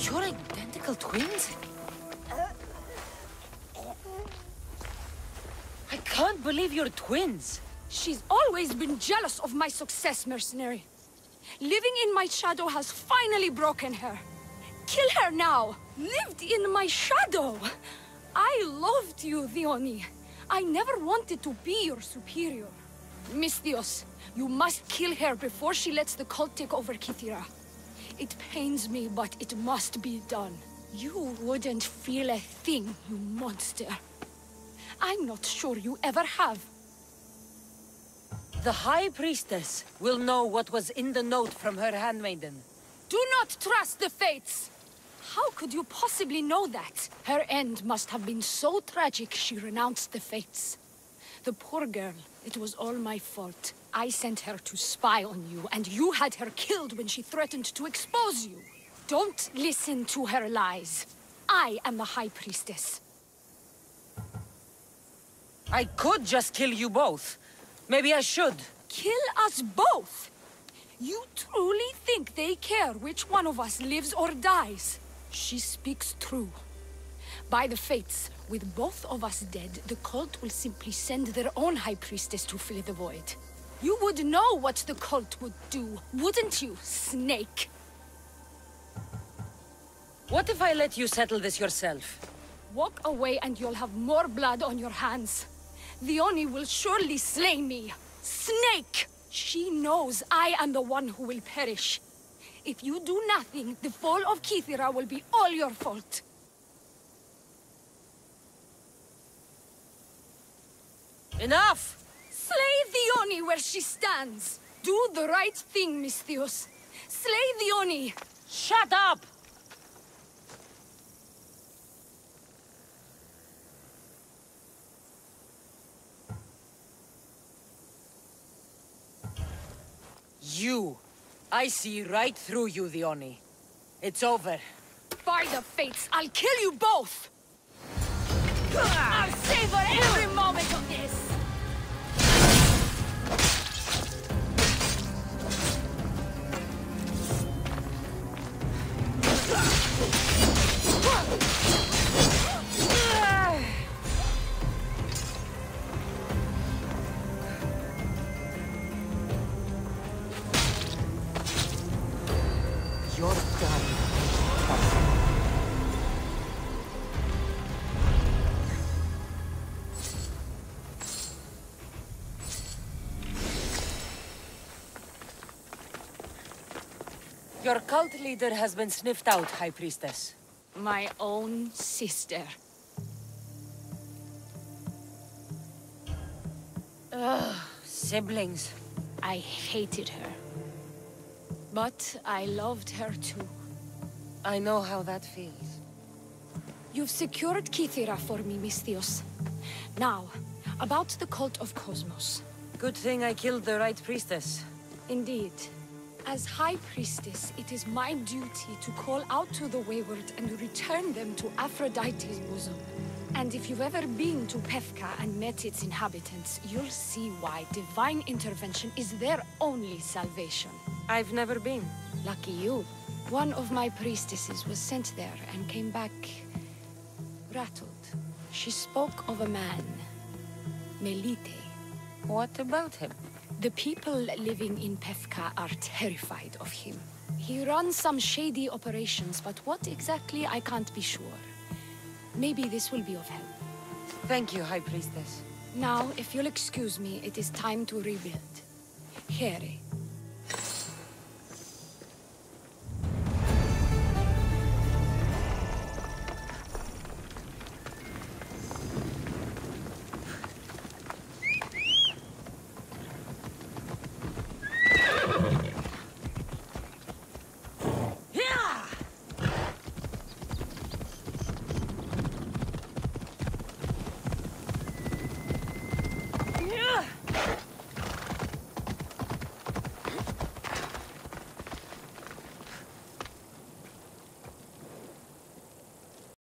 You're identical twins? I can't believe you're twins. She's always been jealous of my success, mercenary. Living in my shadow has finally broken her. Kill her now! Lived in my shadow! I loved you, Dione. I never wanted to be your superior. Misthios, you must kill her before she lets the cult take over Kythera. It pains me, but it must be done. You wouldn't feel a thing, you monster. I'm not sure you ever have. The High Priestess will know what was in the note from her handmaiden. Do not trust the fates! How could you possibly know that? Her end must have been so tragic she renounced the fates. The poor girl, it was all my fault. I sent her to spy on you, and you had her killed when she threatened to expose you. Don't listen to her lies. I am the High Priestess. I could just kill you both. Maybe I should. Kill us both? You truly think they care which one of us lives or dies? She speaks true. By the fates, with both of us dead, the cult will simply send their own High Priestess to fill the void. You would know what the cult would do, wouldn't you, Snake? What if I let you settle this yourself? Walk away and you'll have more blood on your hands. Dione will surely slay me. Snake! She knows I am the one who will perish. If you do nothing, the fall of Kythera will be all your fault. Enough! Slay Dione where she stands. Do the right thing, Misthios. Slay Dione. Shut up! You. I see right through you, Dione. It's over. By the fates, I'll kill you both! I'll savor every moment of this! You're done. Your cult leader has been sniffed out, High Priestess. My own sister. Ugh, siblings. I hated her. But I loved her too. I know how that feels. You've secured Kythera for me, Misthios. Now, about the cult of Cosmos. Good thing I killed the right priestess. Indeed. As High Priestess, it is my duty to call out to the wayward and return them to Aphrodite's bosom. And if you've ever been to Pefka and met its inhabitants, you'll see why divine intervention is their only salvation. I've never been. Lucky you. One of my priestesses was sent there and came back rattled. She spoke of a man, Melite. What about him? The people living in Pefka are terrified of him. He runs some shady operations, but what exactly I can't be sure. Maybe this will be of help. Thank you, High Priestess. Now, if you'll excuse me, it is time to rebuild. Here,